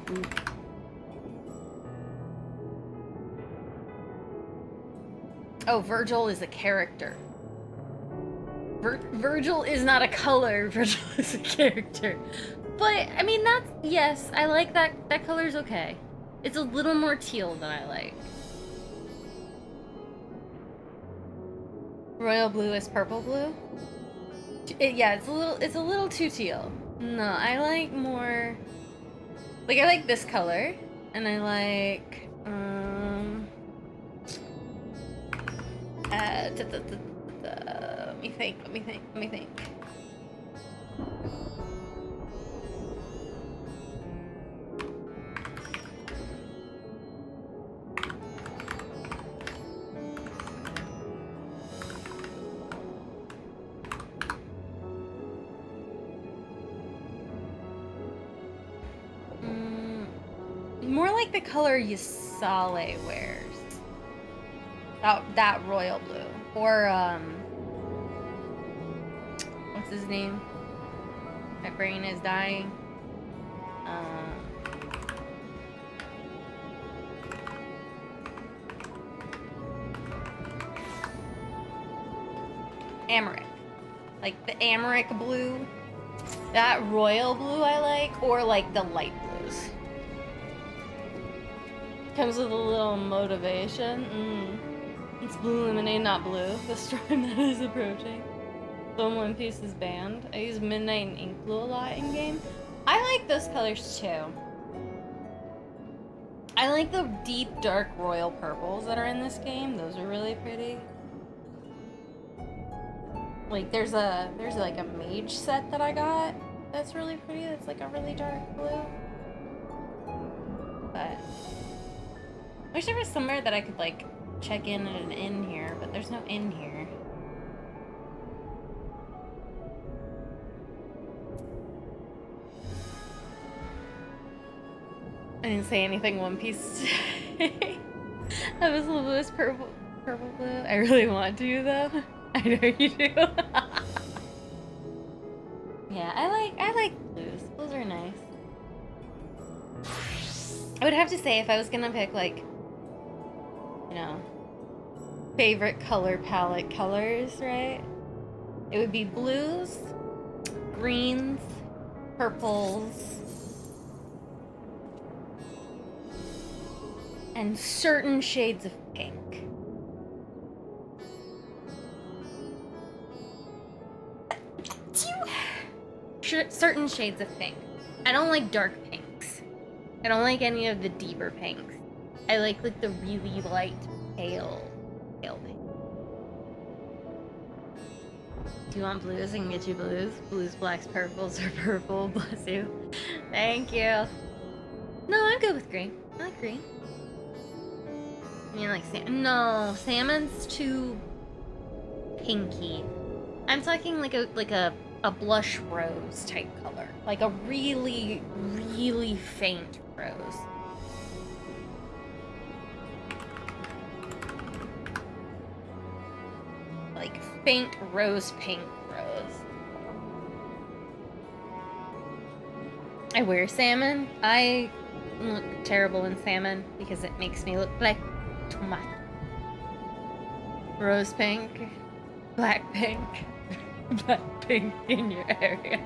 blue. Oh, Virgil is a character. Virgil is not a color. Virgil is a character. But I mean, that's, yes, I like that. That color's okay. It's a little more teal than I like. Royal blue is purple blue. Yeah, it's a little too teal. No, I like more. Like, I like this color, and I like let me think. More like the color Yasale wears. That royal blue. Or, what's his name? My brain is dying. Amaric. Like the Amaric blue. That royal blue I like. Or like the light blues. Comes with a little motivation. It's blue lemonade, not blue. The storm that is approaching. So One Piece is banned. I use Midnight and Ink Blue a lot in game. I like those colors too. I like the deep, dark royal purples that are in this game. Those are really pretty. Like there's like a mage set that I got that's really pretty. That's like a really dark blue. But I wish there was somewhere that I could like check in at an inn here, but there's no inn here. I didn't say anything One Piece today. That was the bluest purple blue. I really want to though. I know you do. Yeah, I like blues. Blues are nice. I would have to say if I was gonna pick like, you know, favorite color palette colors, right? It would be blues, greens, purples, and certain shades of pink. Certain shades of pink. I don't like dark pinks. I don't like any of the deeper pinks. I like the really light pale pink. Do you want blues? I can get you blues. Blues, blacks, purples, or purple. Bless you. Thank you. No, I'm good with green. I like green. I mean, like salmon. No, salmon's too pinky. I'm talking like a blush rose type color, like a really, really faint rose. Like faint rose pink rose. I wear salmon. I look terrible in salmon because it makes me look like tomato. Rose pink, black pink, black pink in your area.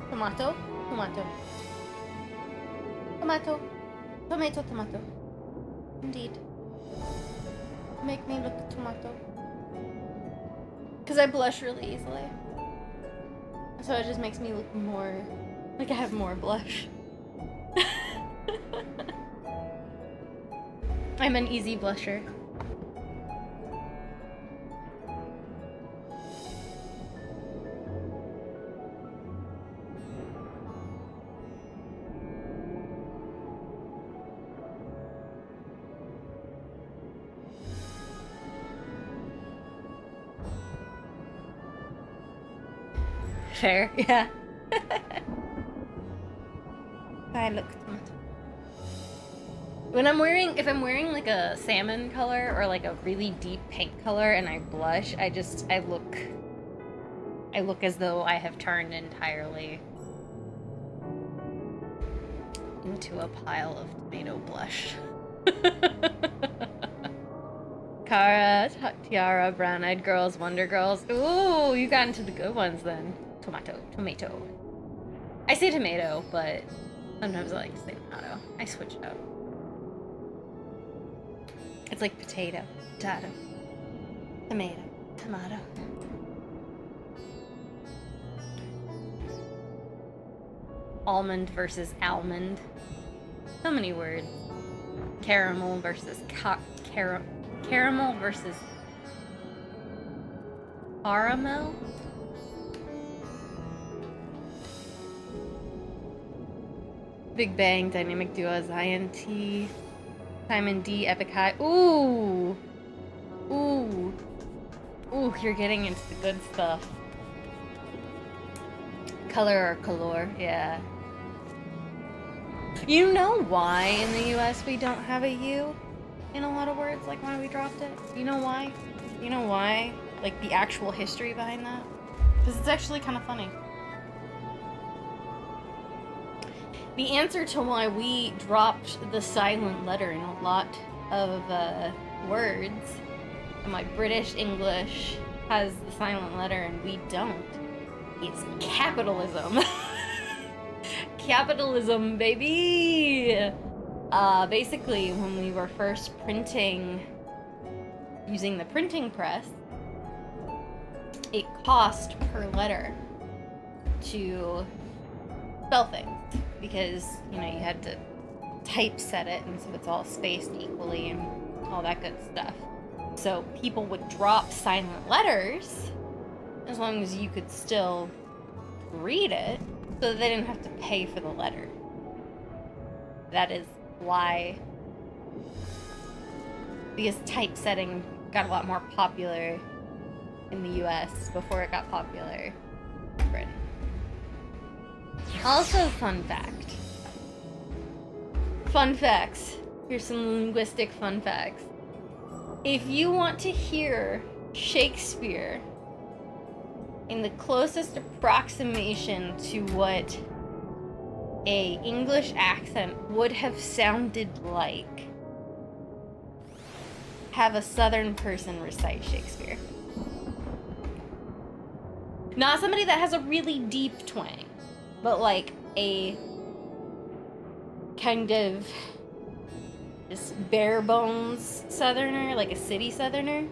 Tomato, tomato, tomato, tomato, tomato. Indeed. Make me look tomato. Because I blush really easily. So it just makes me look more like I have more blush. I'm an easy blusher. Fair, yeah. I look tomato. When if I'm wearing like a salmon color or like a really deep pink color and I blush, I look as though I have turned entirely into a pile of tomato blush. Kara, Tiara, Brown Eyed Girls, Wonder Girls. Ooh, you got into the good ones then. Tomato. I say tomato, but sometimes I like to say tomato. I switch it up. It's like potato, tomato, tomato. Almond versus almond. So many words. Caramel versus caramel versus caramel. Big Bang, Dynamic Duos, INT, Simon D, Epic High. Ooh! Ooh! Ooh, you're getting into the good stuff. Color or color, yeah. You know why in the US we don't have a U in a lot of words, like why we dropped it? You know why? You know why? Like the actual history behind that? Because it's actually kind of funny. The answer to why we dropped the silent letter in a lot of words, and why British English has the silent letter and we don't, is capitalism. Capitalism, baby! Basically, when we were first printing, using the printing press, it cost per letter to spell things. Because, you know, you had to typeset it, and so it's all spaced equally and all that good stuff. So people would drop silent letters as long as you could still read it, so that they didn't have to pay for the letter. That is why, because typesetting got a lot more popular in the US before it got popular in Britain. Also, fun fact. Fun facts. Here's some linguistic fun facts. If you want to hear Shakespeare in the closest approximation to what a English accent would have sounded like, have a Southern person recite Shakespeare. Not somebody that has a really deep twang, but like a kind of just bare bones Southerner, like a city Southerner.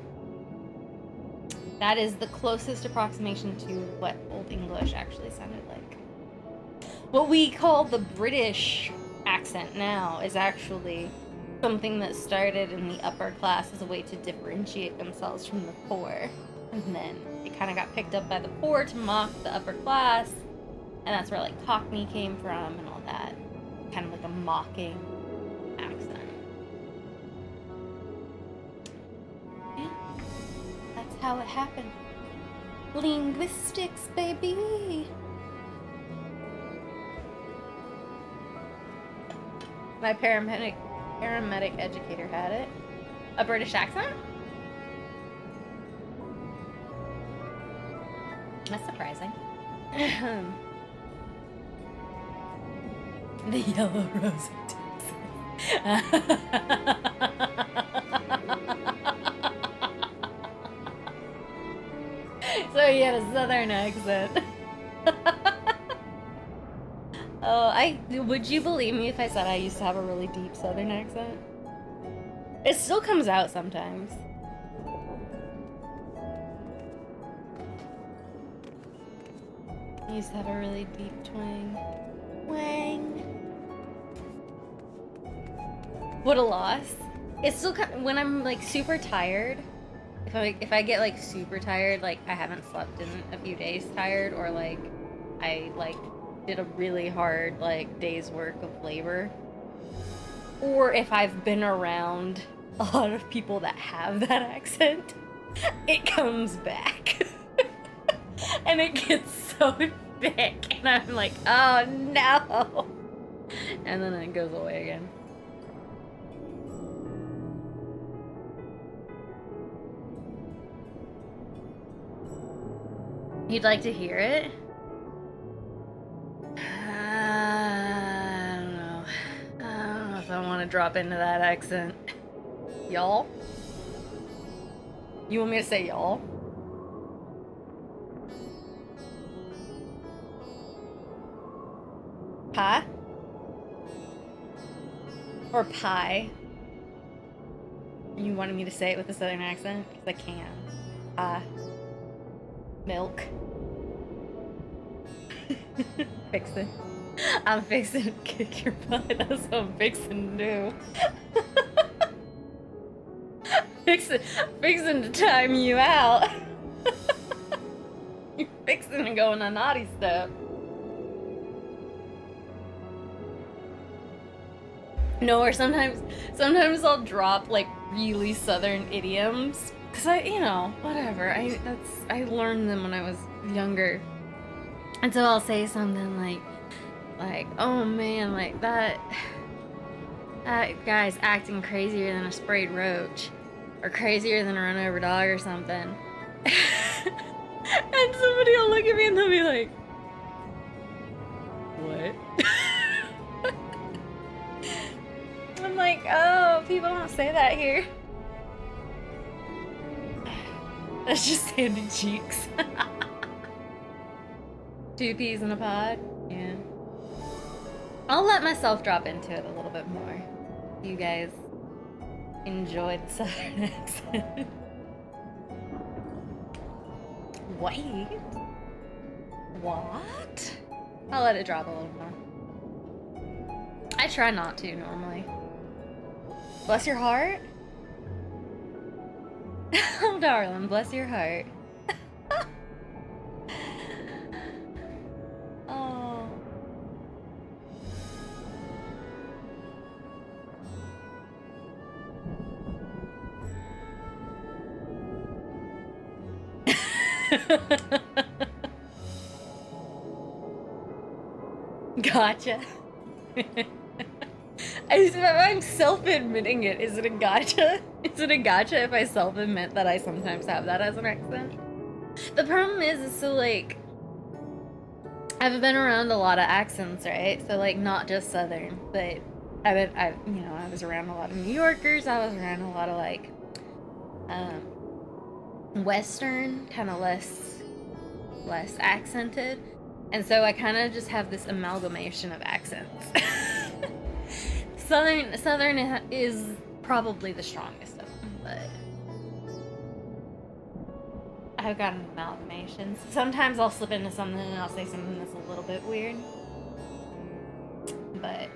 That is the closest approximation to what Old English actually sounded like. What we call the British accent now is actually something that started in the upper class as a way to differentiate themselves from the poor. And then it kind of got picked up by the poor to mock the upper class. And that's where like Cockney came from and all that. Kind of like a mocking accent. Yeah. That's how it happened. Linguistics, baby! My paramedic educator had it. A British accent? That's surprising. The Yellow Rose of Texas. So he had a southern accent. Oh, would you believe me if I said I used to have a really deep southern accent? It still comes out sometimes. I used to have a really deep twang. Twang. What a loss. It's still when I'm like super tired. If I get like super tired, like I haven't slept in a few days tired, or like I like did a really hard like day's work of labor, or if I've been around a lot of people that have that accent, it comes back. And it gets so thick and I'm like, oh no, and then it goes away again. You'd like to hear it? I don't know. I don't know if I want to drop into that accent. Y'all? You want me to say y'all? Pie? Or pie? You wanted me to say it with a southern accent? Because I can. Pie. Milk. Fixin'. I'm fixing to kick your butt. That's what I'm fixing to do. Fixing to time you out. You're fixing to go in a naughty step. No, or sometimes I'll drop like really southern idioms. Cause whatever. I learned them when I was younger. And so I'll say something like, oh man, like that guy's acting crazier than a sprayed roach. Or crazier than a run over dog or something. And somebody will look at me and they'll be like, what? I'm like, oh, people don't say that here. That's just sandy cheeks. 2 peas in a pod? Yeah. I'll let myself drop into it a little bit more. You guys enjoy the southern accent. Wait. What? I'll let it drop a little more. I try not to normally. Bless your heart? Oh, darling, bless your heart. Oh. Gotcha. I'm self-admitting it. Is it a gotcha? Is it a gotcha if I self-admit that I sometimes have that as an accent? The problem is so like, I've been around a lot of accents, right? So like, not just Southern, but I was around a lot of New Yorkers. I was around a lot of like, Western, kind of less accented. And so I kind of just have this amalgamation of accents. Southern is probably the strongest of them, but I've got amalgamations. Sometimes I'll slip into something and I'll say something that's a little bit weird. But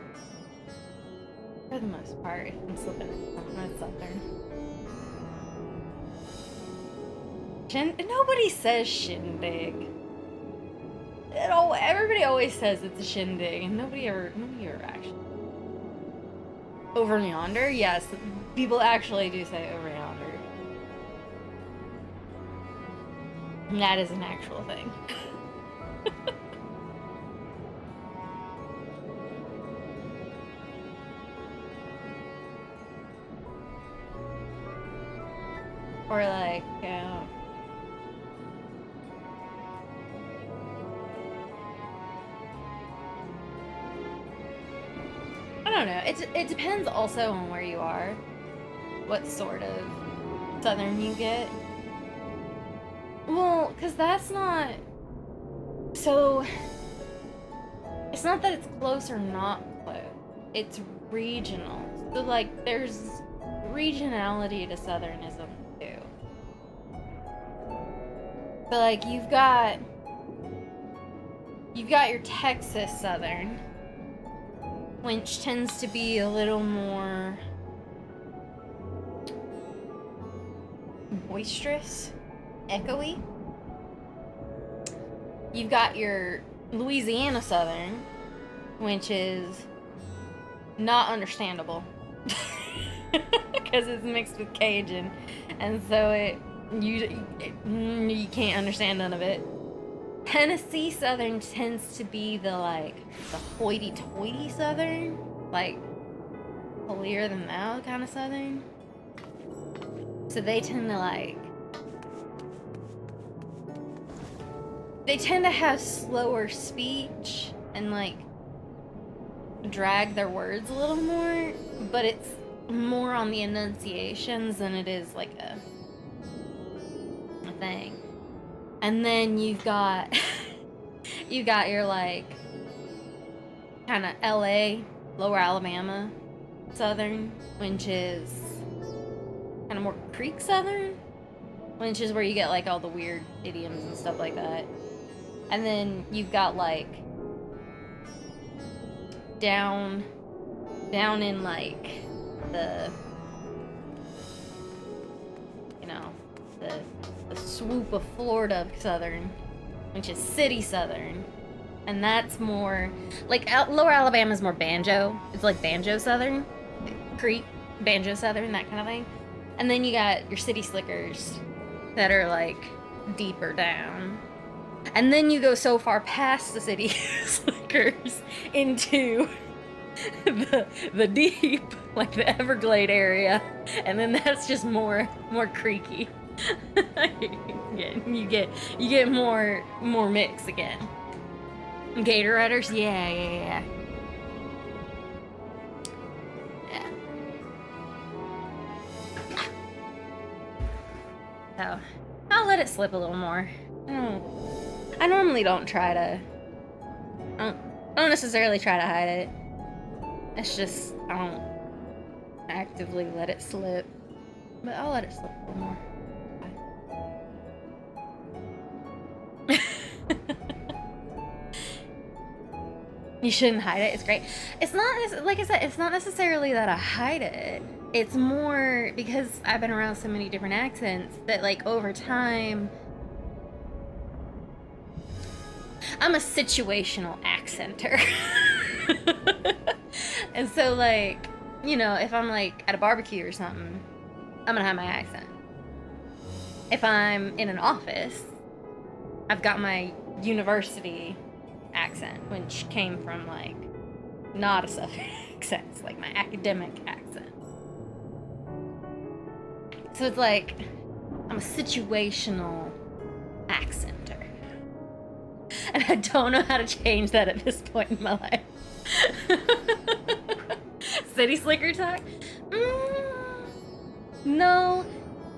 for the most part, I'm slipping into something that's Southern. Nobody says shindig. Everybody always says it's a shindig, and nobody ever actually. Over yonder? Yes, people actually do say over yonder. And that is an actual thing. Or like, I don't know. It depends also on where you are, what sort of Southern you get. Well, because that's not... So, it's not that it's close or not close. It's regional. So, like, there's regionality to Southernism, too. So, like, you've got your Texas Southern, which tends to be a little more boisterous, echoey. You've got your Louisiana Southern, which is not understandable because it's mixed with Cajun, and so you can't understand none of it. Tennessee Southern tends to be the hoity-toity Southern, like holier than thou kind of Southern. So they tend to have slower speech and like drag their words a little more, but it's more on the enunciations than it is like a thing. And then you've got your like kind of LA, Lower Alabama Southern, which is kind of more Creek Southern, which is where you get like all the weird idioms and stuff like that. And then you've got like down in like the the swoop of Florida Southern, which is city Southern, and that's more like Lower Alabama is more banjo. It's like banjo Southern, Creek banjo Southern, that kind of thing. And then you got your city slickers that are like deeper down. And then you go so far past the city slickers into the deep, like the Everglade area, and then that's just more creaky. you get more mix again. Gator Rudders, yeah. So I'll let it slip a little more. I normally don't I don't necessarily try to hide it. It's just I don't actively let it slip, but I'll let it slip a little more. You shouldn't hide it. It's great. It's not, like I said, it's not necessarily that I hide it. It's more because I've been around so many different accents that, like, over time, I'm a situational accenter. And so, like, you know, if I'm, like, at a barbecue or something, I'm gonna have my accent. If I'm in an office, I've got my university accent, which came from, like, not a Southern accent. It's like my academic accent. So it's like, I'm a situational accenter. And I don't know how to change that at this point in my life. City slicker talk? No.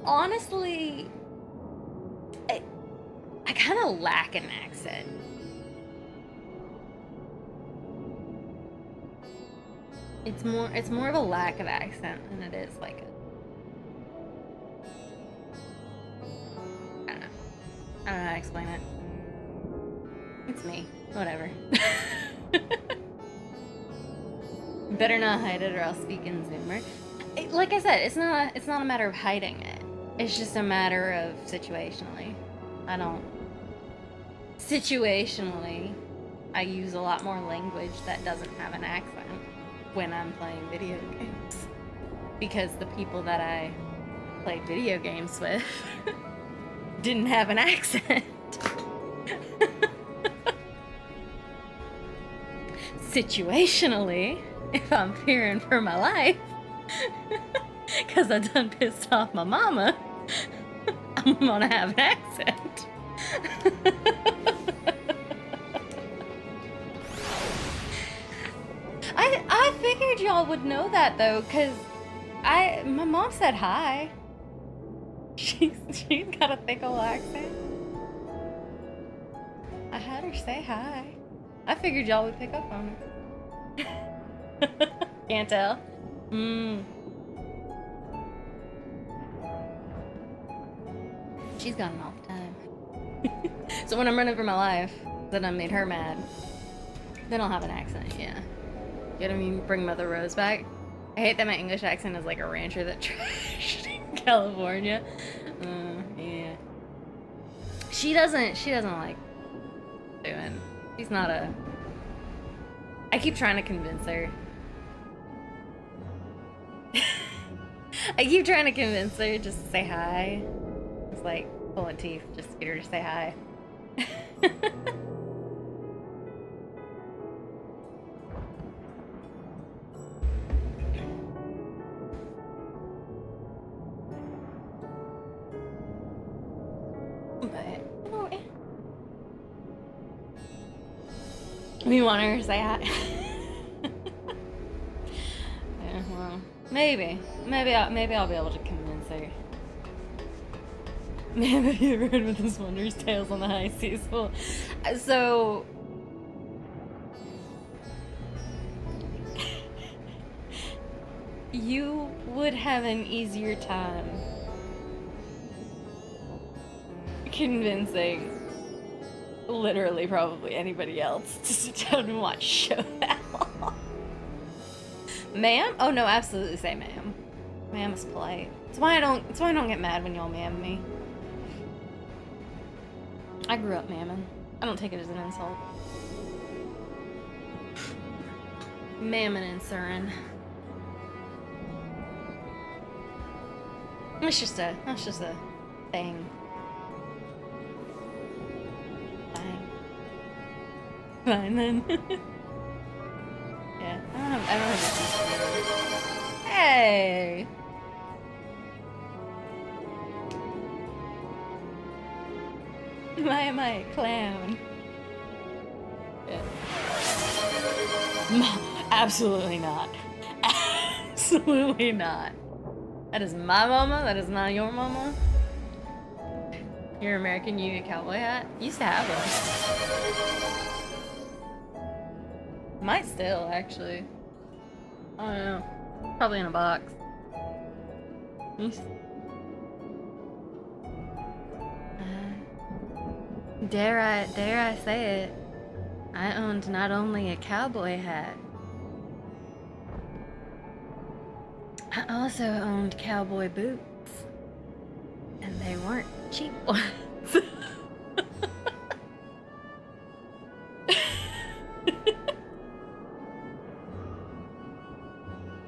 Honestly, I kind of lack an accent. It's more of a lack of accent than it is like a, I don't know. I don't know how to explain it. It's me. Whatever. Better not hide it or I'll speak in Zoomer. Like I said, it's not a matter of hiding it. It's just a matter of situationally. Situationally, I use a lot more language that doesn't have an accent when I'm playing video games. Because the people that I played video games with didn't have an accent. Situationally, if I'm fearing for my life, because I done pissed off my mama, I'm gonna have an accent. I figured y'all would know that though, because my mom said hi. She's got a thick old accent. I had her say hi. I figured y'all would pick up on it. Can't tell. She's got them all the time. So when I'm running for my life, then I made her mad. Then I'll have an accent, yeah. You know what I mean? Bring Mother Rose back. I hate that my English accent is like a rancher that trashed in California. Yeah. She doesn't like doing. She's not a. I keep trying to convince her. I keep trying to convince her just to say hi. It's like pulling teeth just to get her to say hi. We want her to say hi. Yeah, well, maybe I'll be able to convince her. Man, have you ever heard of this Wondrous Tales on the High Seas? Well, so you would have an easier time convincing literally probably anybody else to sit down and watch show that long. Ma'am? Oh no, absolutely say ma'am. Ma'am is polite. That's why I don't get mad when y'all ma'am me. I grew up ma'aming. I don't take it as an insult. Ma'aming and sirring. That's just a thing. Fine then. Yeah, I don't have Hey! Why am I a clown? Yeah. Absolutely not. Absolutely not. That is my mama, that is not your mama. Your American Union cowboy hat? Used to have one. Might still, actually. I don't know. Probably in a box. Dare I say it? I owned not only a cowboy hat, I also owned cowboy boots. And they weren't cheap ones.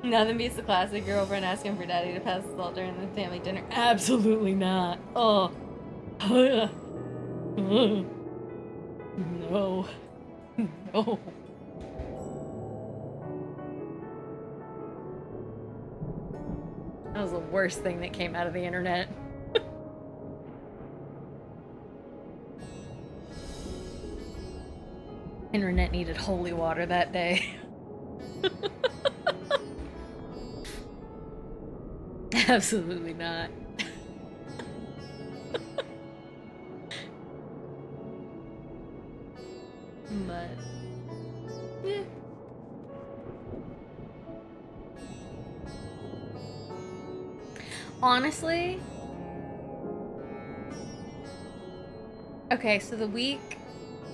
Nothing beats the classic girlfriend asking for daddy to pass the salt during the family dinner. Absolutely not. Oh. No. No. That was the worst thing that came out of the internet. Internet needed holy water that day. Absolutely not. But yeah. Honestly, Okay, so the week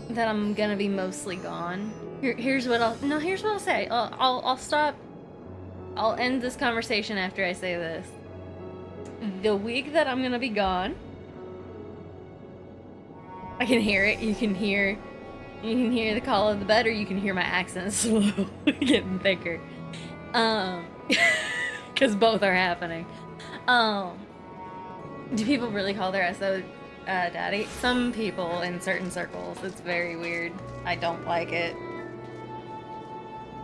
that I'm gonna be mostly gone. Here's what I'll say. I'll stop. I'll end this conversation after I say this. The week that I'm gonna be gone, I can hear it. You can hear the call of the bed, or you can hear my accent slowly getting thicker. Because both are happening. Do people really call their SO daddy? Some people in certain circles. It's very weird. I don't like it.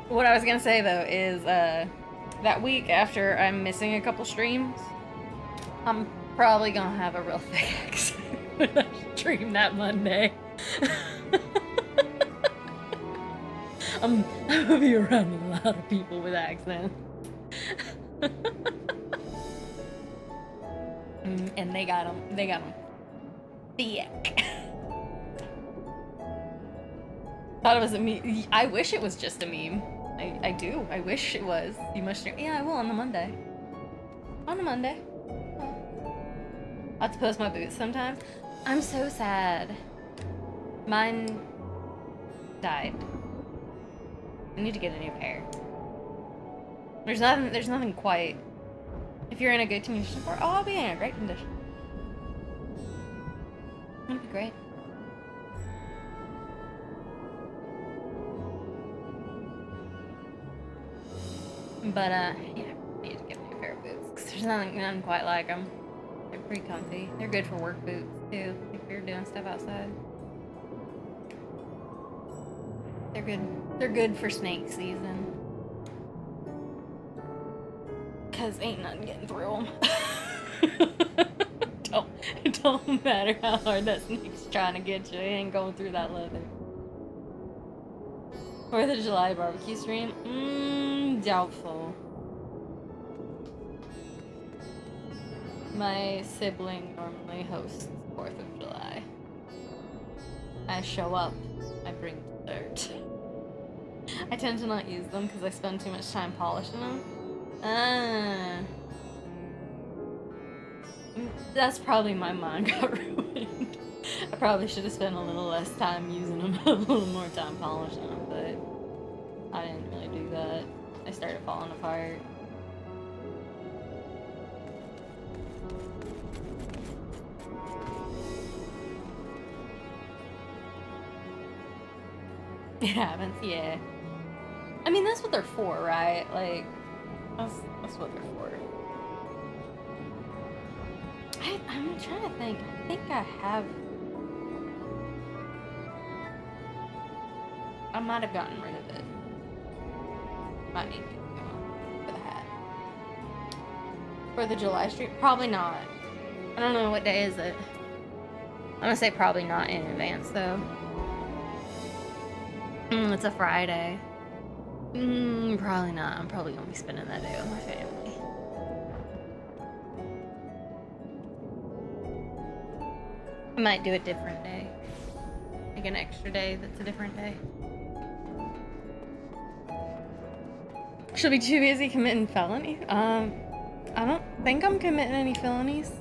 What I was gonna say though is that week after I'm missing a couple streams, I'm probably gonna have a real thick accent when I stream that Monday. I'm gonna be around a lot of people with accents. And they got them thick. Thought it was a meme. I wish it was just a meme. I do. I wish it was. You must stream. Yeah, I will on the Monday. On a Monday. I'll have to post my boots sometimes. I'm so sad. Mine died. I need to get a new pair. There's nothing quite. If you're in a good condition for, I'll be in a great condition. That'd be great. But yeah, I need to get a new pair of boots because there's nothing quite like them. They're pretty comfy. They're good for work boots too, if you're doing stuff outside. They're good for snake season. Cause ain't nothing getting through them. It don't matter how hard that snake's trying to get you, it ain't going through that leather. 4th of July barbecue stream? Doubtful. My sibling normally hosts 4th of July. I show up, I bring dessert. I tend to not use them because I spend too much time polishing them. That's probably my mind got ruined. I probably should have spent a little less time using them, a little more time polishing them, but I didn't really do that. I started falling apart. It happens, yeah. I mean, that's what they're for, right? Like, that's what they're for. I'm trying to think. I think I have... I might have gotten rid of it. Might need to get one for the hat. For the July stream? Probably not. I don't know what day is it. I'm gonna say probably not in advance, though. It's a Friday. Probably not. I'm probably gonna be spending that day with my family. I might do a different day. Like an extra day that's a different day. She'll be too busy committing felonies. I don't think I'm committing any felonies.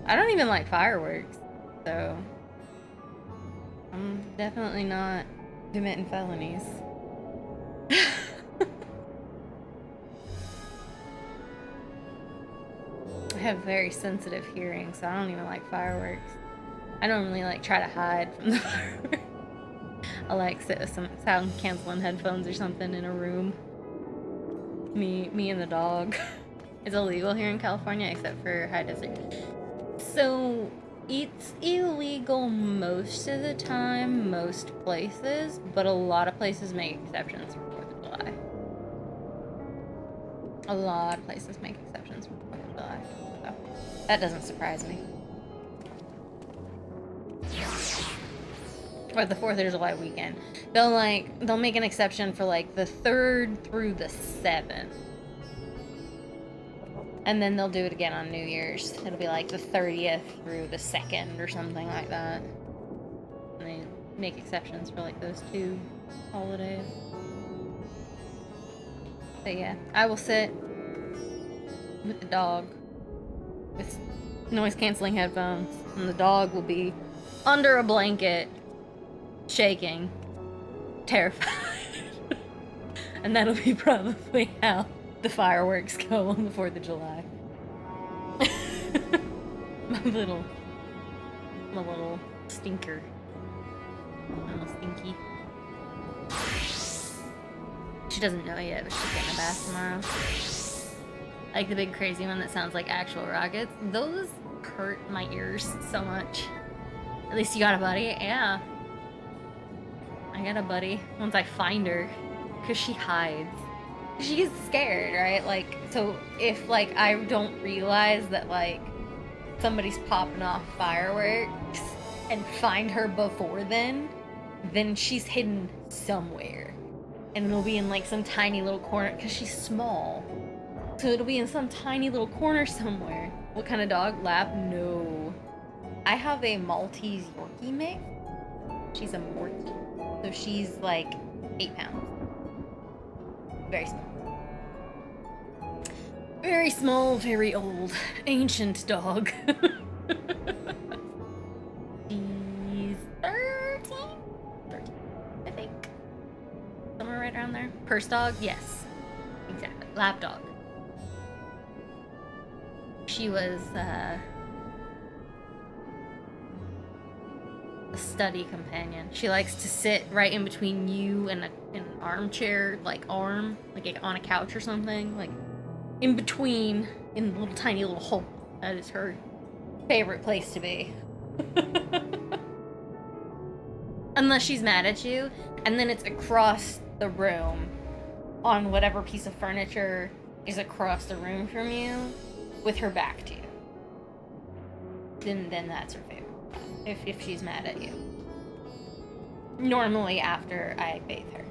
I don't even like fireworks, so I'm definitely not committing felonies. I have very sensitive hearing, so I don't even like fireworks. I don't really like try to hide from the fireworks. I like sit with some sound canceling headphones or something in a room. Me and the dog. It's illegal here in California except for high desert. So it's illegal most of the time, most places, but a lot of places make exceptions for 4th of July. A lot of places make exceptions for 4th of July. So that doesn't surprise me. Or the 4th of July weekend. They'll make an exception for like the 3rd through the 7th. And then they'll do it again on New Year's. It'll be like the 30th through the 2nd or something like that. And they make exceptions for like those 2 holidays. But yeah, I will sit with the dog with noise canceling headphones And the dog will be under a blanket, shaking, terrified. And that'll be probably how the fireworks go on the 4th of July. My little stinker. My little stinky. She doesn't know yet, but she's getting a bath tomorrow. Like the big crazy one that sounds like actual rockets. Those hurt my ears so much. At least you got a buddy? Yeah. I got a buddy. Once I find her. Because she hides. She gets scared, right? Like, so if, like, I don't realize that, like, somebody's popping off fireworks and find her before then she's hidden somewhere. And it'll be in, like, some tiny little corner, because she's small. So it'll be in some tiny little corner somewhere. What kind of dog? Lab? No. I have a Maltese Yorkie mix. She's a Morkie. So she's, like, 8 pounds. Very small. Very small, very old, ancient dog. She's 13? 13, I think. Somewhere right around there. Purse dog? Yes. Exactly. Lap dog. She was, a study companion. She likes to sit right in between you and an armchair, like arm, like on a couch or something, like in between, in a little tiny little hole. That is her favorite place to be. Unless she's mad at you, and then it's across the room on whatever piece of furniture is across the room from you with her back to you. Then that's her favorite. If she's mad at you. Normally after I bathe her.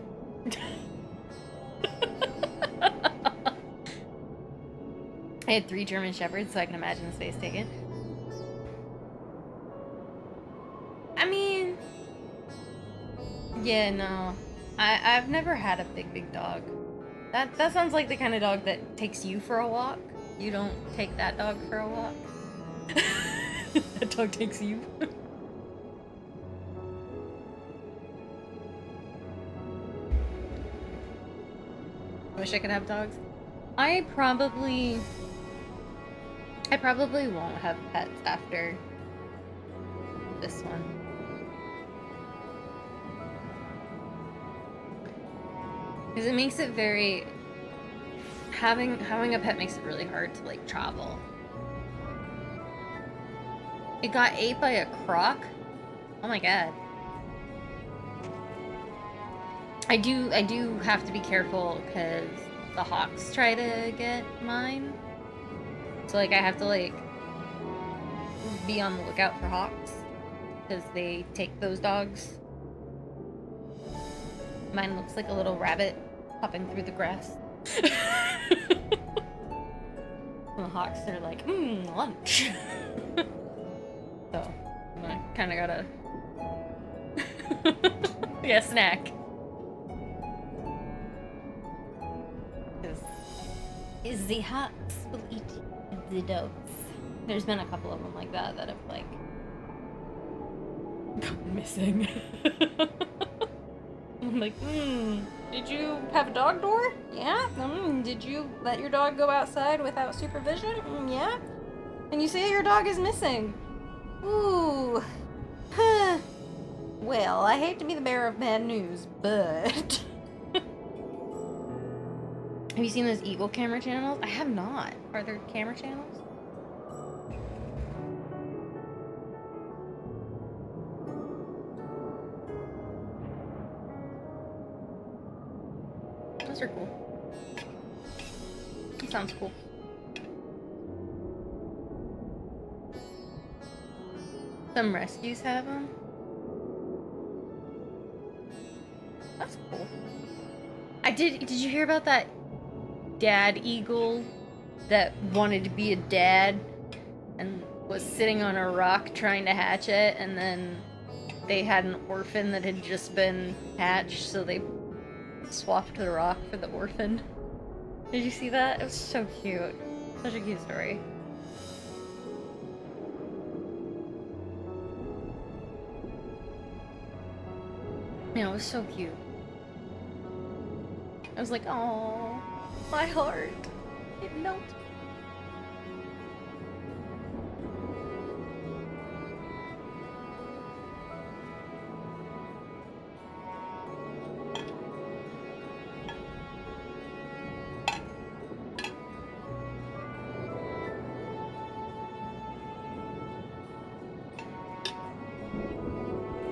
I had 3 German Shepherds, so I can imagine the space taken. I mean... Yeah, no. I've never had a big dog. That sounds like the kind of dog that takes you for a walk. You don't take that dog for a walk. That dog takes you. Wish I could have dogs. I probably won't have pets after this one. Because it makes it very... Having a pet makes it really hard to, like, travel. It got ate by a croc? Oh my god. I do have to be careful because the hawks try to get mine. So, like, I have to, like, be on the lookout for hawks because they take those dogs. Mine looks like a little rabbit hopping through the grass. And the hawks are like, lunch. So, I kind of gotta... yeah, snack. Is the hawks will eat the dogs. There's been a couple of them like that have, like, gone missing. I'm like, did you have a dog door? Yeah? Did you let your dog go outside without supervision? Yeah? And you say your dog is missing. Ooh. Huh. Well, I hate to be the bearer of bad news, but... Have you seen those Eagle camera channels? I have not. Are there camera channels? Those are cool. That sounds cool. Some rescues have them. That's cool. Did you hear about that dad eagle that wanted to be a dad and was sitting on a rock trying to hatch it, and then they had an orphan that had just been hatched, so they swapped the rock for the orphan? Did you see that? It was so cute. Such a cute story. You know, it was so cute. I was like, oh, my heart. It melted.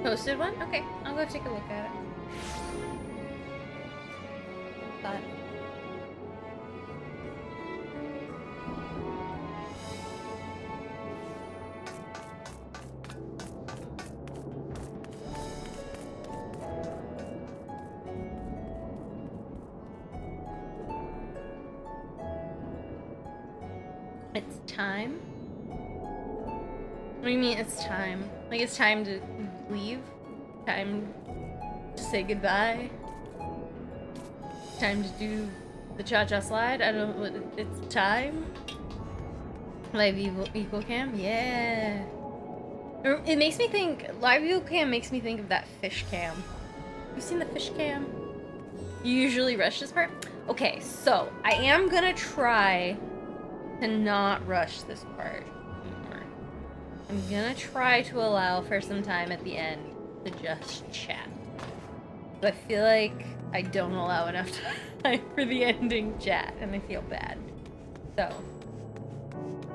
Posted one? Okay, I'll go take a look at it. But it's time? What do you mean it's time? Like it's time to leave? Time to say goodbye? Time to do the cha-cha slide? I don't know, it's time? Live equal cam? Yeah. It makes me think, live equal cam makes me think of that fish cam. You seen the fish cam? You usually rush this part? Okay, so I am gonna try to not rush this part anymore. I'm gonna try to allow for some time at the end to just chat. But I feel like I don't allow enough time for the ending chat, and I feel bad. So,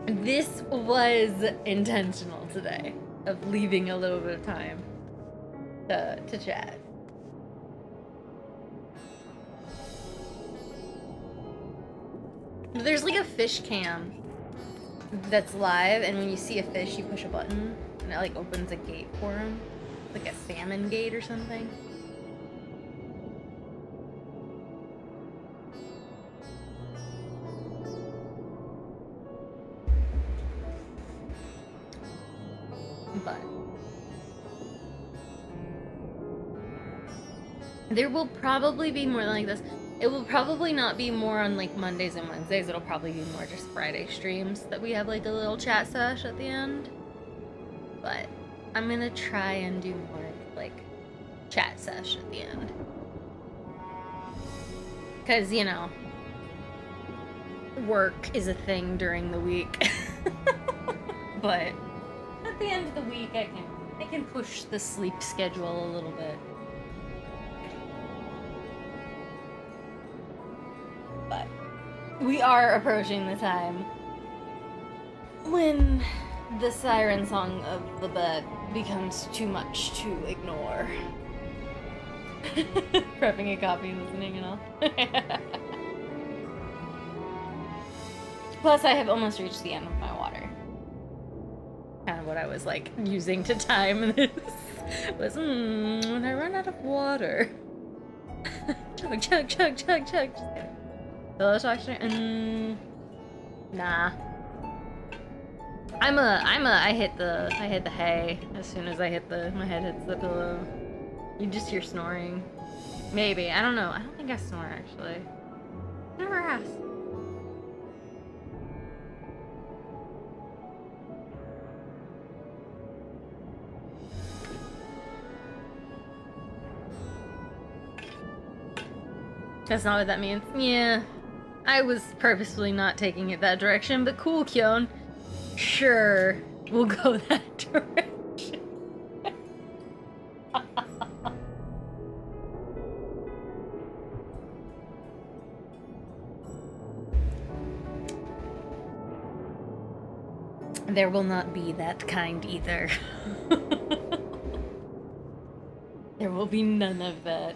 this was intentional today, of leaving a little bit of time to chat. There's like a fish cam that's live, and when you see a fish, you push a button, and it like opens a gate for him. Like a salmon gate or something. But there will probably be more like this. It will probably not be more on like Mondays and Wednesdays. It'll probably be more just Friday streams that we have like a little chat sesh at the end. But I'm gonna try and do more like chat sesh at the end. Cause you know, work is a thing during the week. But at the end of the week I can push the sleep schedule a little bit. But we are approaching the time when the siren song of the bed becomes too much to ignore. Prepping a copy and listening and all. Plus, I have almost reached the end of my water. Kind of what I was like using to time this was when I run out of water. Chug, chug, chug, chug, chug. Just kidding. Pillow talk stream? Nah. I hit the hay as soon as my head hits the pillow. You just hear snoring. Maybe, I don't know. I don't think I snore actually. Never asked. That's not what that means. Yeah. I was purposefully not taking it that direction, but cool, Kyon. Sure, we'll go that direction. There will not be that kind either. There will be none of that.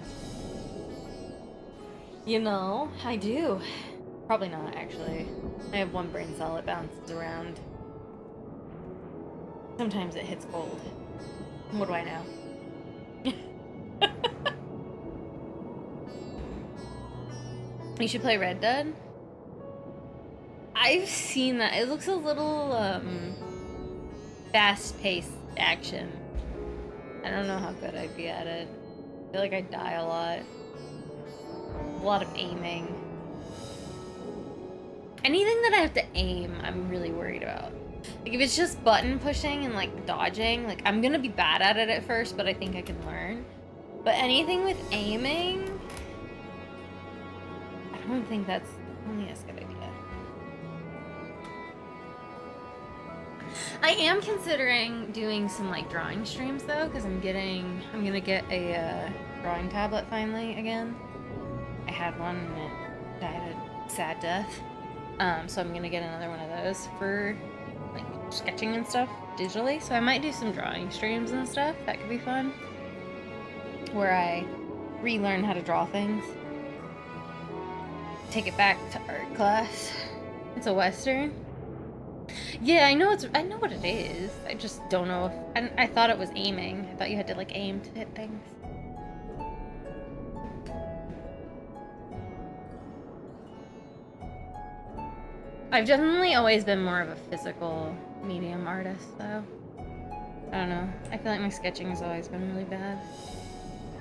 You know, I do. Probably not, actually. I have one brain cell that bounces around. Sometimes it hits cold. What do I know? You should play Red Dead? I've seen that. It looks a little, fast-paced action. I don't know how good I'd be at it. I feel like I die a lot. A lot of aiming. Anything that I have to aim, I'm really worried about. Like, if it's just button pushing and, like, dodging, like, I'm gonna be bad at it at first, but I think I can learn. But anything with aiming, I don't think that's only a good idea. I am considering doing some like drawing streams though, because I'm gonna get a drawing tablet finally again. I had one and it died a sad death. So I'm gonna get another one of those for like sketching and stuff digitally. So I might do some drawing streams and stuff. That could be fun. Where I relearn how to draw things. Take it back to art class. It's a Western. Yeah, I know what it is. I just don't know if I thought it was aiming. I thought you had to like aim to hit things. I've definitely always been more of a physical medium artist though. I don't know. I feel like my sketching has always been really bad.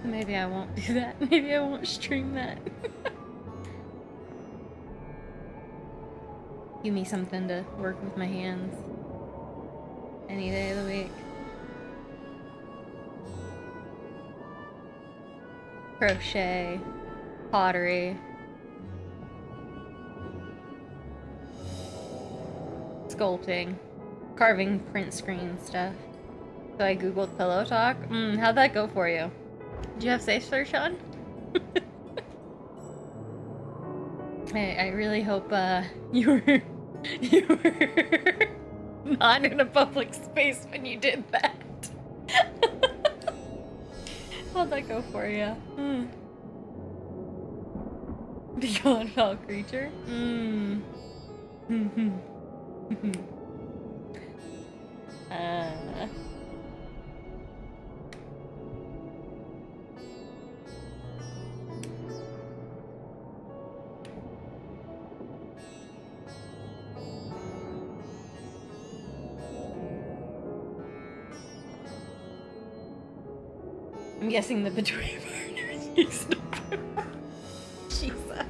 Maybe I won't do that. Maybe I won't stream that. Give me something to work with my hands any day of the week. Crochet, pottery, sculpting, carving print screen stuff. So I googled pillow talk. How'd that go for you? Did you have safe search on? I really hope you were not in a public space when you did that. How'd that go for you? Beyond foul creature? I'm guessing the between partners used to Jesus.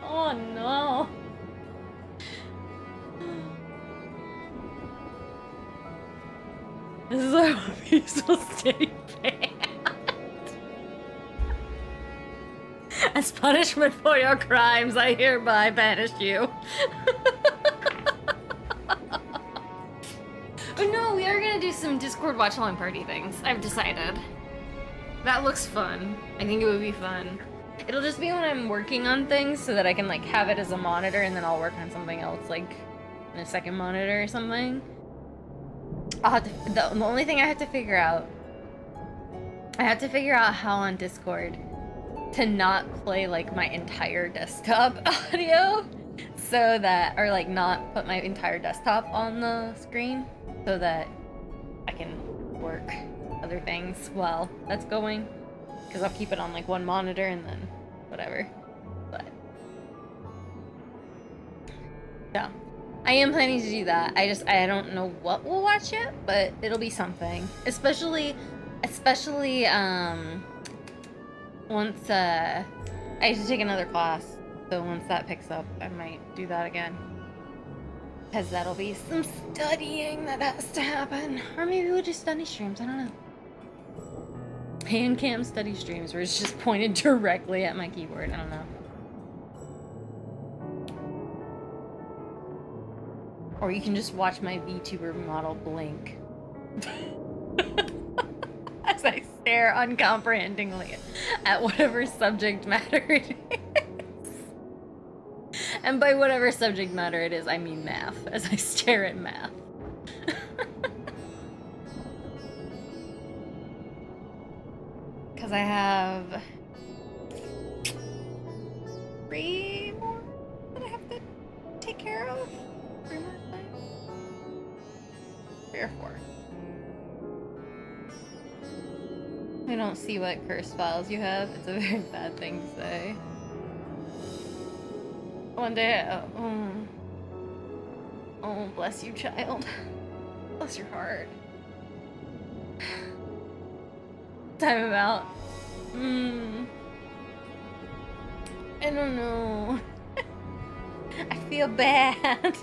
Oh no. This is a peaceful stay banned. As punishment for your crimes, I hereby banish you. Oh no, we are gonna do some Discord watch along party things. I've decided. That looks fun. I think it would be fun. It'll just be when I'm working on things so that I can like have it as a monitor and then I'll work on something else like in a second monitor or something. I'll have to, the only thing I have to figure out, how on Discord to not play like my entire desktop audio so that, or like not put my entire desktop on the screen so that I can work other things while that's going, because I'll keep it on like one monitor and then whatever. But yeah, I am planning to do that. I don't know what we'll watch yet, but it'll be something, especially once I have to take another class, so once that picks up, I might do that again. Because that'll be some studying that has to happen. Or maybe we'll do study streams, I don't know. Hand cam study streams where it's just pointed directly at my keyboard, I don't know. Or you can just watch my VTuber model blink. As I stare uncomprehendingly at whatever subject matter it is. And by whatever subject matter it is, I mean math, as I stare at math. Because I have 3 more that I have to take care of. 3 more things? 3 or 4. I don't see what curse files you have. It's a very bad thing to say. One day, oh, bless you, child. Bless your heart. Time about. I don't know. I feel bad.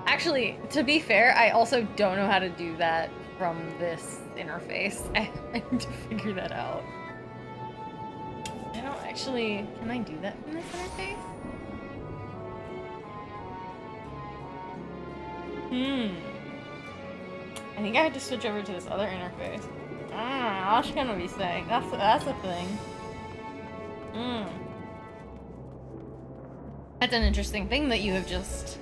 Actually, to be fair, I also don't know how to do that from this interface. I need to figure that out. I don't actually... Can I do that from this interface? I think I had to switch over to this other interface. I was gonna be saying. That's a thing. That's an interesting thing that you have just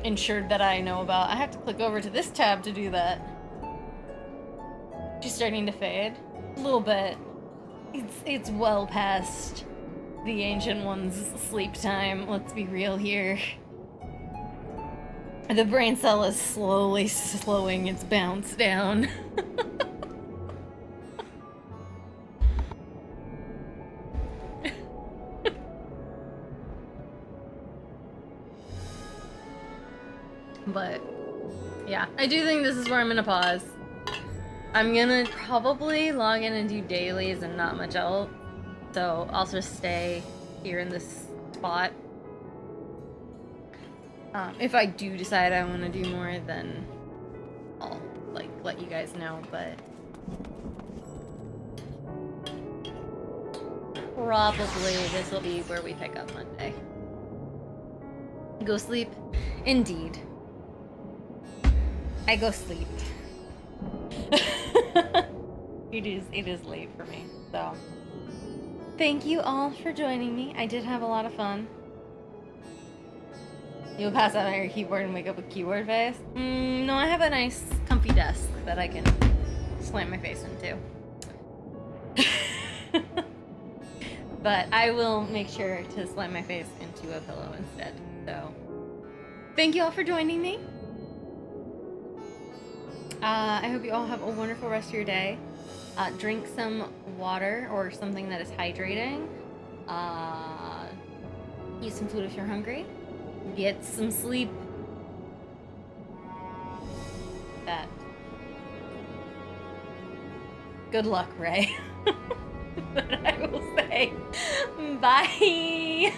ensured that I know about. I have to click over to this tab to do that. She's starting to fade. A little bit. It's well past the Ancient One's sleep time. Let's be real here. The brain cell is slowly slowing its bounce down. But yeah, I do think this is where I'm gonna pause. I'm gonna probably log in and do dailies and not much else. So I'll just stay here in this spot. If I do decide I want to do more, then I'll like let you guys know, but probably this will be where we pick up Monday. Go sleep. Indeed. I go sleep. It is late for me, so thank you all for joining me. I did have a lot of fun. You'll pass out on your keyboard and wake up with keyboard face? No, I have a nice comfy desk that I can slam my face into. But I will make sure to slam my face into a pillow instead. So thank you all for joining me. I hope you all have a wonderful rest of your day. Drink some water or something that is hydrating. Eat some food if you're hungry. Get some sleep. That. Good luck, Ray. But I will say bye.